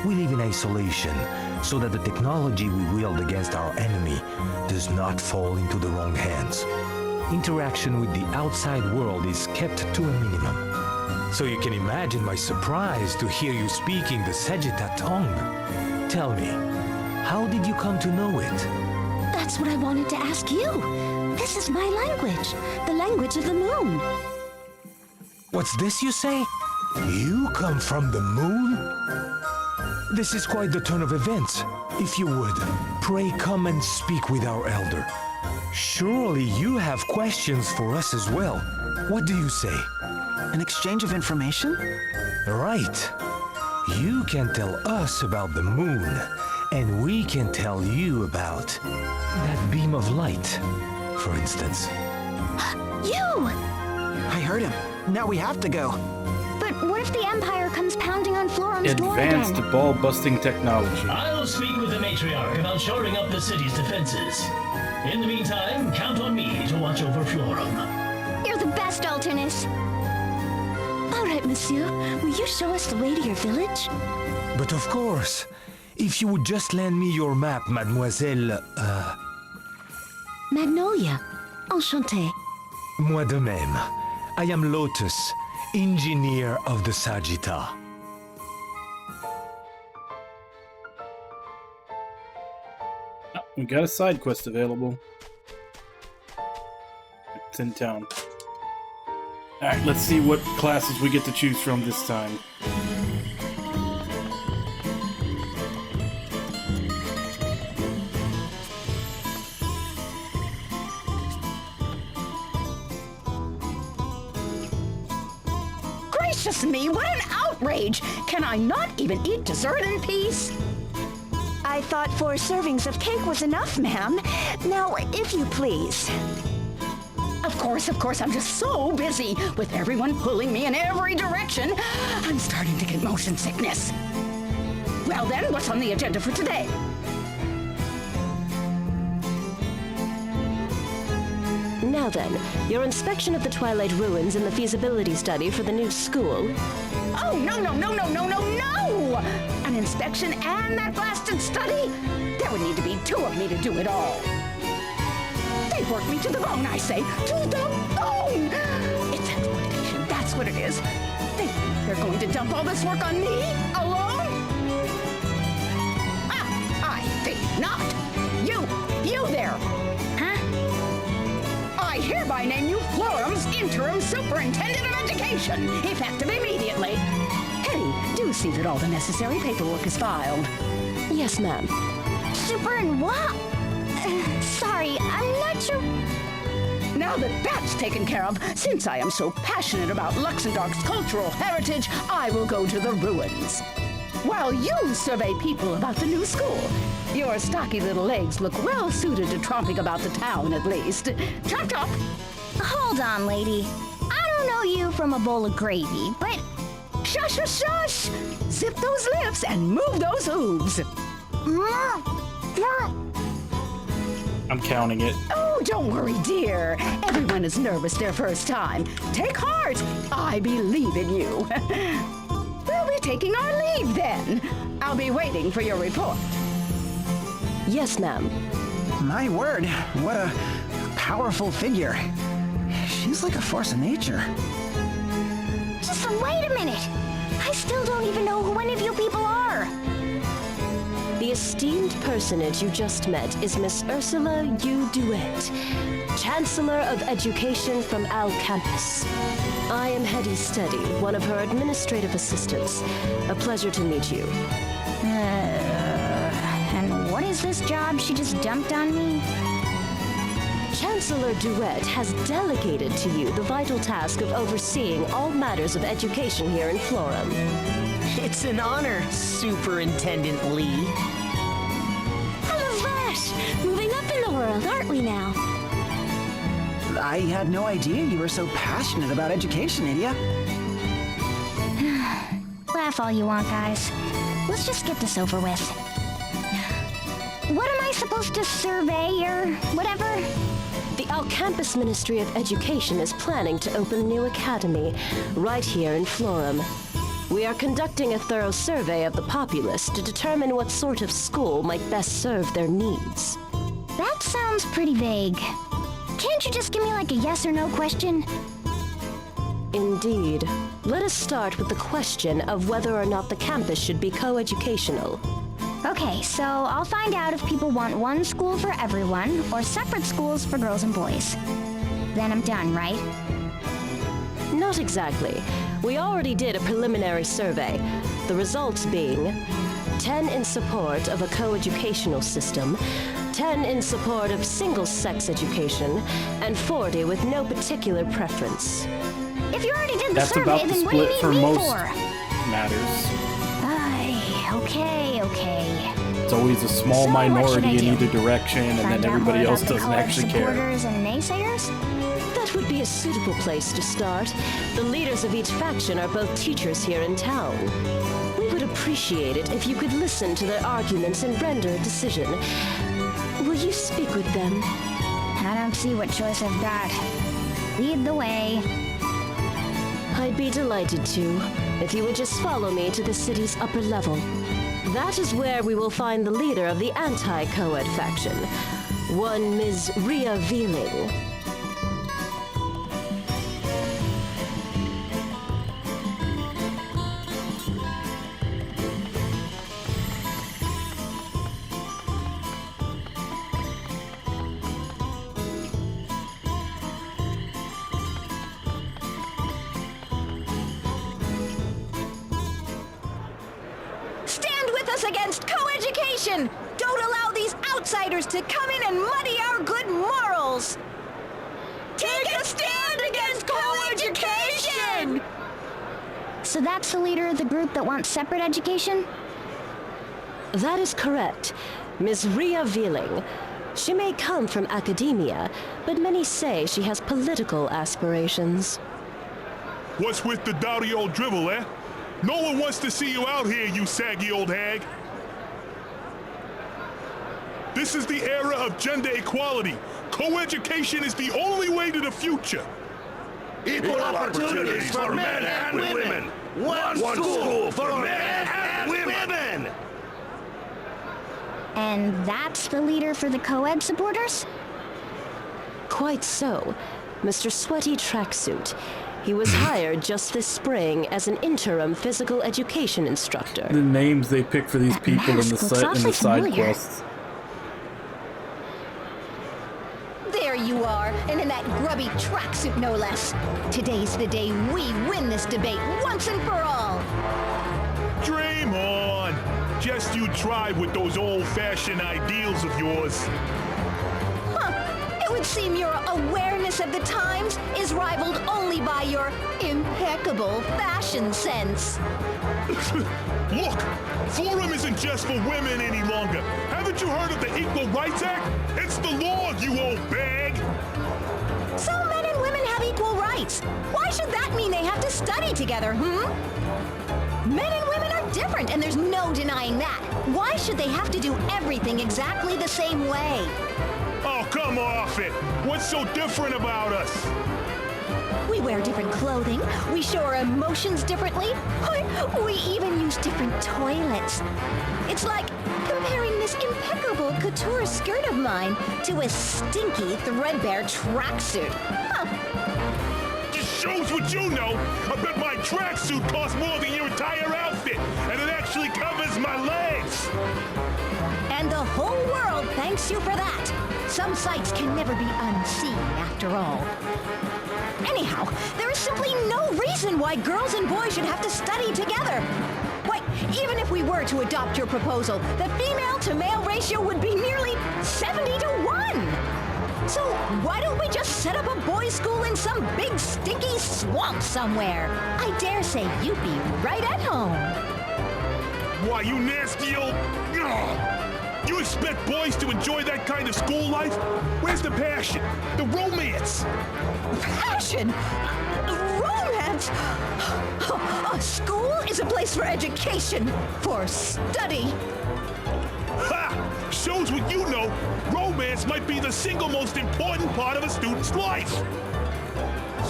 We live in isolation, so that the technology we wield against our enemy does not fall into the wrong hands. Interaction with the outside world is kept to a minimum. So you can imagine my surprise to hear you speaking the Sagitta tongue. Tell me, how did you come to know it? That's what I wanted to ask you. This is my language, the language of the moon. What's this you say? You come from the moon? This is quite the turn of events. If you would, pray come and speak with our elder. Surely you have questions for us as well. What do you say? An exchange of information? Right. You can tell us about the moon, and we can tell you about that beam of light, for instance. You! I heard him. Now we have to go. But what if the Empire comes pounding on Florum's door again? Advanced ball-busting technology. I'll speak with the matriarch about shoring up the city's defenses. In the meantime, count on me to watch over Florum. You're the best, Alternus. All right, monsieur. Will you show us the way to your village? But of course. If you would just lend me your map, mademoiselle, Magnolia. Enchanté. Moi de même. I am Lotus, engineer of the Sagitta. We got a side quest available. It's in town. Alright, let's see what classes we get to choose from this time. Gracious me, what an outrage! Can I not even eat dessert in peace? I thought 4 servings of cake was enough, ma'am. Now, if you please. Of course, I'm just so busy with everyone pulling me in every direction. I'm starting to get motion sickness. Well then, what's on the agenda for today? Now then, your inspection of the Twilight Ruins and the feasibility study for the new school. Oh, no! An inspection and that blasted study? There would need to be 2 of me to do it all. They worked me to the bone, I say. To the bone! It's exploitation, that's what it is. They're going to dump all this work on me? Alone? I think not. You there. Huh? I hereby name you Florum's interim superintendent of education, effective immediately. Hetty, do see that all the necessary paperwork is filed. Yes, ma'am. Super and what? Sorry, I'm not sure. Now that that's taken care of, since I am so passionate about Luxembourg's cultural heritage, I will go to the ruins. While you survey people about the new school, your stocky little legs look well suited to tromping about the town, at least. Chop chop! Hold on, lady. I don't know you from a bowl of gravy, but... Shush! Zip those lips and move those hooves. I'm counting it. Oh, don't worry, dear. Everyone is nervous their first time. Take heart. I believe in you. We'll be taking our leave then. I'll be waiting for your report. Yes, ma'am. My word, what a powerful figure. She's like a force of nature. Just wait a minute. I still don't even know who any of you people are. The esteemed personage you just met is Miss Ursula U. DeWitt, Chancellor of Education from Al Campus. I am Hetty Steady, one of her administrative assistants. A pleasure to meet you. And what is this job she just dumped on me? Chancellor DeWitt has delegated to you the vital task of overseeing all matters of education here in Florum. It's an honor, Superintendent Lee. Hello, Flash! Moving up in the world, aren't we now? I had no idea you were so passionate about education, Idia. Laugh all you want, guys. Let's just get this over with. What am I supposed to survey or whatever? The Al Campus Ministry of Education is planning to open a new academy right here in Florum. We are conducting a thorough survey of the populace to determine what sort of school might best serve their needs. That sounds pretty vague. Can't you just give me like a yes or no question? Indeed. Let us start with the question of whether or not the campus should be co-educational. Okay, so I'll find out if people want one school for everyone or separate schools for girls and boys. Then I'm done, right? Not exactly. We already did a preliminary survey, the results being 10 in support of a co-educational system, 10 in support of single-sex education, and 40 with no particular preference. If you already did the That's survey, about the then what do you split need for me most for? matters. Okay. It's always a small So what should minority I in do? either direction, and Find then out everybody more else about the doesn't co-ed actually care. supporters and naysayers? That would be a suitable place to start. The leaders of each faction are both teachers here in town. We would appreciate it if you could listen to their arguments and render a decision. Will you speak with them? I don't see what choice I've got. Lead the way. I'd be delighted to, if you would just follow me to the city's upper level. That is where we will find the leader of the anti-co-ed faction, one Ms. Rhea Veeling. Stand with us against co-education! Don't allow these outsiders to come in and muddy our good morals! Take a stand against co-education! So that's the leader of the group that wants separate education? That is correct. Ms. Rhea Veeling. She may come from academia, but many say she has political aspirations. What's with the dowdy old drivel, eh? No one wants to see you out here, you saggy old hag. This is the era of gender equality. Co-education is the only way to the future. Equal opportunities for men and women. One school for men and women. And that's the leader for the co-ed supporters? Quite so. Mr. Sweaty Tracksuit. He was hired just this spring as an interim physical education instructor. The names they pick for these people in mask looks the awfully side familiar. quests. There you are, and in that grubby tracksuit no less. Today's the day we win this debate once and for all. Dream on. Just you try with those old-fashioned ideals of yours. Huh. It would seem your awareness of the times is rivaled only by your impeccable fashion sense. Look, Forum isn't just for women any longer. Haven't you heard of the Equal Rights Act? It's the law, you old bag. So men and women have equal rights. Why should that mean they have to study together, Men and women are different, and there's no denying that. Why should they have to do everything exactly the same way? Oh, Oh, come off it! What's so different about us? We wear different clothing, we show our emotions differently, we even use different toilets. It's like comparing this impeccable couture skirt of mine to a stinky, threadbare tracksuit. Huh. Just shows what you know. I bet my tracksuit costs more than your entire outfit, and it actually covers my legs. And the whole world thanks you for that. Some sights can never be unseen, after all. Anyhow, there is simply no reason why girls and boys should have to study together. Why, even if we were to adopt your proposal, the female-to-male ratio would be nearly 70 to 1. So why don't we just set up a boys' school in some big, stinky swamp somewhere? I dare say you'd be right at home. Why, you nasty old... Ugh. You expect boys to enjoy that kind of school life? Where's the passion? The romance? Passion? Romance? A school is a place for education, for study. Ha! Shows what you know. Romance might be the single most important part of a student's life.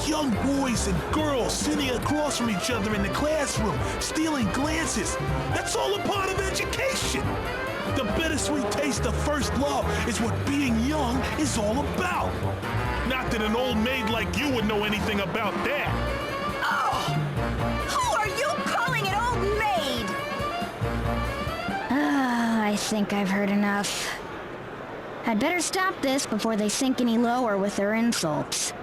Young boys and girls sitting across from each other in the classroom, stealing glances. That's all a part of education. The bittersweet taste of first love is what being young is all about. Not that an old maid like you would know anything about that. Oh! Who are you calling an old maid? I think I've heard enough. I'd better stop this before they sink any lower with their insults.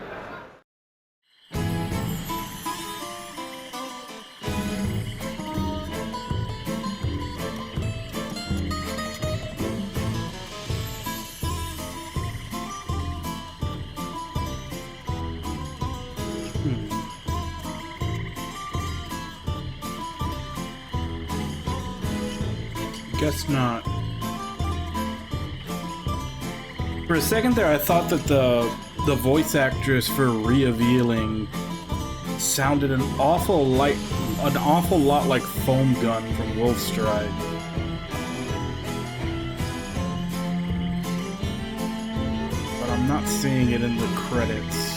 Guess not. For a second there, I thought that the voice actress for Revealing sounded an awful lot like Foam Gun from Wolfstride. But I'm not seeing it in the credits.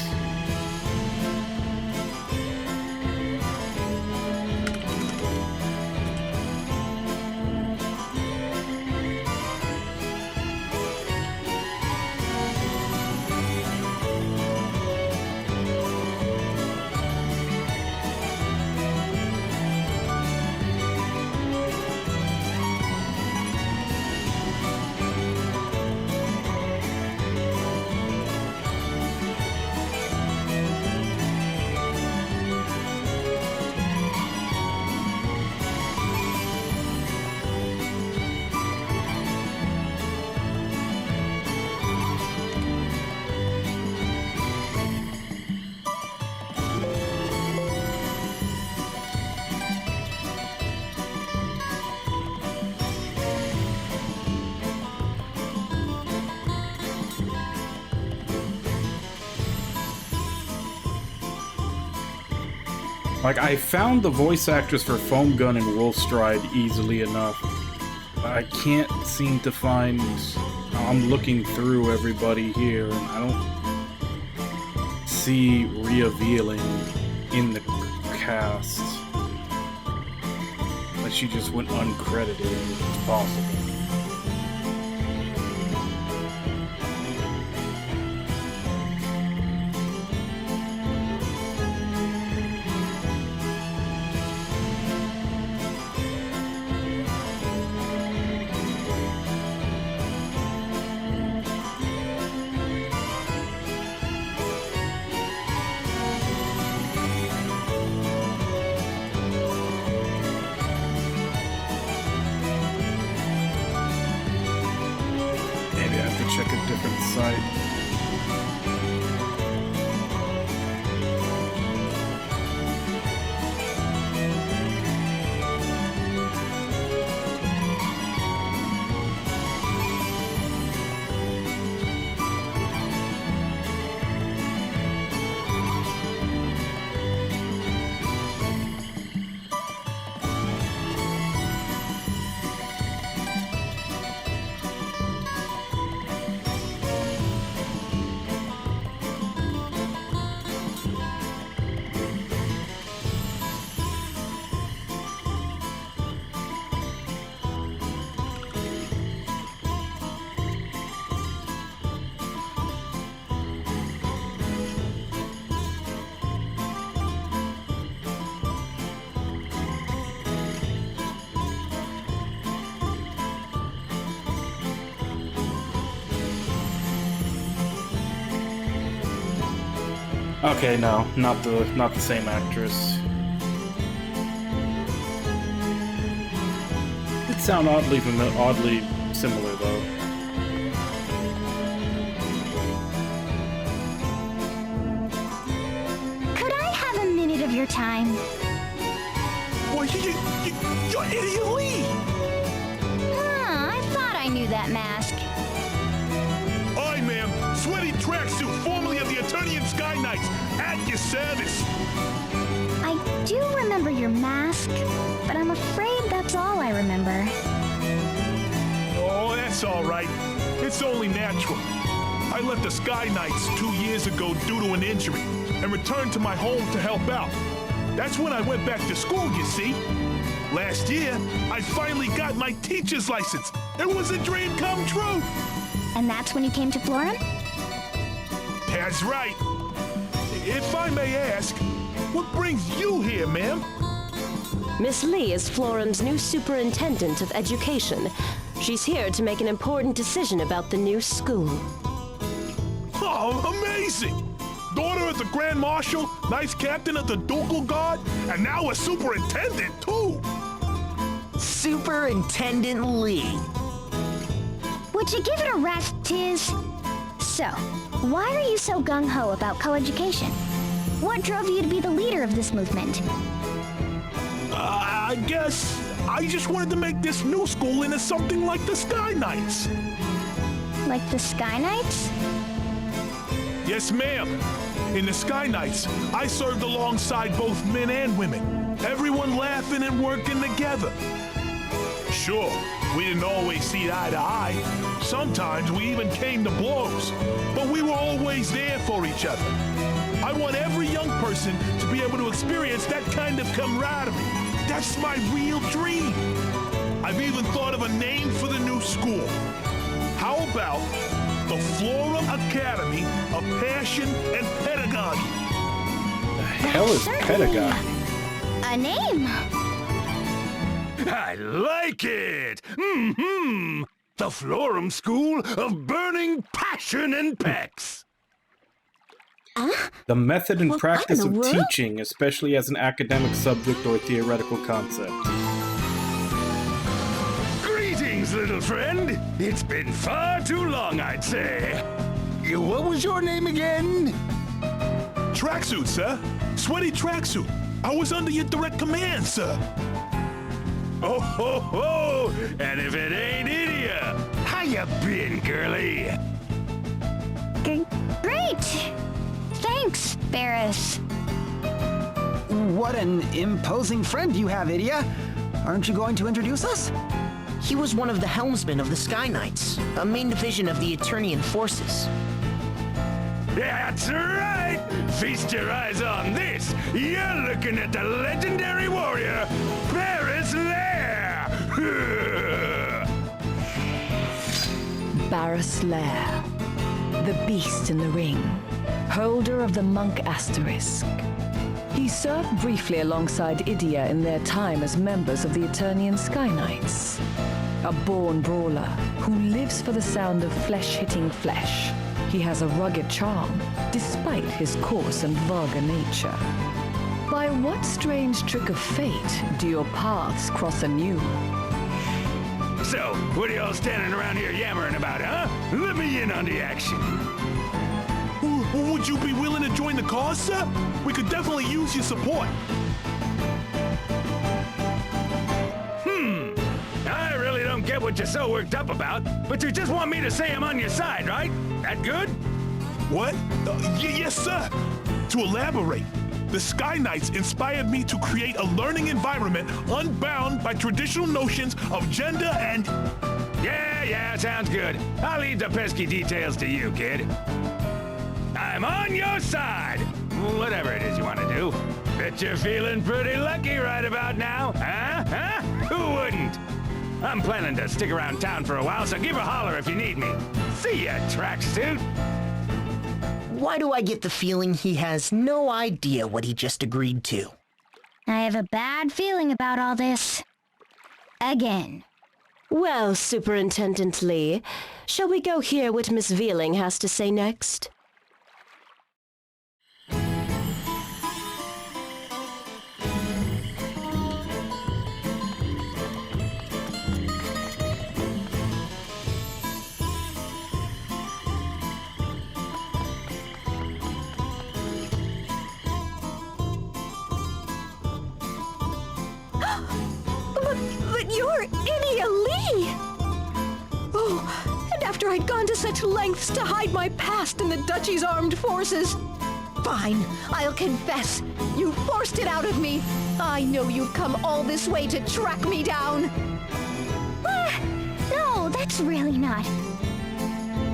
Like, I found the voice actress for Foam Gun and Wolfstride easily enough. I can't seem to find... I'm looking through everybody here, and I don't see Revealing in the cast. Like, she just went uncredited. It's possible. Check a different site. Okay, no, not the same actress. It sound oddly similar though. Could I have a minute of your time? Well, you're Idiot Lee! I thought I knew that mask. Aye, ma'am. Sweaty tracksuit, formerly of the Eternian Sky Knights, at your service. I do remember your mask, but I'm afraid that's all I remember. Oh, that's all right. It's only natural. I left the Sky Knights 2 years ago due to an injury and returned to my home to help out. That's when I went back to school, you see. Last year, I finally got my teacher's license. It was a dream come true. And that's when you came to Florum? That's right. If I may ask, what brings you here, ma'am? Miss Lee is Florum's new superintendent of education. She's here to make an important decision about the new school. Oh, amazing! Daughter of the Grand Marshal, Knights Captain of the Ducal Guard, and now a superintendent, too! Superintendent Lee. Would you give it a rest, Tiz? So, why are you so gung-ho about co-education? What drove you to be the leader of this movement? I guess I just wanted to make this new school into something like the Sky Knights. Like the Sky Knights? Yes, ma'am. In the Sky Knights, I served alongside both men and women. Everyone laughing and working together. Sure, we didn't always see eye to eye. Sometimes we even came to blows. But we were always there for each other. I want every young person to be able to experience that kind of camaraderie. That's my real dream. I've even thought of a name for the new school. How about the Florum Academy of Passion and Pedagogy? The hell is pedagogy? A name! I like it! Mm-hmm! The Florum School of Burning Passion and Pecs! The method and practice in of the world? teaching, especially as an academic subject or theoretical concept. Greetings, little friend! It's been far too long, I'd say. What was your name again? Tracksuit, sir. Sweaty tracksuit. I was under your direct command, sir. Oh, ho, ho! And if it ain't Idia! How you been, girlie? Great! Thanks, Barris. What an imposing friend you have, Idia. Aren't you going to introduce us? He was one of the helmsmen of the Sky Knights, a main division of the Eternian forces. That's right! Feast your eyes on this! You're looking at the legendary warrior, Barris Lair! Barris Lair, the beast in the ring, holder of the monk asterisk. He served briefly alongside Idia in their time as members of the Eternian Sky Knights. A born brawler who lives for the sound of flesh hitting flesh. He has a rugged charm, despite his coarse and vulgar nature. By what strange trick of fate do your paths cross anew? So, what are y'all standing around here yammering about, huh? Let me in on the action. Would you be willing to join the cause, sir? We could definitely use your support. I really don't get what you're so worked up about, but you just want me to say I'm on your side, right? That good? What? Yes, sir. To elaborate, the Sky Knights inspired me to create a learning environment unbound by traditional notions of gender and... Yeah, sounds good. I'll leave the pesky details to you, kid. I'm on your side! Whatever it is you want to do. Bet you're feeling pretty lucky right about now, huh? Who wouldn't? I'm planning to stick around town for a while, so give a holler if you need me. See ya, tracksuit! Why do I get the feeling he has no idea what he just agreed to? I have a bad feeling about all this. Again. Well, Superintendent Lee, shall we go hear what Miss Veeling has to say next? I'd gone to such lengths to hide my past in the Duchy's armed forces. Fine, I'll confess. You forced it out of me. I know you've come all this way to track me down. No, that's really not.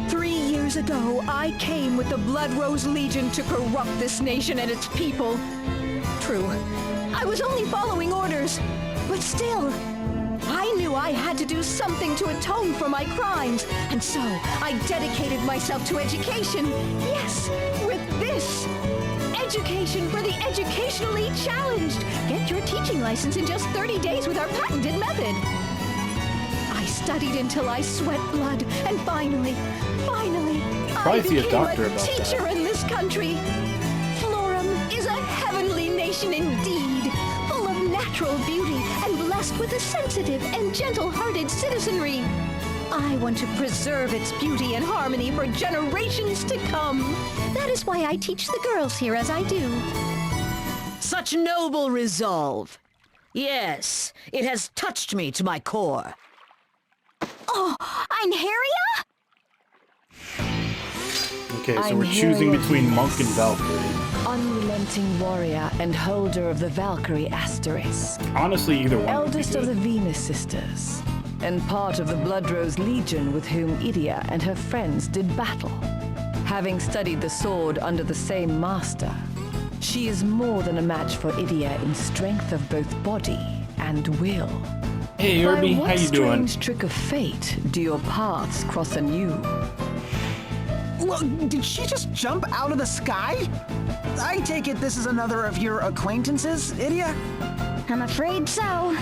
3 years ago, I came with the Blood Rose Legion to corrupt this nation and its people. True, I was only following orders, but still, I knew I had to do something to atone for my crimes, and so I dedicated myself to education. Yes, with this. Education for the educationally challenged. Get your teaching license in just 30 days with our patented method. I studied until I sweat blood, and finally, I became a teacher in this country. Florum is a heavenly nation indeed, full of natural beauty and blessed with a sensitive and gentle-hearted citizenry. I want to preserve its beauty and harmony for generations to come. That is why I teach the girls here as I do. Such noble resolve. Yes, it has touched me to my core. Oh, Einherja? Okay, so we're choosing between Monk and Valkyrie. Unrelenting warrior and holder of the Valkyrie asterisk. Honestly, either one. Eldest of the Venus sisters, and part of the Bloodrose Legion with whom Idia and her friends did battle. Having studied the sword under the same master, she is more than a match for Idia in strength of both body and will. Hey, Irby, how you doing? By what strange trick of fate do your paths cross anew? Well, did she just jump out of the sky? I take it this is another of your acquaintances, Idia? I'm afraid so.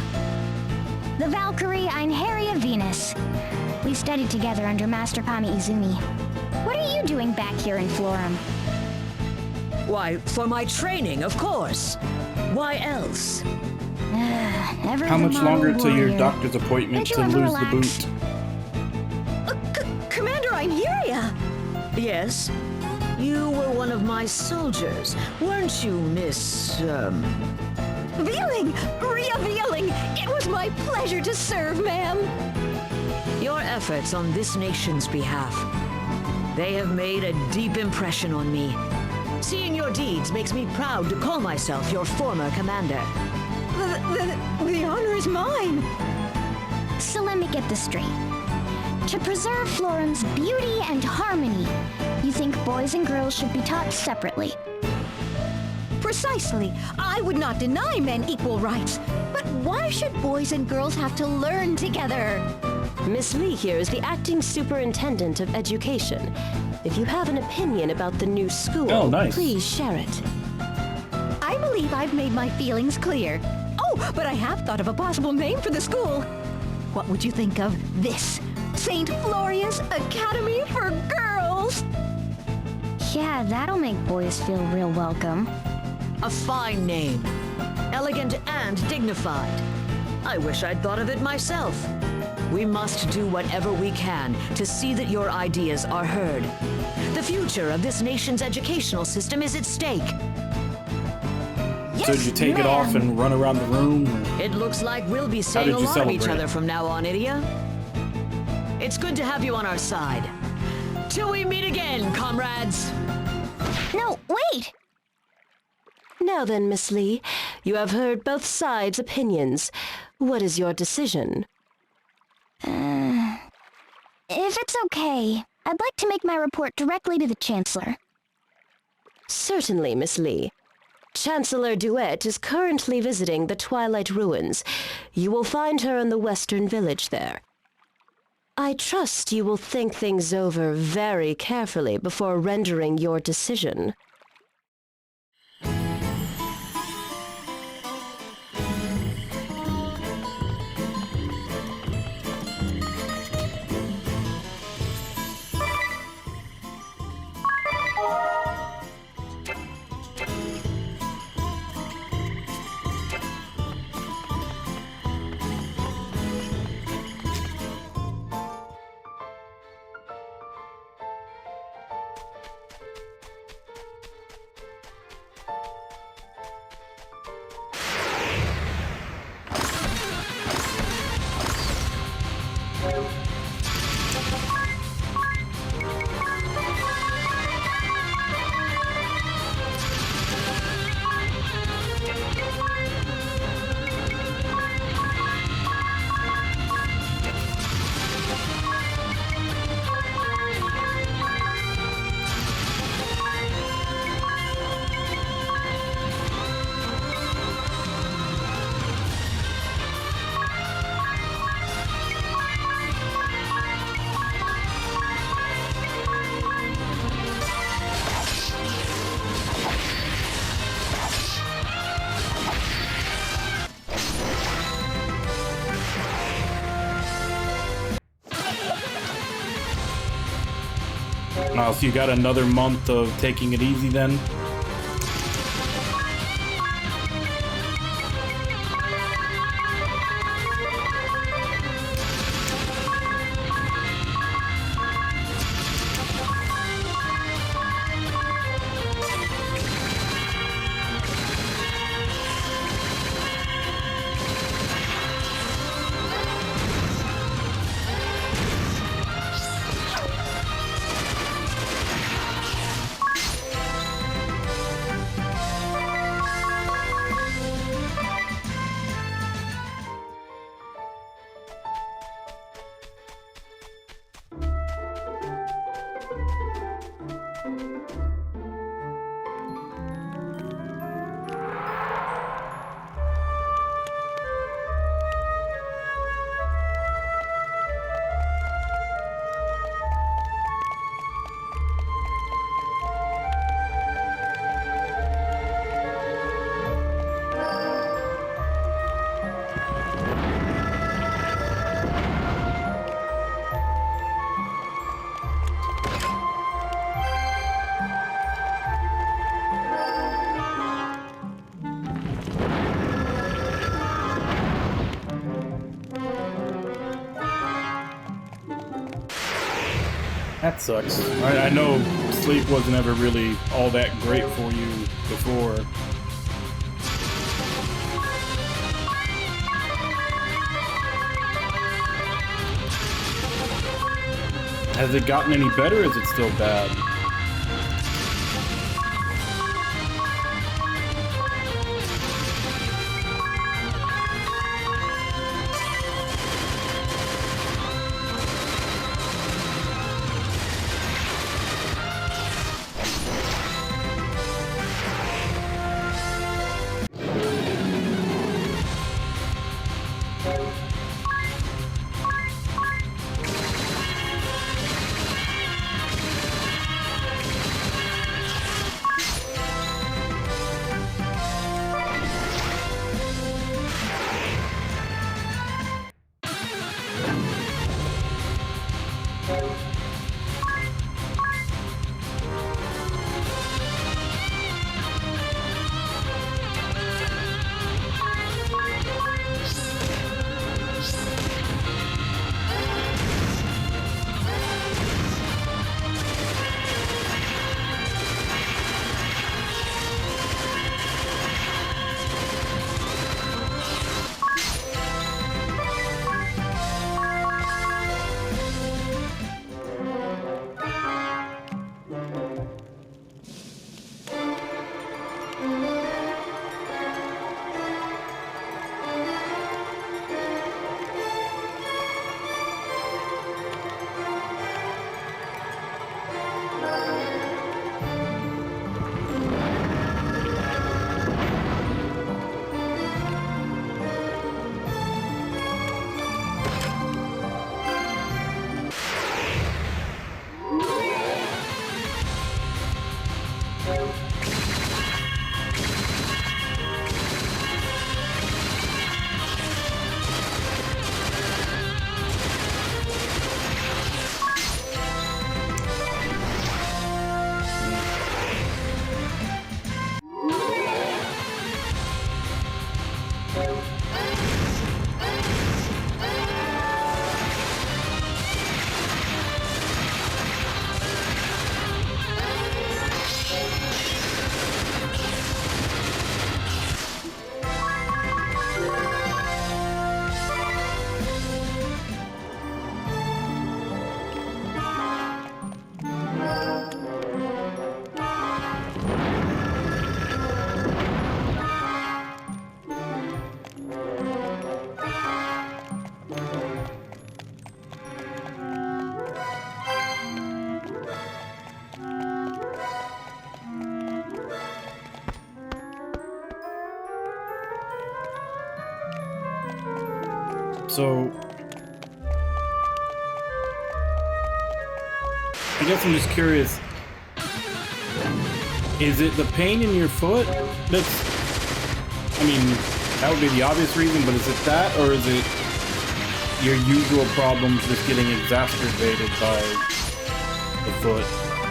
The Valkyrie Einherja Venus. We studied together under Master Kami Izumi. What are you doing back here in Florum? Why, for my training, of course. Why else? How much longer till your doctor's appointment to lose the boot? Commander Einherja! Yes? You were one of my soldiers, weren't you, Miss, Vealing! Rhea Vealing! It was my pleasure to serve, ma'am! Your efforts on this nation's behalf, they have made a deep impression on me. Seeing your deeds makes me proud to call myself your former commander. The honor is mine! So let me get this straight. To preserve Florum's beauty and harmony, you think boys and girls should be taught separately? Precisely. I would not deny men equal rights. But why should boys and girls have to learn together? Miss Lee here is the acting superintendent of education. If you have an opinion about the new school, please share it. I believe I've made my feelings clear. Oh, but I have thought of a possible name for the school. What would you think of this? St. Floria's Academy for Girls! Yeah, that'll make boys feel real welcome. A fine name. Elegant and dignified. I wish I'd thought of it myself. We must do whatever we can to see that your ideas are heard. The future of this nation's educational system is at stake. So did you take it off and run around the room? It looks like we'll be seeing a lot of each other from now on, Idia. It's good to have you on our side. Till we meet again, comrades! No, wait! Now then, Miss Lee, you have heard both sides' opinions. What is your decision? If it's okay, I'd like to make my report directly to the Chancellor. Certainly, Miss Lee. Chancellor Duet is currently visiting the Twilight Ruins. You will find her in the Western Village there. I trust you will think things over very carefully before rendering your decision. Oh, so you got another month of taking it easy then? That sucks. I know sleep wasn't ever really all that great for you before. Has it gotten any better, or is it still bad? So, I guess I'm just curious, is it the pain in your foot that's, I mean, that would be the obvious reason, but is it that, or is it your usual problems just getting exacerbated by the foot?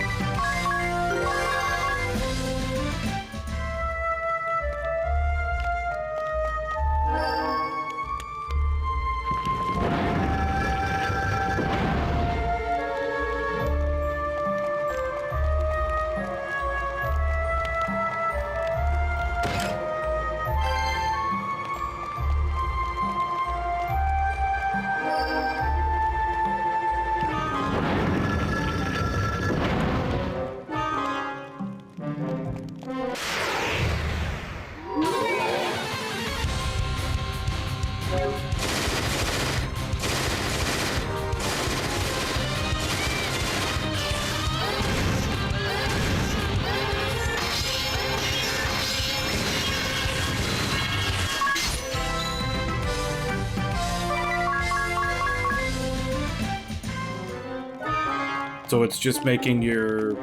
So it's just making your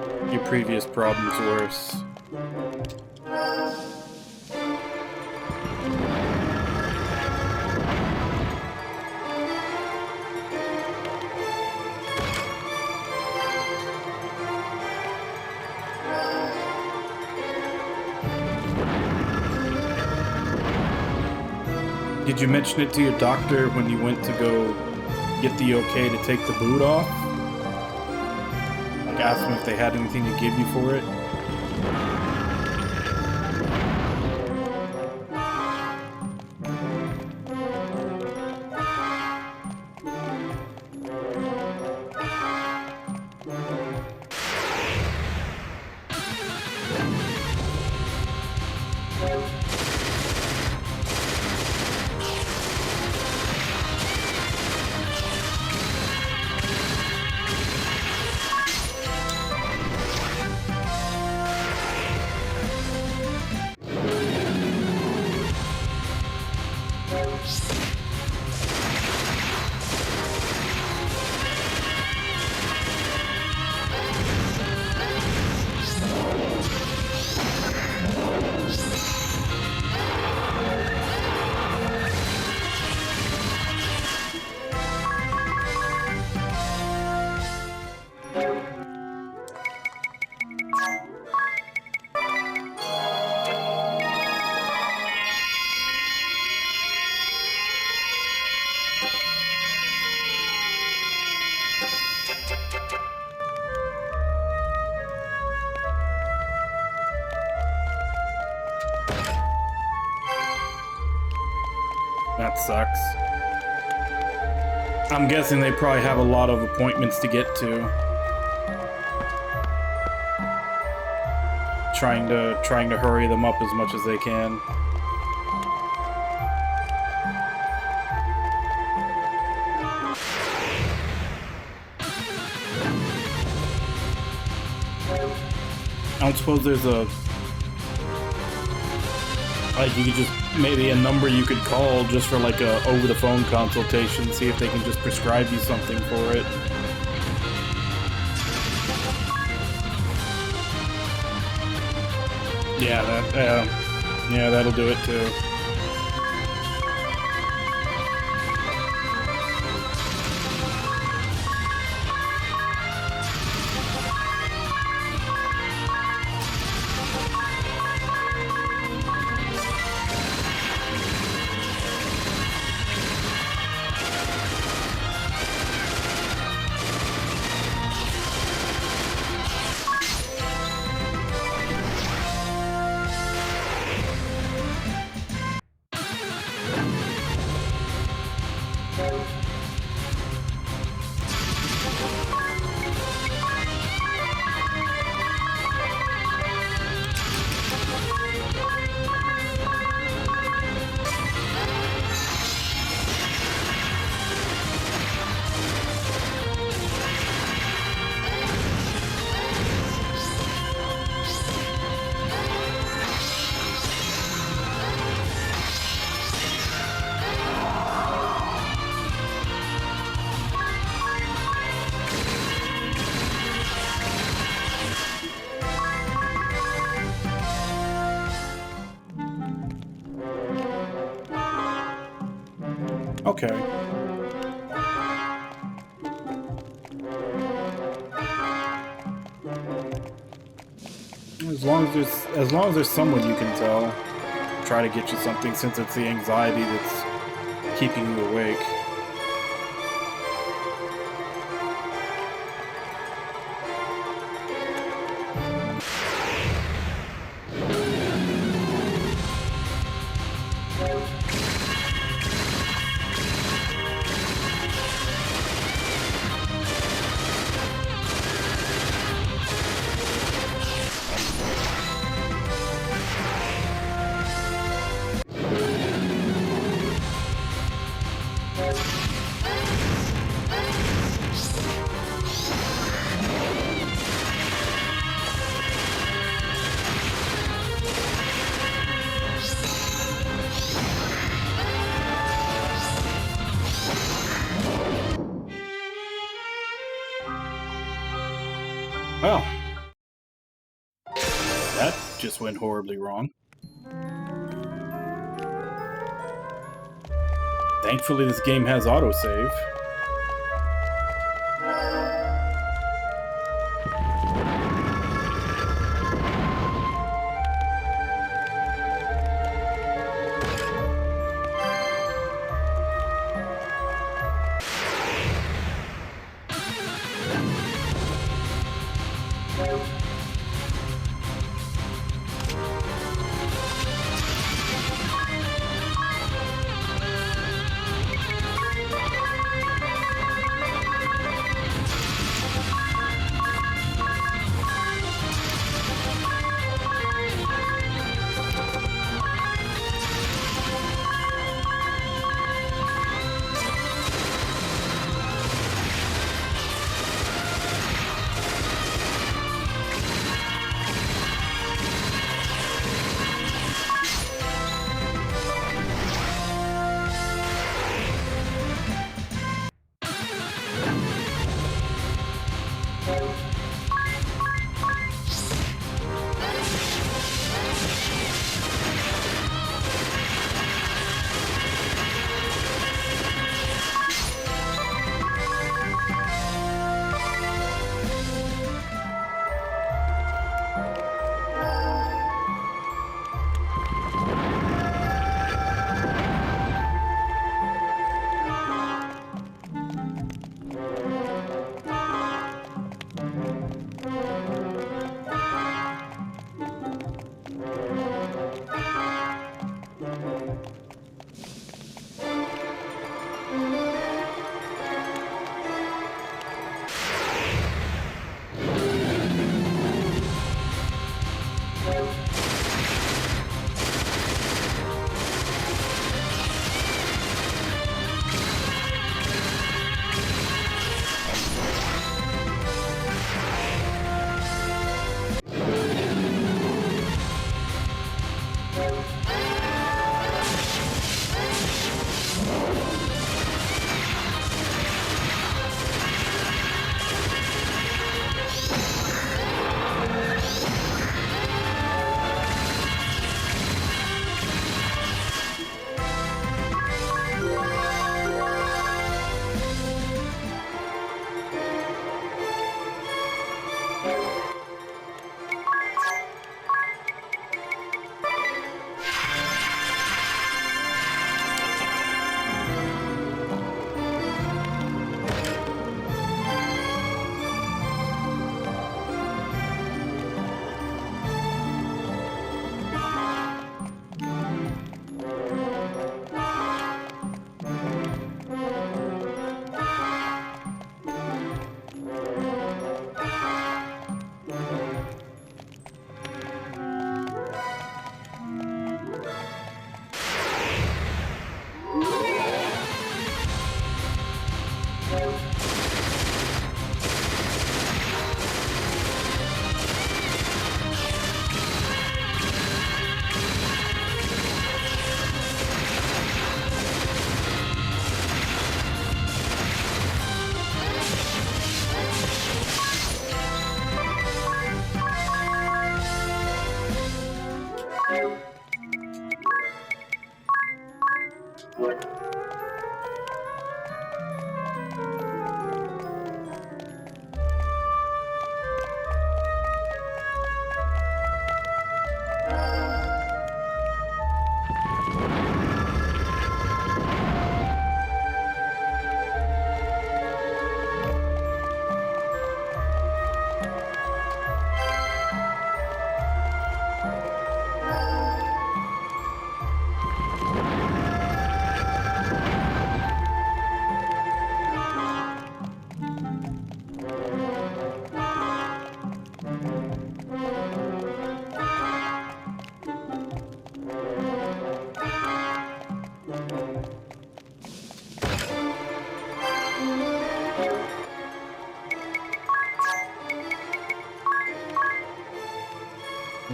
previous problems worse. Did you mention it to your doctor when you went to go get the okay to take the boot off? Like, ask them if they had anything to give you for it? That sucks. I'm guessing they probably have a lot of appointments to get to. Trying to hurry them up as much as they can. I don't suppose there's a... like, you could just... maybe a number you could call just for like a over-the-phone consultation, see if they can just prescribe you something for it. Yeah, yeah, that'll do it too. Okay. As long as there's someone you can tell, try to get you something, since it's the anxiety that's keeping you awake. Well, that just went horribly wrong. Thankfully, this game has autosave.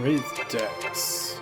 Raise decks.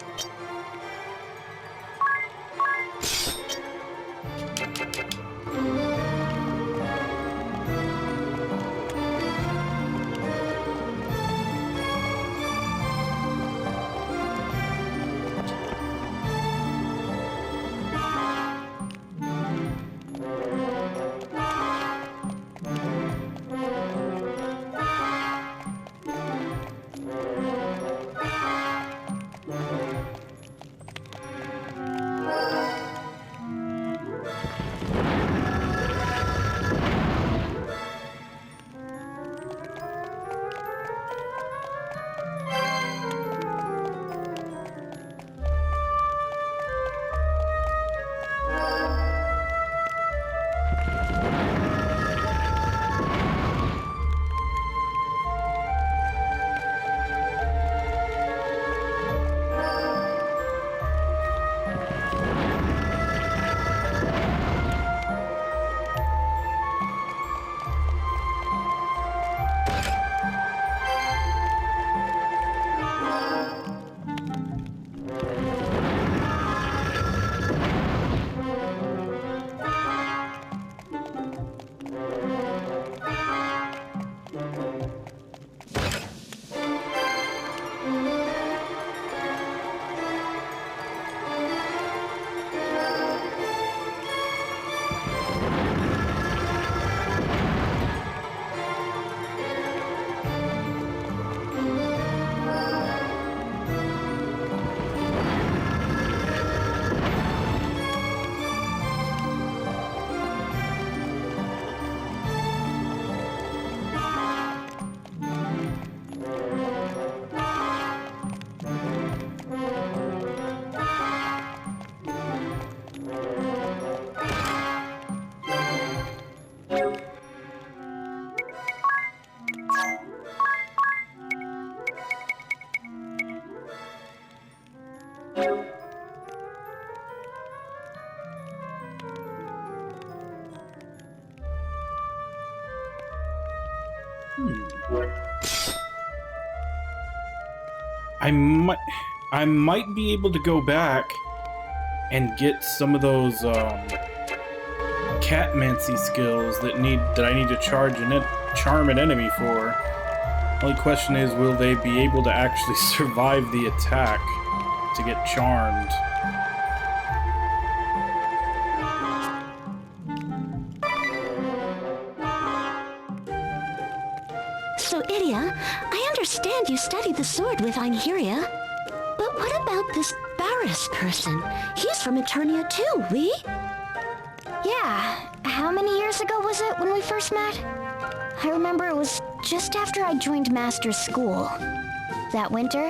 I might be able to go back and get some of those catmancy skills that I need to charm an enemy for. Only question is, will they be able to actually survive the attack to get charmed? So, Idia, I understand you studied the sword with Einherja. But what about this Barris person? He's from Eternia too, we? Yeah, how many years ago was it when we first met? I remember it was just after I joined Master's school. That winter,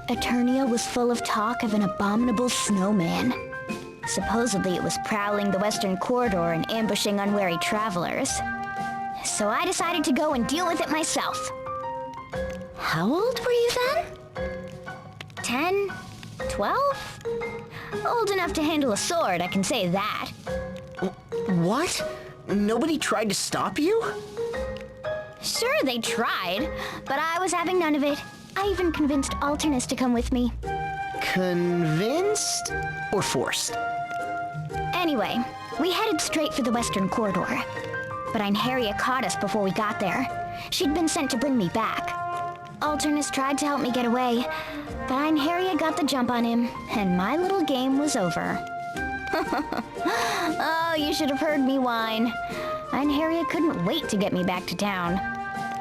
Eternia was full of talk of an abominable snowman. Supposedly it was prowling the western corridor and ambushing unwary travelers. So I decided to go and deal with it myself. How old were you then? 10? 12? Old enough to handle a sword, I can say that. What? Nobody tried to stop you? Sure, they tried, but I was having none of it. I even convinced Alternus to come with me. Convinced? Or forced? Anyway, we headed straight for the western corridor. But Einherja caught us before we got there. She'd been sent to bring me back. Alternus tried to help me get away, but Einherja got the jump on him, and my little game was over. Oh, you should have heard me whine. Einherja couldn't wait to get me back to town.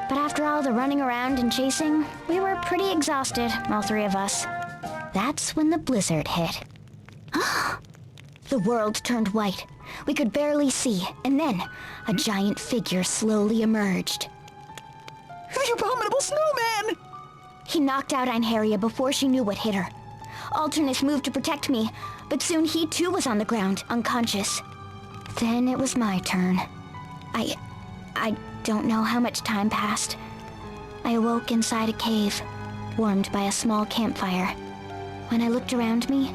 But after all the running around and chasing, we were pretty exhausted, all three of us. That's when the blizzard hit. The world turned white. We could barely see, and then a giant figure slowly emerged. The abominable snowman! He knocked out Einherja before she knew what hit her. Alternus moved to protect me, but soon he too was on the ground, unconscious. Then it was my turn. I don't know how much time passed. I awoke inside a cave, warmed by a small campfire. When I looked around me,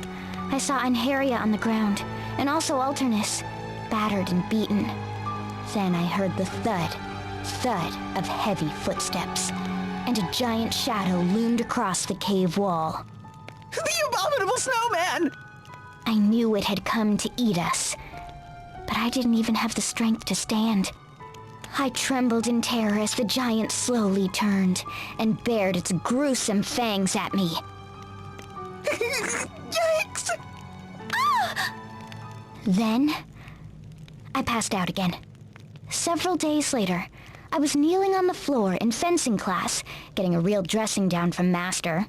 I saw Einherja on the ground, and also Alternus, battered and beaten. Then I heard the thud of heavy footsteps, and a giant shadow loomed across the cave wall. The abominable snowman! I knew it had come to eat us, but I didn't even have the strength to stand. I trembled in terror as the giant slowly turned and bared its gruesome fangs at me. Yikes! Ah! Then, I passed out again. Several days later, I was kneeling on the floor in fencing class, getting a real dressing down from Master.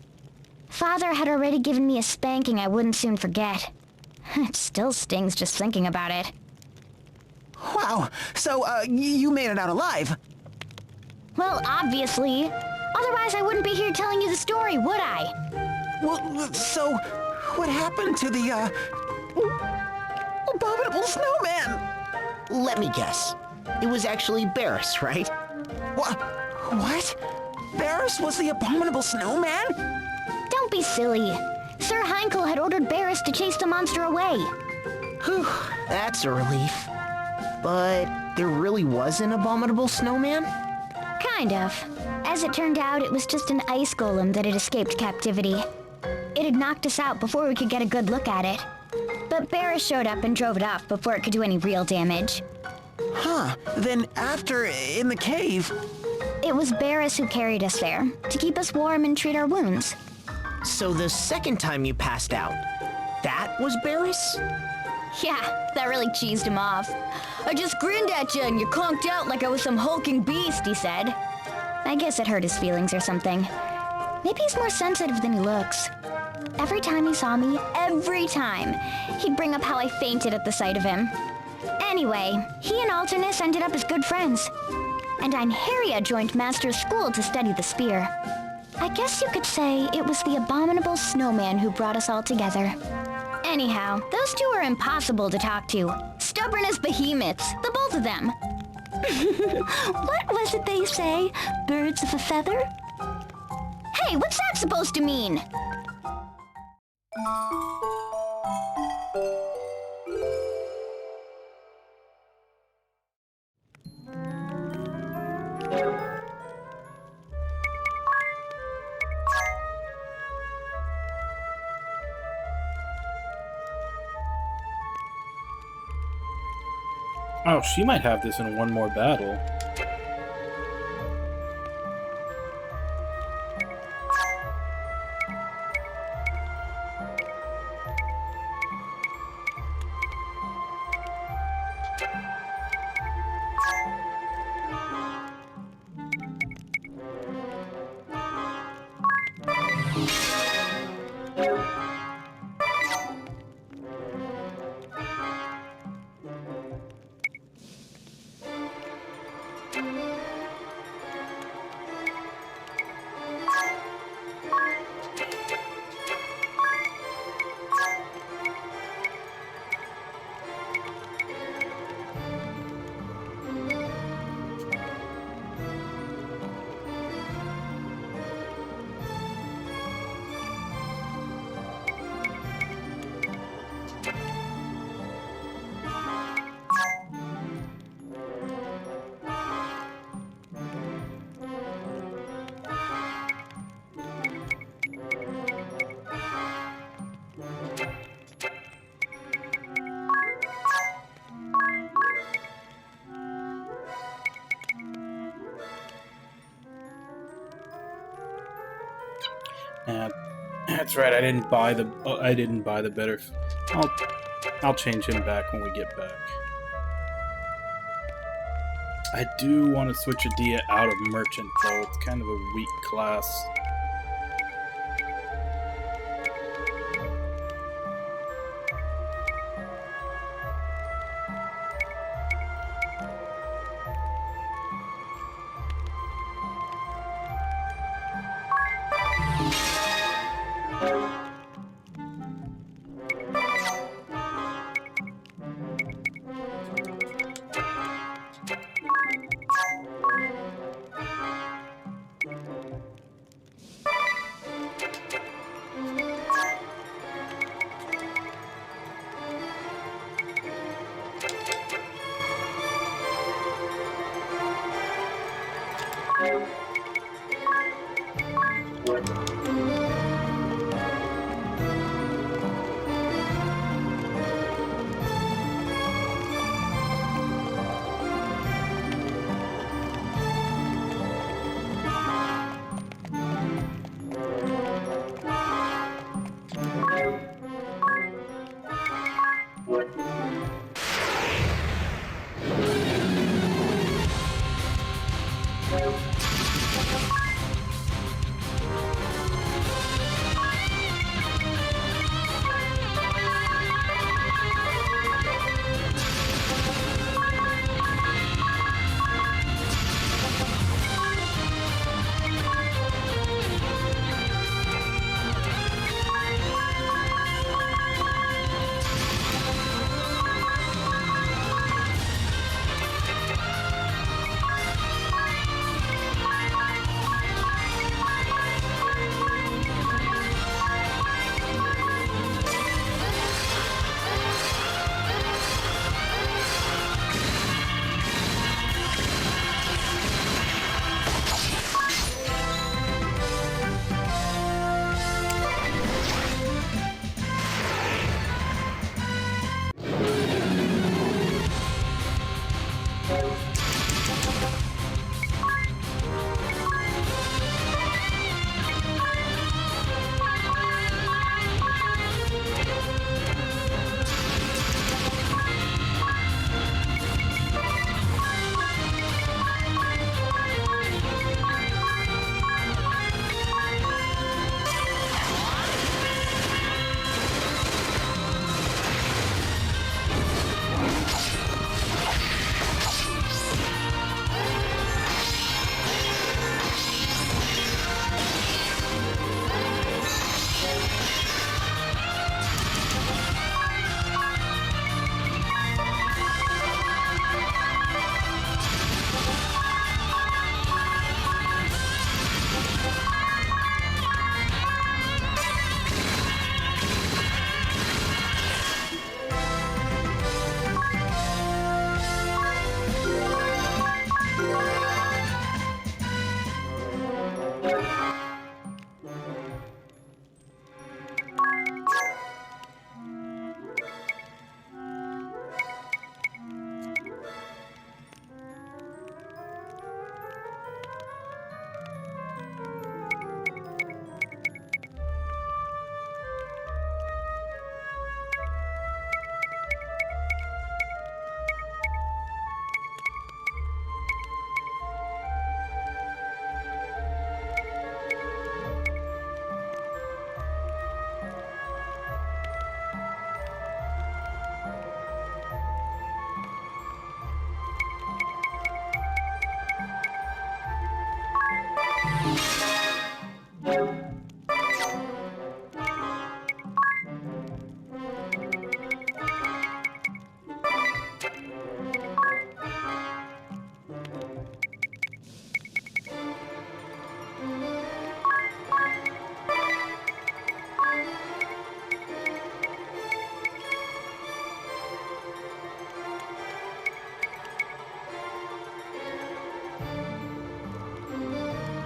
Father had already given me a spanking I wouldn't soon forget. It still stings just thinking about it. Wow, so, you made it out alive? Well, obviously. Otherwise I wouldn't be here telling you the story, would I? Well, so, what happened to the, abominable snowman? Let me guess. It was actually Barris, right? What? Barris was the abominable snowman? Don't be silly. Sir Heinkel had ordered Barris to chase the monster away. Whew, that's a relief. But there really was an abominable snowman? Kind of. As it turned out, it was just an ice golem that had escaped captivity. It had knocked us out before we could get a good look at it. But Barris showed up and drove it off before it could do any real damage. Huh, then after, in the cave... It was Barris who carried us there, to keep us warm and treat our wounds. So the second time you passed out, that was Barris? Yeah, that really cheesed him off. I just grinned at you and you conked out like I was some hulking beast, he said. I guess it hurt his feelings or something. Maybe he's more sensitive than he looks. Every time he saw me, every time, he'd bring up how I fainted at the sight of him. Anyway, he and Alternus ended up as good friends. And Einherja joined Master's school to study the spear. I guess you could say it was the abominable snowman who brought us all together. Anyhow, those two are impossible to talk to. Stubborn as behemoths, the both of them. What was it they say? Birds of a feather? Hey, what's that supposed to mean? Oh, she might have this in one more battle. Yeah, that's right. I didn't buy the better. I'll change him back when we get back. I do want to switch Adia out of merchant though. It's kind of a weak class.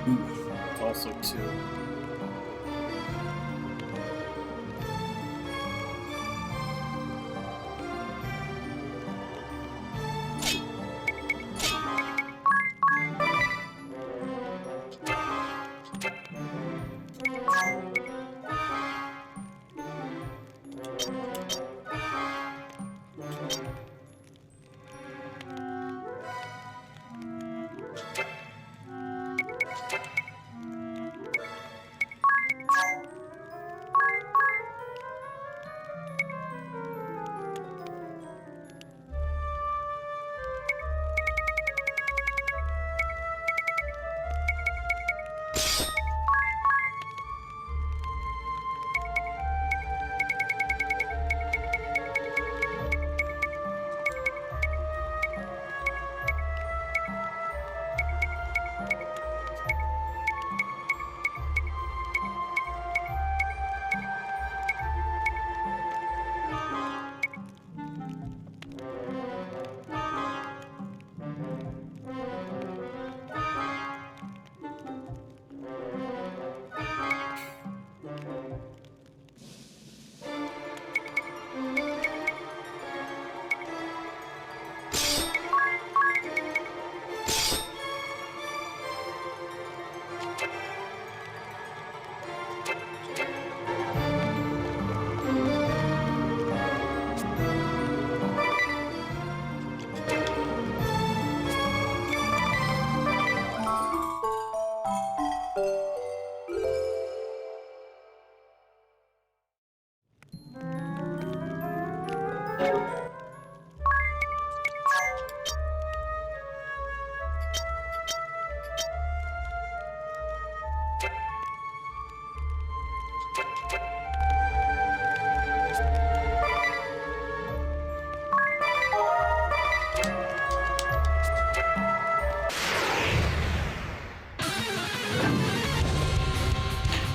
Ooh, it's also 2.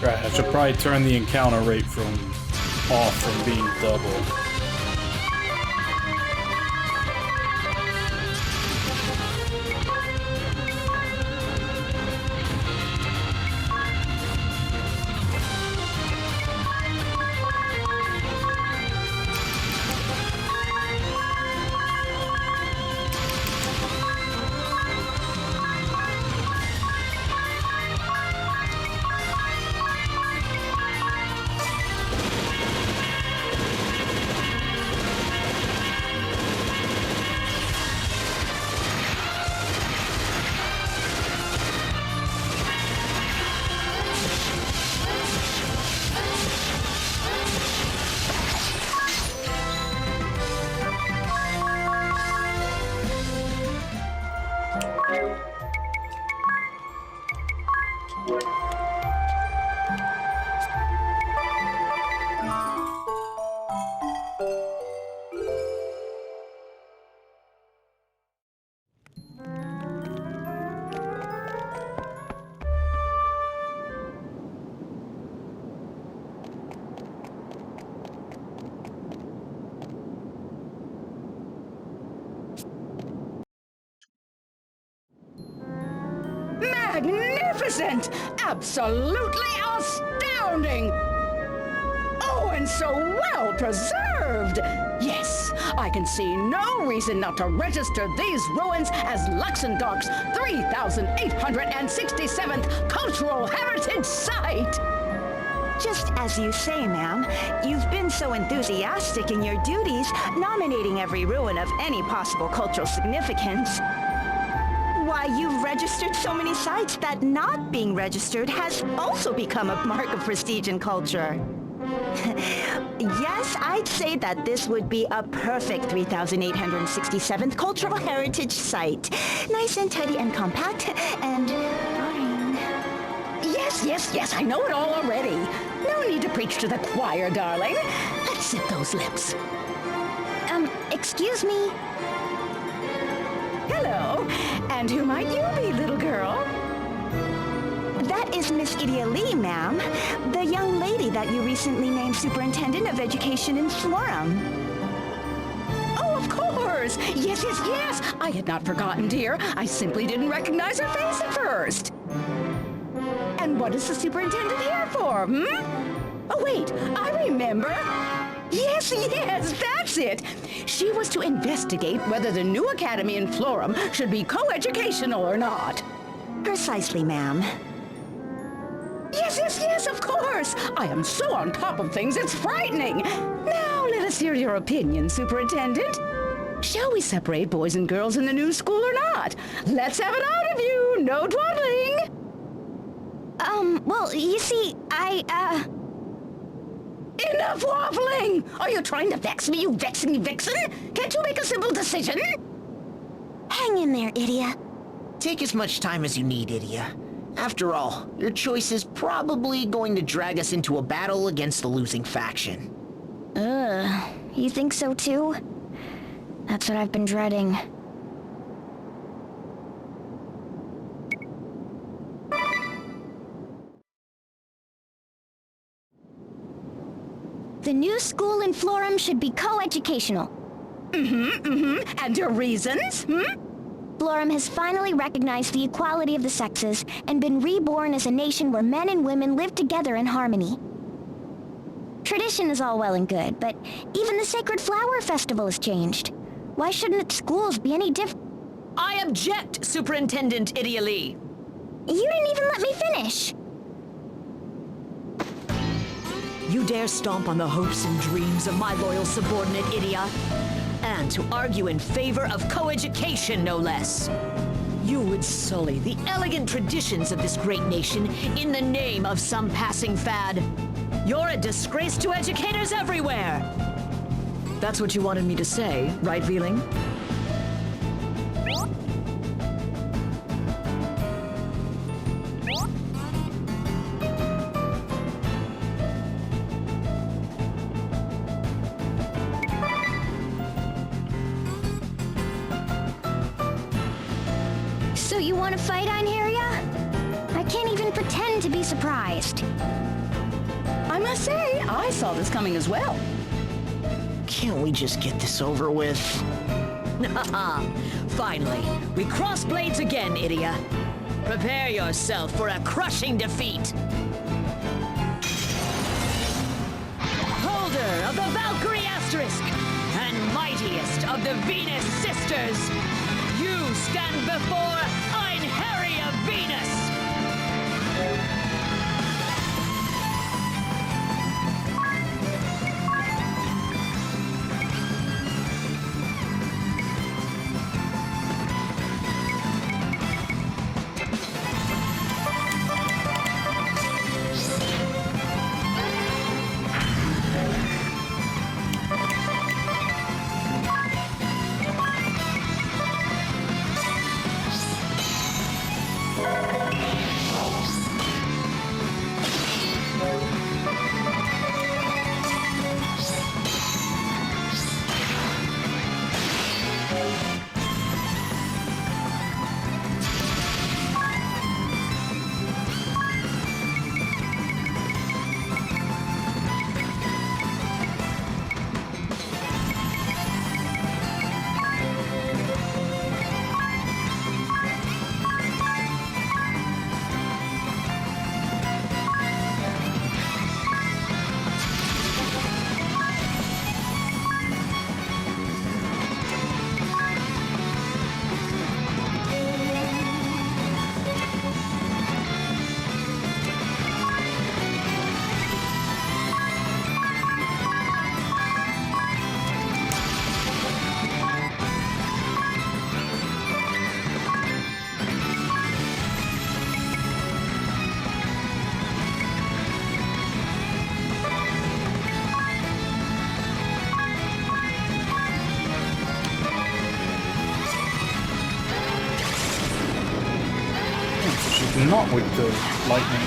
Right, I should probably turn the encounter rate off from being double. Magnificent! Absolutely astounding! Oh, and so well preserved! Yes, I can see no reason not to register these ruins as Luxembourg's 3,867th Cultural Heritage Site! Just as you say, ma'am, you've been so enthusiastic in your duties, nominating every ruin of any possible cultural significance. Why, you've registered so many sites that not being registered has also become a mark of prestige and culture. Yes, I'd say that this would be a perfect 3,867th Cultural Heritage Site. Nice and tidy and compact, and boring. Yes, I know it all already. No need to preach to the choir, darling. Let's zip those lips. Excuse me. Hello, and who might you be, little girl? That is Miss Idia Lee, ma'am. The young lady that you recently named Superintendent of Education in Florum. Oh, of course! Yes. I had not forgotten, dear. I simply didn't recognize her face at first. And what is the superintendent here for, Oh, wait, I remember. Yes, that's it. She was to investigate whether the new academy in Florum should be co-educational or not. Precisely, ma'am. Yes, of course. I am so on top of things, it's frightening. Now, let us hear your opinion, Superintendent. Shall we separate boys and girls in the new school or not? Let's have it out of you. No dawdling. Well, you see, Enough waffling! Are you trying to vex me, you vexing vixen? Can't you make a simple decision? Hang in there, Idia. Take as much time as you need, Idia. After all, your choice is probably going to drag us into a battle against the losing faction. You think so too? That's what I've been dreading. The new school in Florum should be co-educational. And your reasons, Florum has finally recognized the equality of the sexes and been reborn as a nation where men and women live together in harmony. Tradition is all well and good, but even the Sacred Flower Festival has changed. Why shouldn't its schools be any different? I object, Superintendent Idia Lee. You didn't even let me finish. You dare stomp on the hopes and dreams of my loyal subordinate, Idia, and to argue in favor of co-education, no less. You would sully the elegant traditions of this great nation in the name of some passing fad. You're a disgrace to educators everywhere. That's what you wanted me to say, right, Veeling? So you want to fight, Einherja? I can't even pretend to be surprised. I must say, I saw this coming as well. Can't we just get this over with? Finally, we cross blades again, Idia. Prepare yourself for a crushing defeat. Holder of the Valkyrie Asterisk and mightiest of the Venus Sisters, you stand before Einherja Venus! Not with the lightning.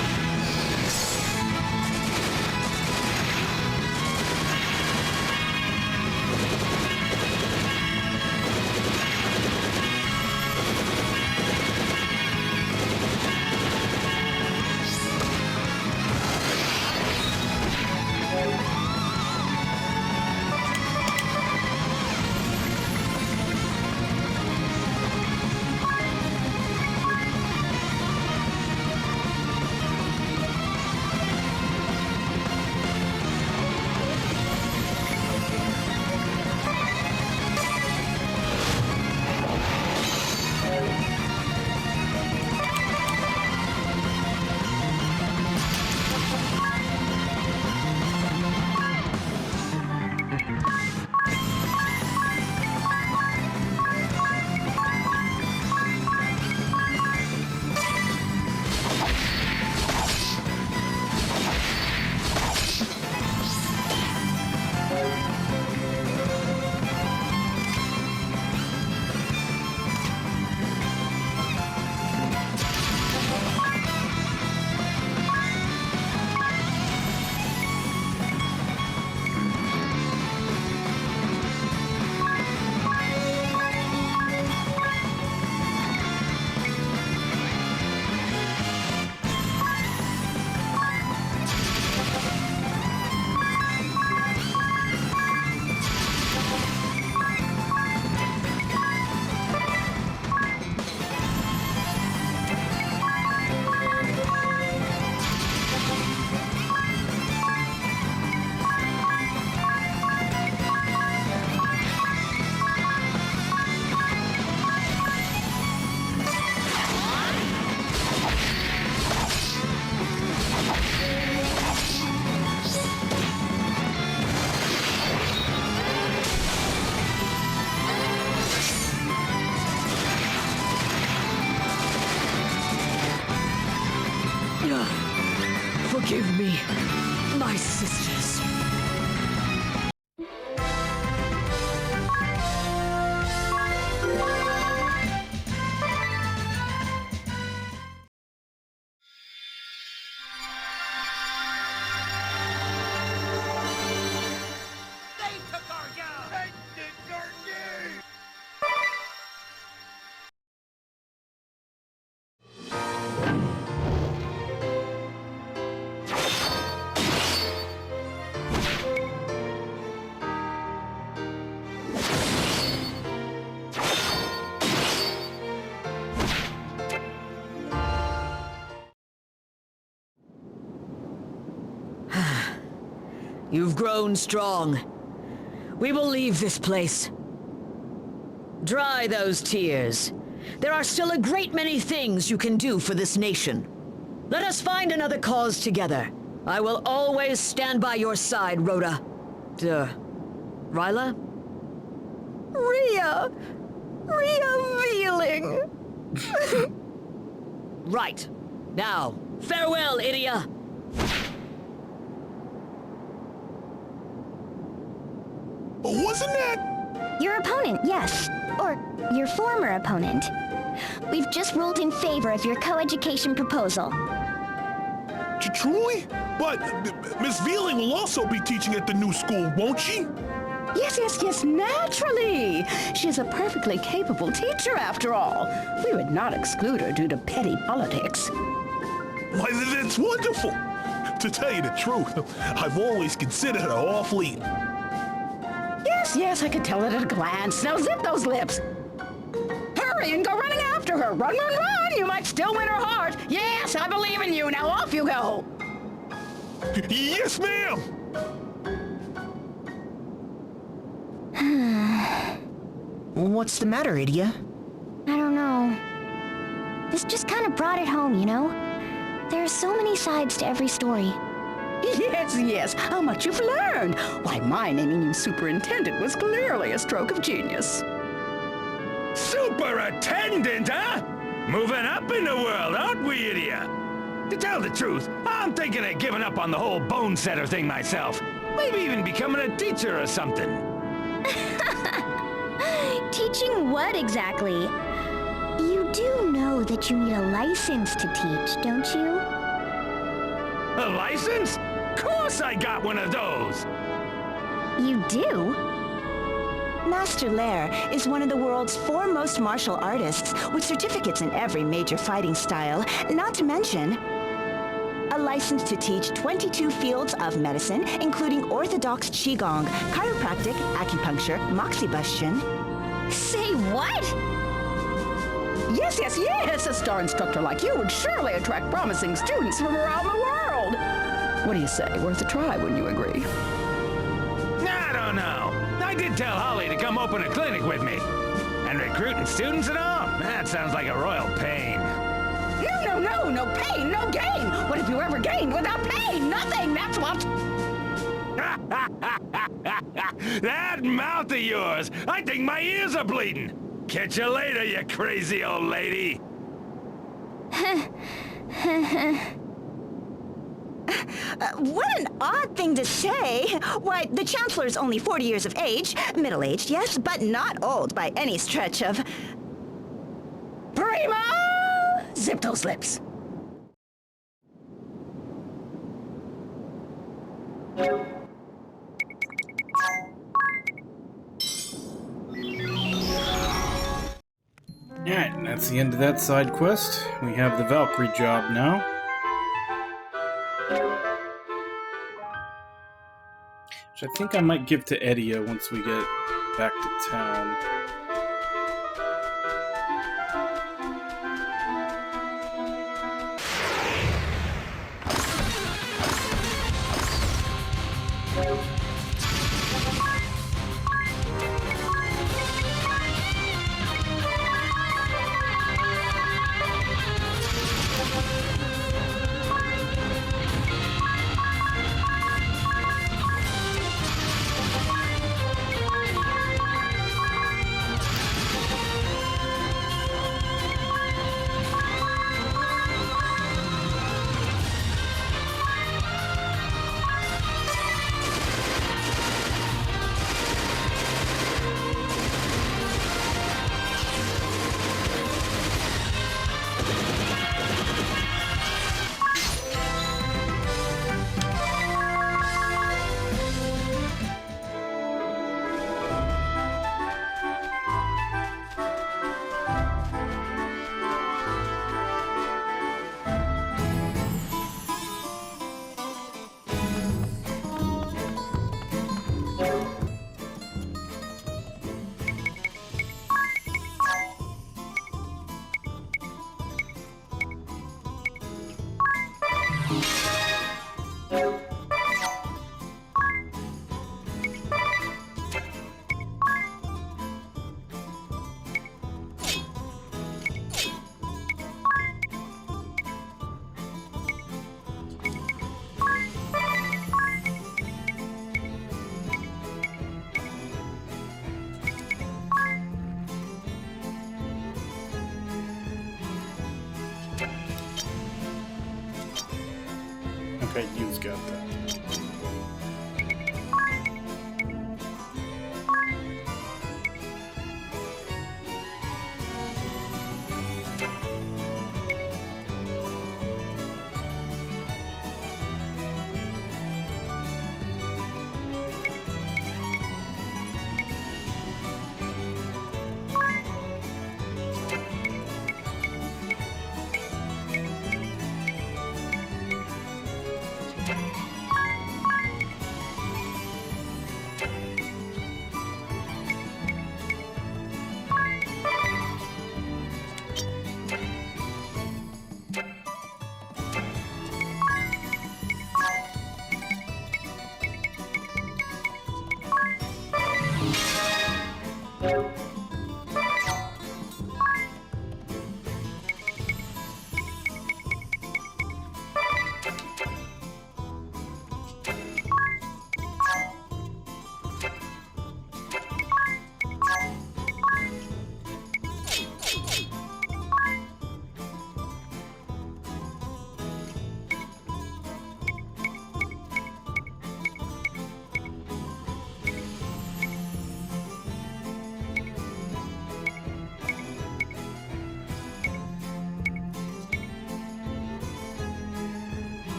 Give me my sisters. You've grown strong. We will leave this place. Dry those tears. There are still a great many things you can do for this nation. Let us find another cause together. I will always stand by your side, Rhoda. Ryla? Rhea Veeling. Right. Now, farewell, Idia. Wasn't that... Your opponent, yes. Or your former opponent. We've just ruled in favor of your co-education proposal. Truly? But Miss Veeling will also be teaching at the new school, won't she? Yes, naturally. She's a perfectly capable teacher, after all. We would not exclude her due to petty politics. Why, that's wonderful. To tell you the truth, I've always considered her awfully... Yes, I could tell it at a glance. Now zip those lips. Hurry and go running after her. Run! You might still win her heart. Yes, I believe in you. Now off you go. Yes, ma'am. What's the matter, Idia? I don't know. This just kind of brought it home, you know? There are so many sides to every story. Yes, how much you've learned. Why, my naming you superintendent was clearly a stroke of genius. Superintendent, huh? Moving up in the world, aren't we, Idia? To tell the truth, I'm thinking of giving up on the whole bone setter thing myself. Maybe even becoming a teacher or something. Teaching what exactly? You do know that you need a license to teach, don't you? A license? Of course I got one of those! You do? Master Lair is one of the world's foremost martial artists with certificates in every major fighting style, not to mention a license to teach 22 fields of medicine, including orthodox qigong, chiropractic, acupuncture, moxibustion. Say what? Yes, a star instructor like you would surely attract promising students from around the world. What do you say? Worth a try, wouldn't you agree? I don't know. I did tell Holly to come open a clinic with me. And recruiting students and all? That sounds like a royal pain. No pain, no gain. What have you ever gained without pain? Nothing, that's what. That mouth of yours! I think my ears are bleeding! Catch you later, you crazy old lady! What an odd thing to say! Why, the Chancellor's only 40 years of age, middle-aged, yes, but not old by any stretch of... Prima! Zip those lips. Alright, and that's the end of that side quest. We have the Valkyrie job now. Which I think I might give to Edia once we get back to town. Okay, you've got that.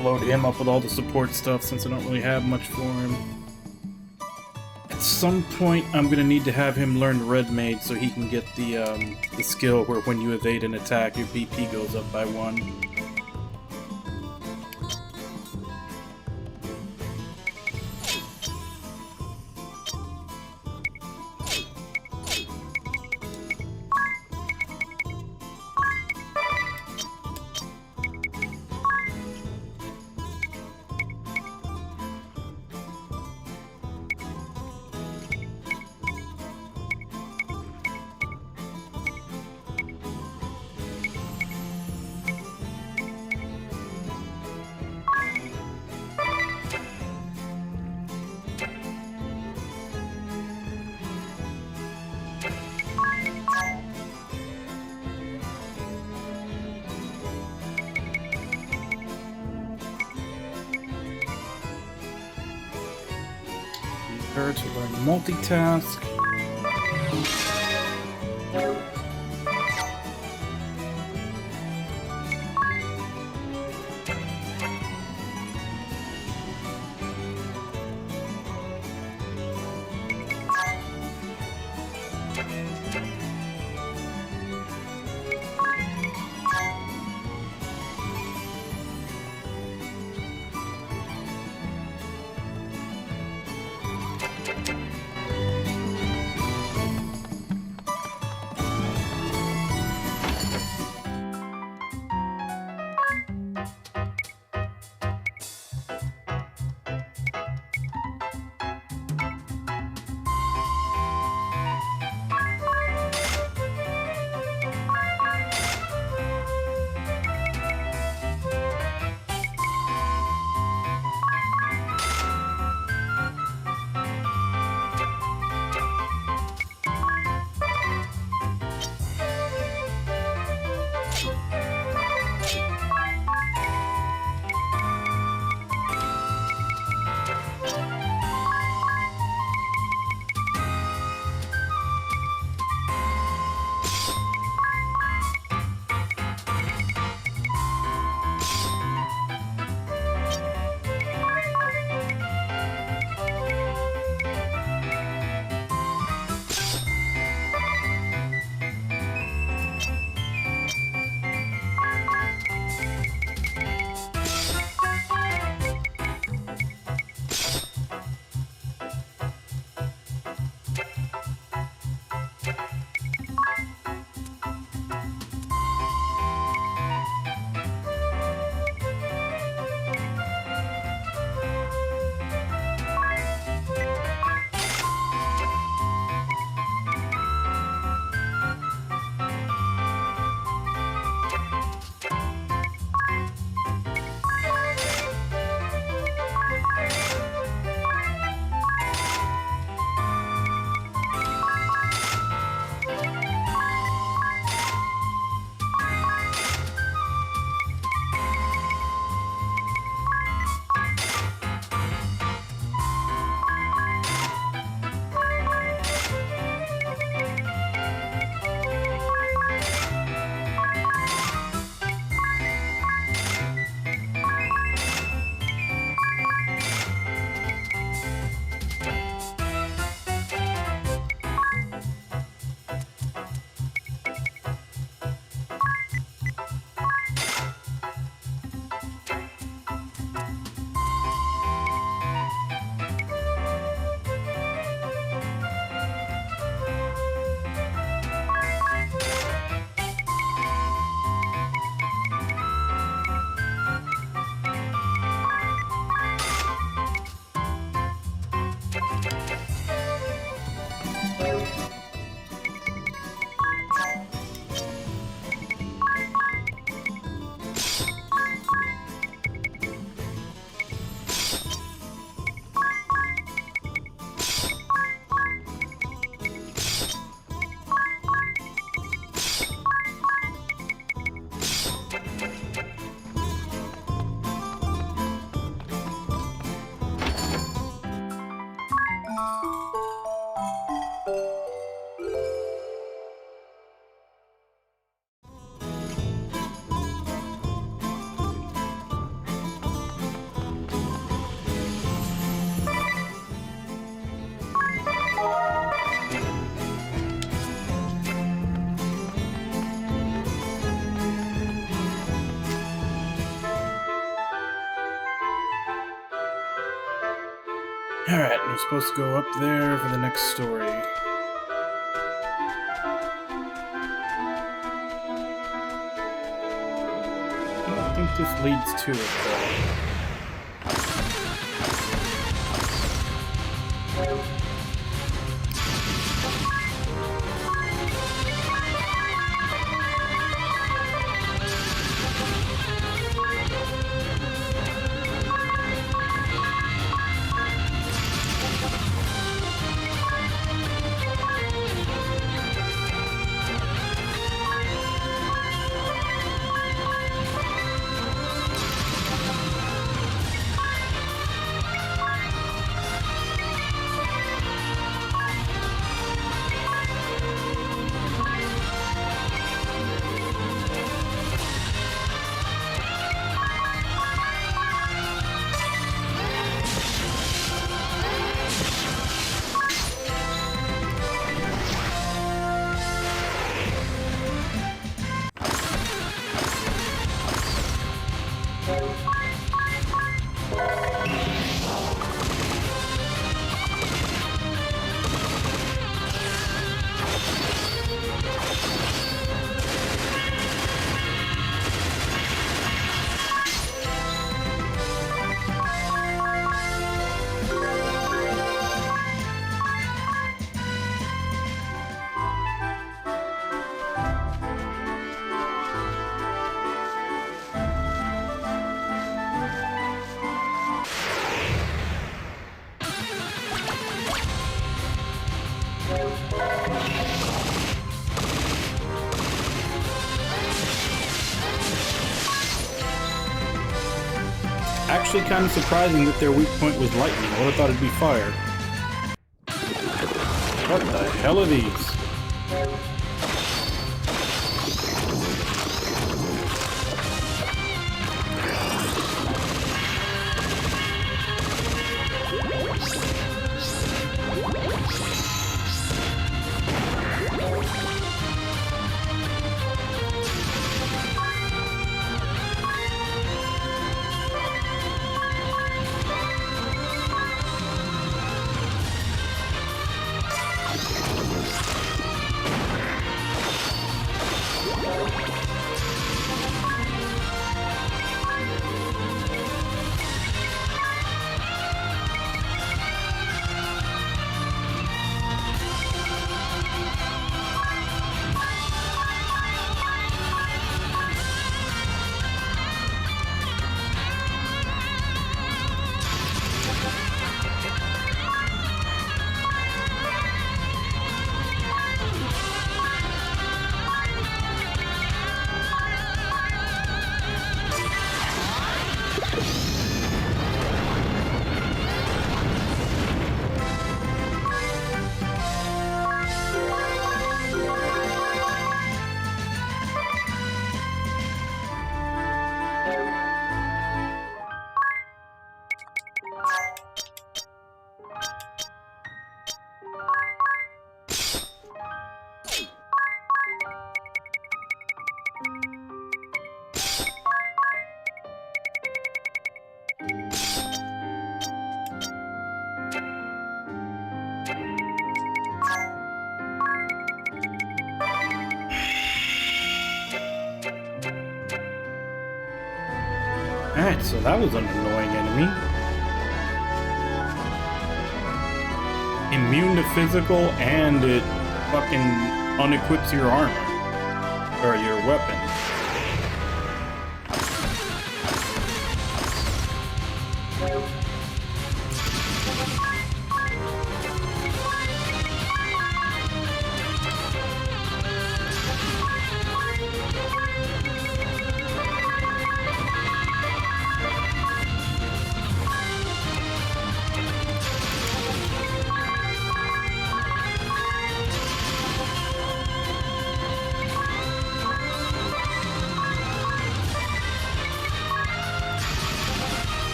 Load him up with all the support stuff since I don't really have much for him. At some point, I'm gonna need to have him learn Red Maid so he can get the skill where when you evade an attack, your BP goes up by 1. Her to learn multitask. Alright, we're supposed to go up there for the next story. I don't think this leads to it, though. Actually kind of surprising that their weak point was lightning. I would have thought it'd be fire. What the hell are these? Alright, so that was an annoying enemy. Immune to physical, and it fucking unequips your armor. Or your weapon.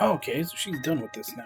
Okay, so she's done with this now.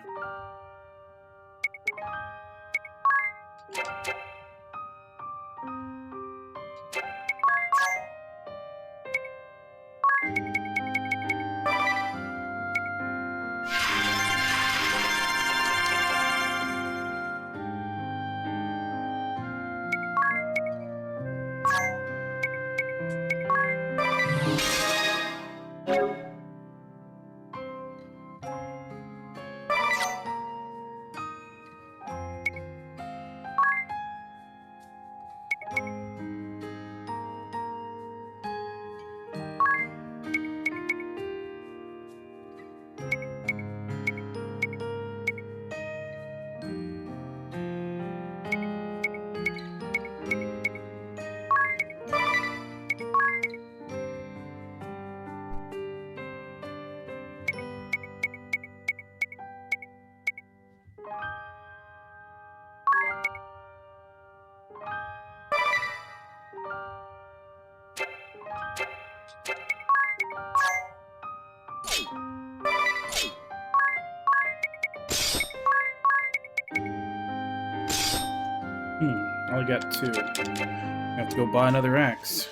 I only got 2. I have to go buy another axe.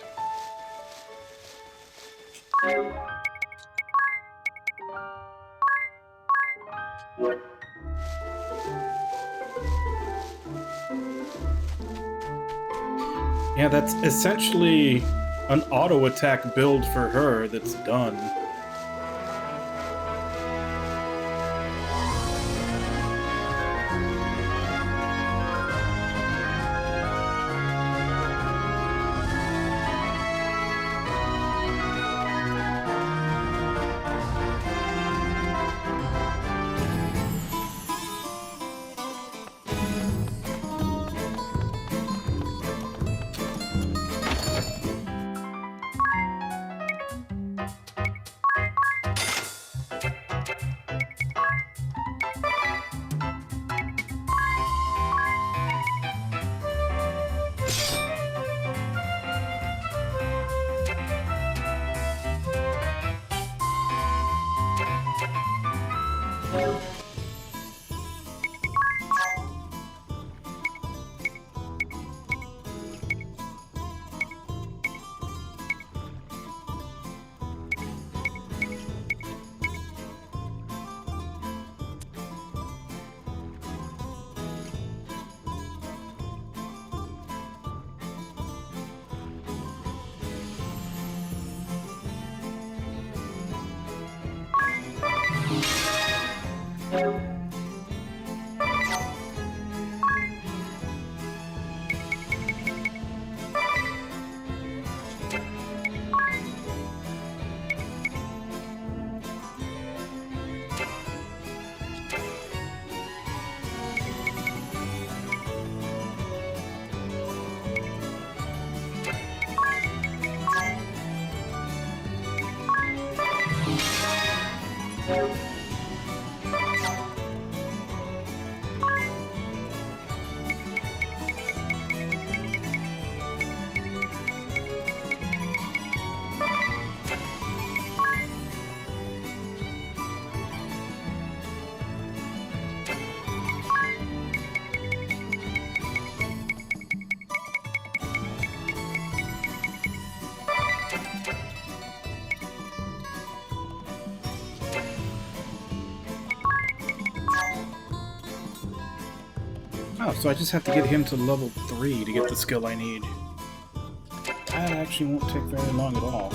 Yeah, that's essentially an auto attack build for her that's done. Oh, so I just have to get him to level 3 to get the skill I need. That actually won't take very long at all.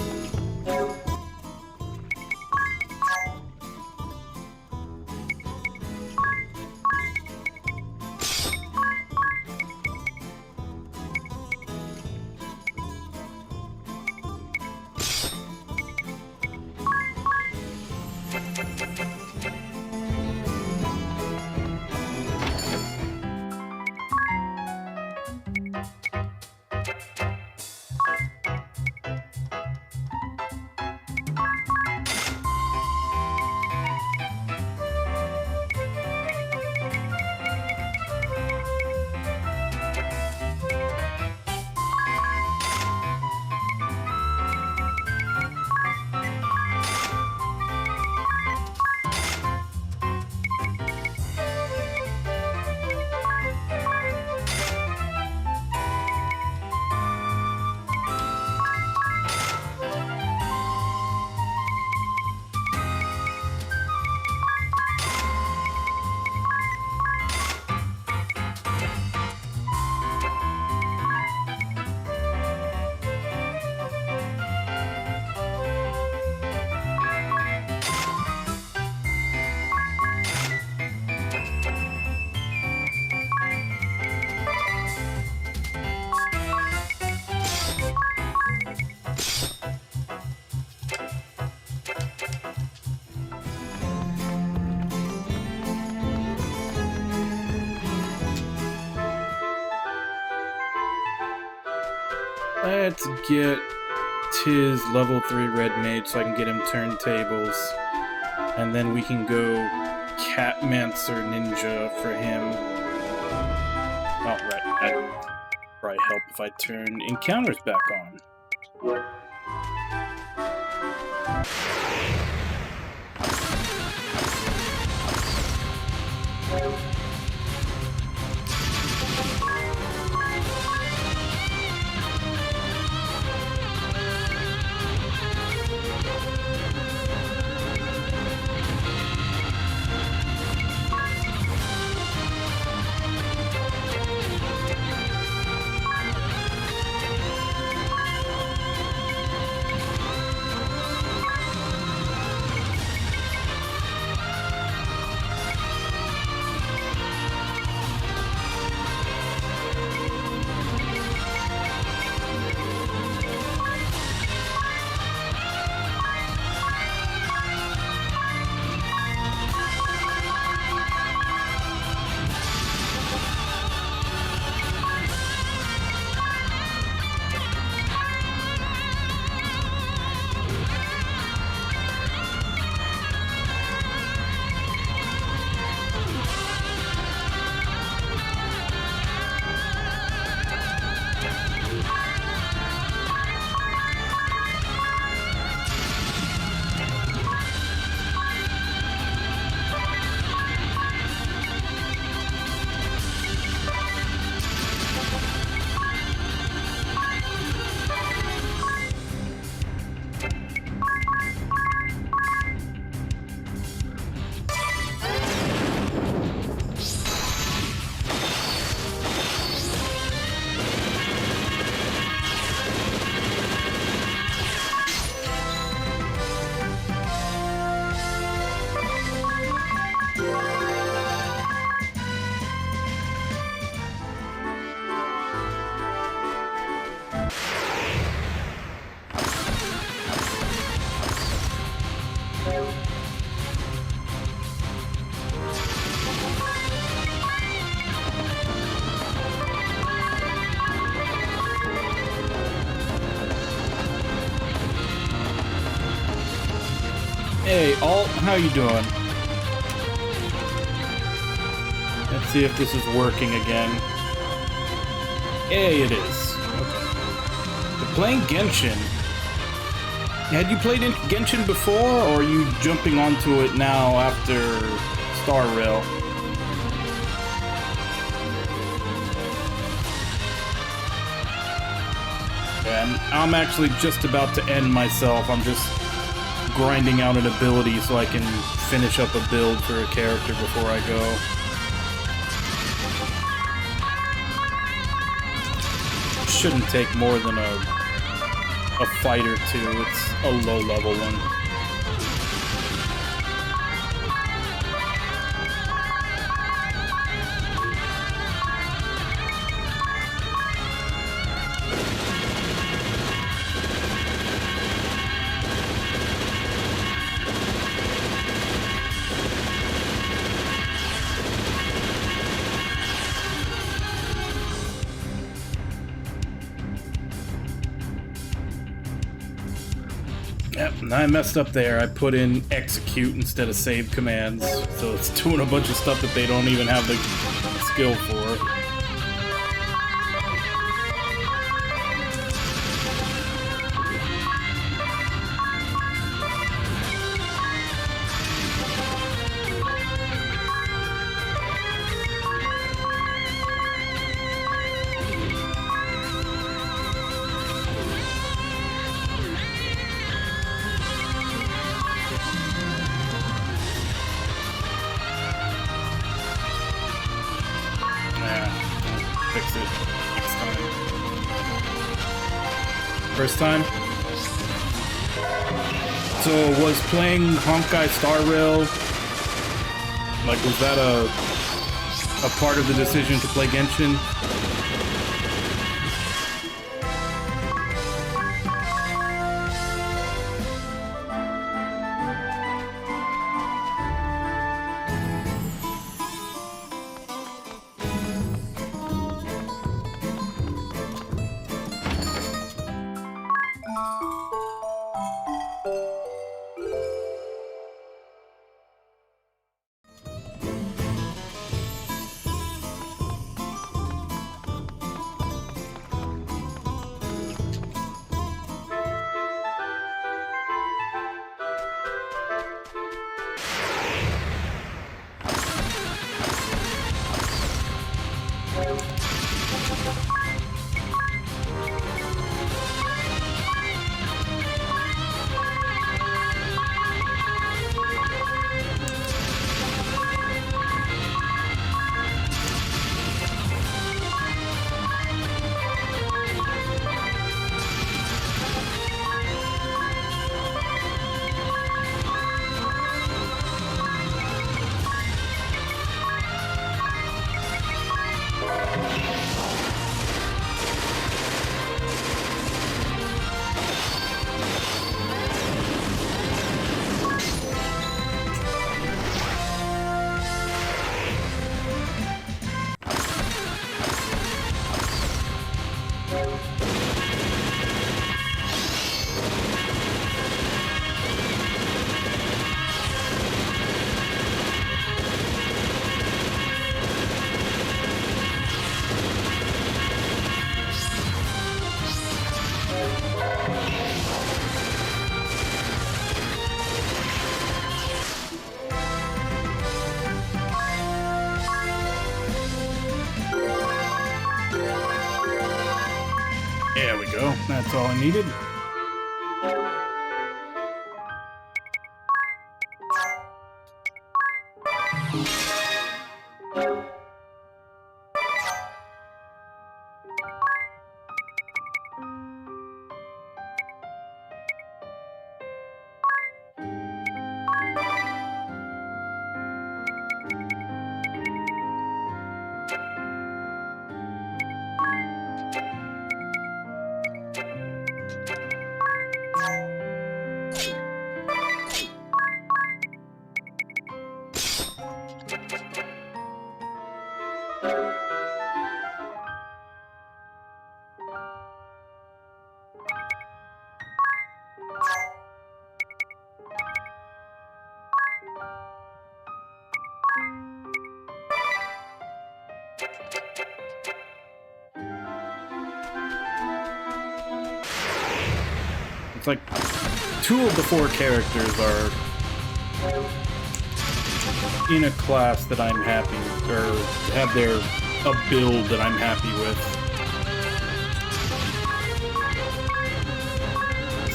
Let's get Tiz level 3 red mage so I can get him turntables. And then we can go Catmancer Ninja for him. Oh, right. That'd probably help if I turn encounters back on. Hey, Alt, how you doing? Let's see if this is working again. Hey, it is. Okay. You're playing Genshin. Had you played Genshin before, or are you jumping onto it now after Star Rail? Yeah, I'm actually just about to end myself. I'm just grinding out an ability so I can finish up a build for a character before I go. Shouldn't take more than a fight or two. It's a low-level one. Yep, and I messed up there. I put in execute instead of save commands, so it's doing a bunch of stuff that they don't even have the skill for. Fix it next time. First time? So was playing Honkai Star Rail, like, was that a part of the decision to play Genshin? go. That's all I needed. It's like 2 of the 4 characters are in a class that I'm happy, or have a build that I'm happy with.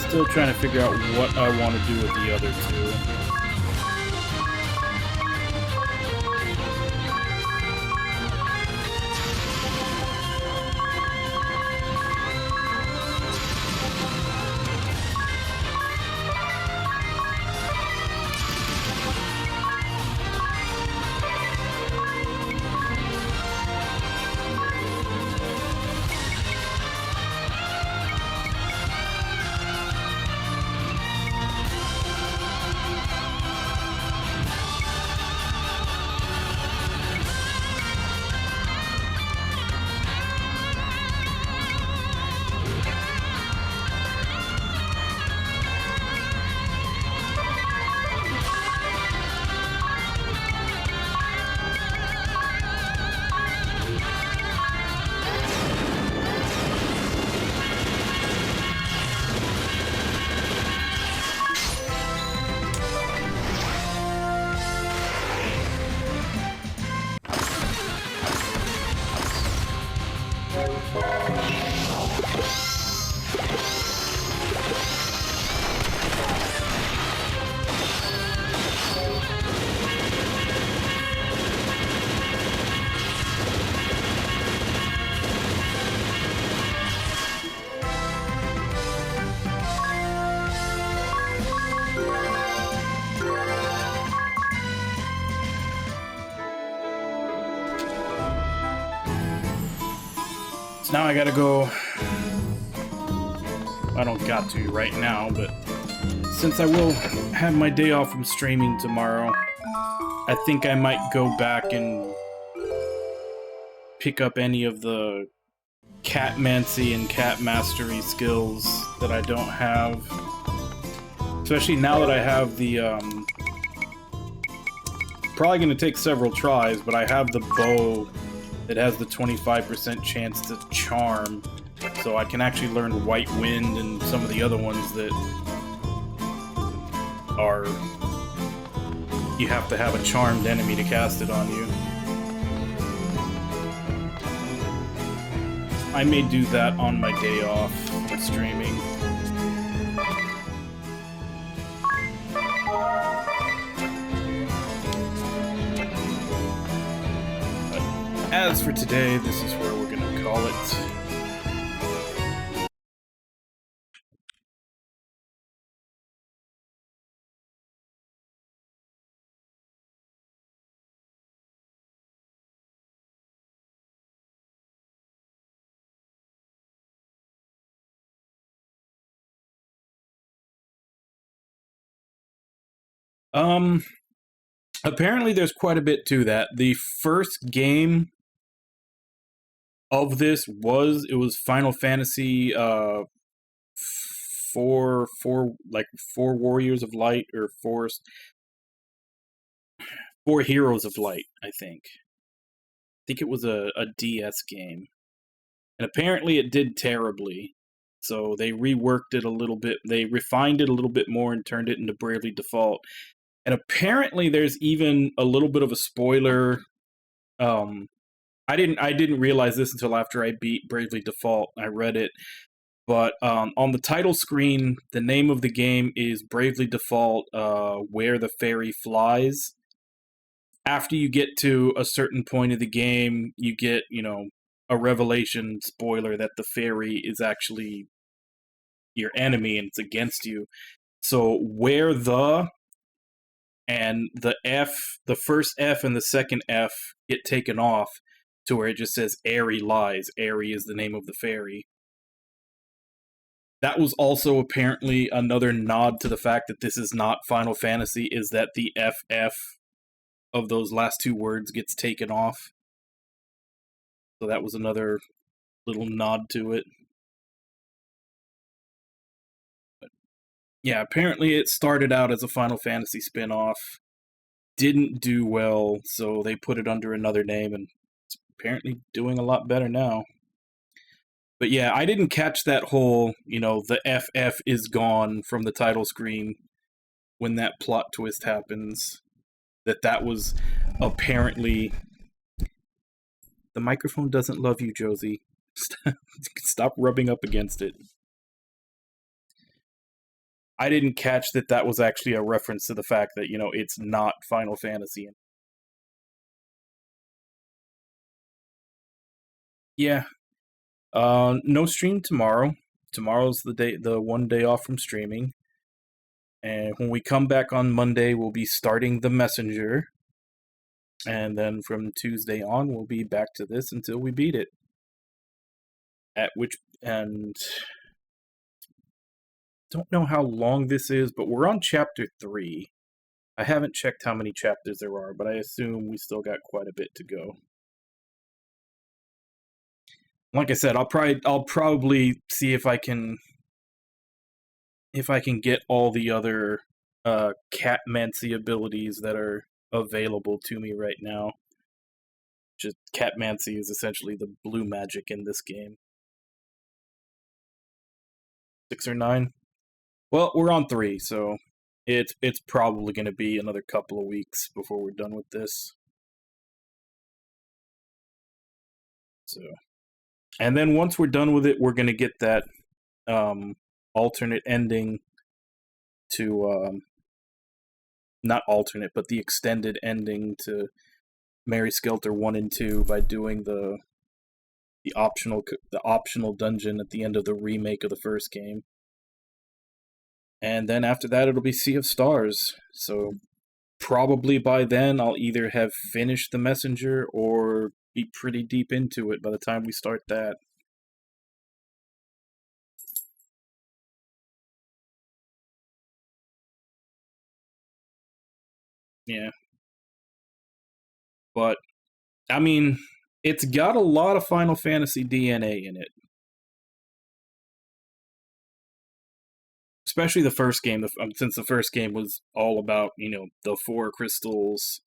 Still trying to figure out what I want to do with the other 2. So now I gotta go. I don't got to right now, but since I will have my day off from streaming tomorrow, I think I might go back and pick up any of the catmancy and cat mastery skills that I don't have. Especially now that I have the, probably gonna take several tries, but I have the bow that has the 25% chance to charm, so I can actually learn White Wind and some of the other ones that are... you have to have a charmed enemy to cast it on you. I may do that on my day off from streaming. As for today, this is where we're gonna call it. Apparently there's quite a bit to that. The first game of this was Final Fantasy 4 Warriors of Light, or four Heroes of Light, I think. I think it was a DS game. And apparently it did terribly. So they reworked it a little bit. They refined it a little bit more and turned it into Bravely Default. And apparently there's even a little bit of a spoiler. I didn't realize this until after I beat Bravely Default. I read it. But on the title screen, the name of the game is Bravely Default, Where the Fairy Flies. After you get to a certain point of the game, you get, a revelation spoiler that the fairy is actually your enemy and it's against you. So where the and the F, the first F and the second F get taken off to where it just says Airy Lies. Airy is the name of the fairy. That was also apparently another nod to the fact that this is not Final Fantasy, is that the FF of those last two words gets taken off. So that was another little nod to it. But yeah, apparently it started out as a Final Fantasy spin-off, didn't do well, so they put it under another name, and it's apparently doing a lot better now. But yeah, I didn't catch that whole, the FF is gone from the title screen when that plot twist happens. That was apparently... The microphone doesn't love you, Josie. Stop rubbing up against it. I didn't catch that was actually a reference to the fact that, it's not Final Fantasy. Yeah. No stream tomorrow. Tomorrow's the one day off from streaming. And when we come back on Monday, we'll be starting The Messenger. And then from Tuesday on, we'll be back to this until we beat it. And don't know how long this is, but we're on chapter 3. I haven't checked how many chapters there are, but I assume we still got quite a bit to go. Like I said, I'll probably see if I can get all the other catmancy abilities that are available to me right now. Just catmancy is essentially the blue magic in this game. 6 or 9? Well, we're on 3, so it's probably going to be another couple of weeks before we're done with this. So, and then once we're done with it, we're going to get that alternate ending to not alternate, but the extended ending to Mary Skelter 1 and 2 by doing the optional dungeon at the end of the remake of the first game. And then after that, it'll be Sea of Stars. So probably by then, I'll either have finished The Messenger or be pretty deep into it by the time we start that. Yeah. But, I mean, it's got a lot of Final Fantasy DNA in it. Especially the first game, since the first game was all about, the 4 crystals,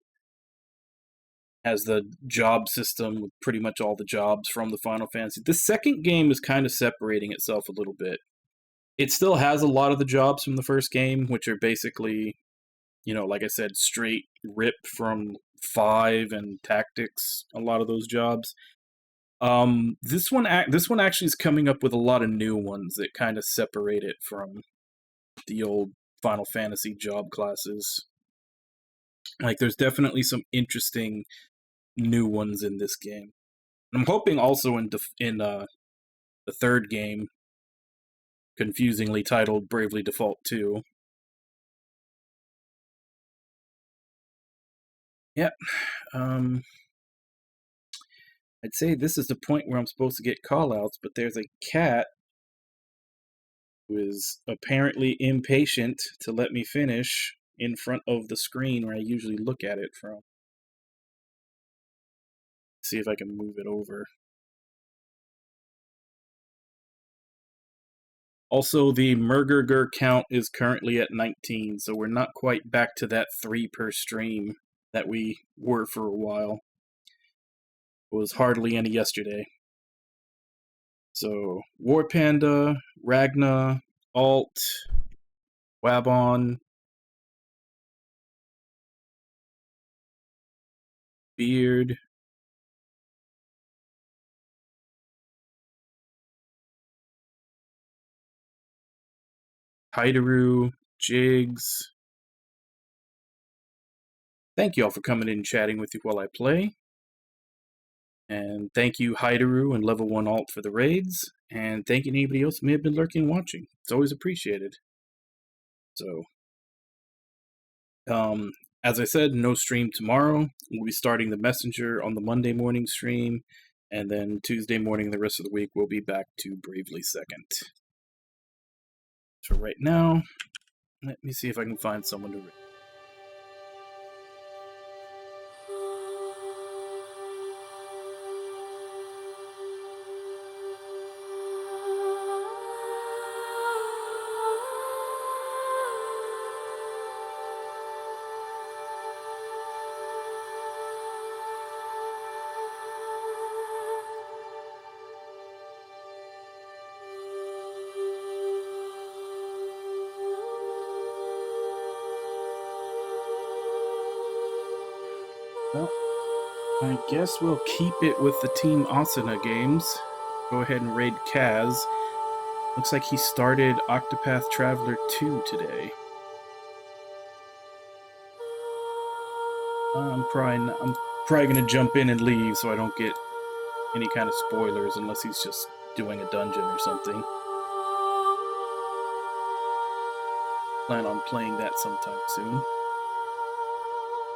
has the job system with pretty much all the jobs from the Final Fantasy. The second game is kind of separating itself a little bit. It still has a lot of the jobs from the first game, which are basically, like I said, straight ripped from 5 and Tactics, a lot of those jobs. This one actually is coming up with a lot of new ones that kind of separate it from the old Final Fantasy job classes. Like, there's definitely some interesting new ones in this game. I'm hoping also in the third game, confusingly titled Bravely Default 2. Yeah, I'd say this is the point where I'm supposed to get callouts, but there's a cat who is apparently impatient to let me finish in front of the screen where I usually look at it from. See if I can move it over. Also, the Murgurger count is currently at 19, so we're not quite back to that 3 per stream that we were for a while. It was hardly any yesterday. So, War Panda, Ragna, Alt, Wabon, Beard, Hideru, Jigs. Thank you all for coming in and chatting with you while I play. And thank you, Hideru and Level 1 Alt for the raids. And thank you anybody else who may have been lurking and watching. It's always appreciated. So, as I said, no stream tomorrow. We'll be starting the Messenger on the Monday morning stream. And then Tuesday morning, the rest of the week, we'll be back to Bravely Second. For right now, let me see if I can find someone to raid. Well, I guess we'll keep it with the Team Asuna games. Go ahead and raid Kaz. Looks like he started Octopath Traveler 2 today. I'm probably gonna jump in and leave so I don't get any kind of spoilers unless he's just doing a dungeon or something. Plan on playing that sometime soon.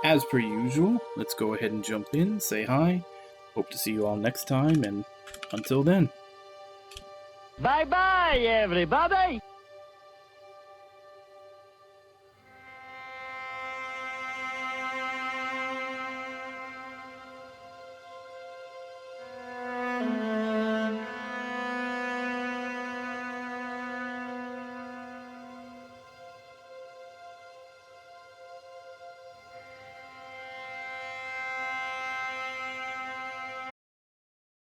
As per usual, let's go ahead and jump in, say hi. Hope to see you all next time, and until then. Bye-bye, everybody!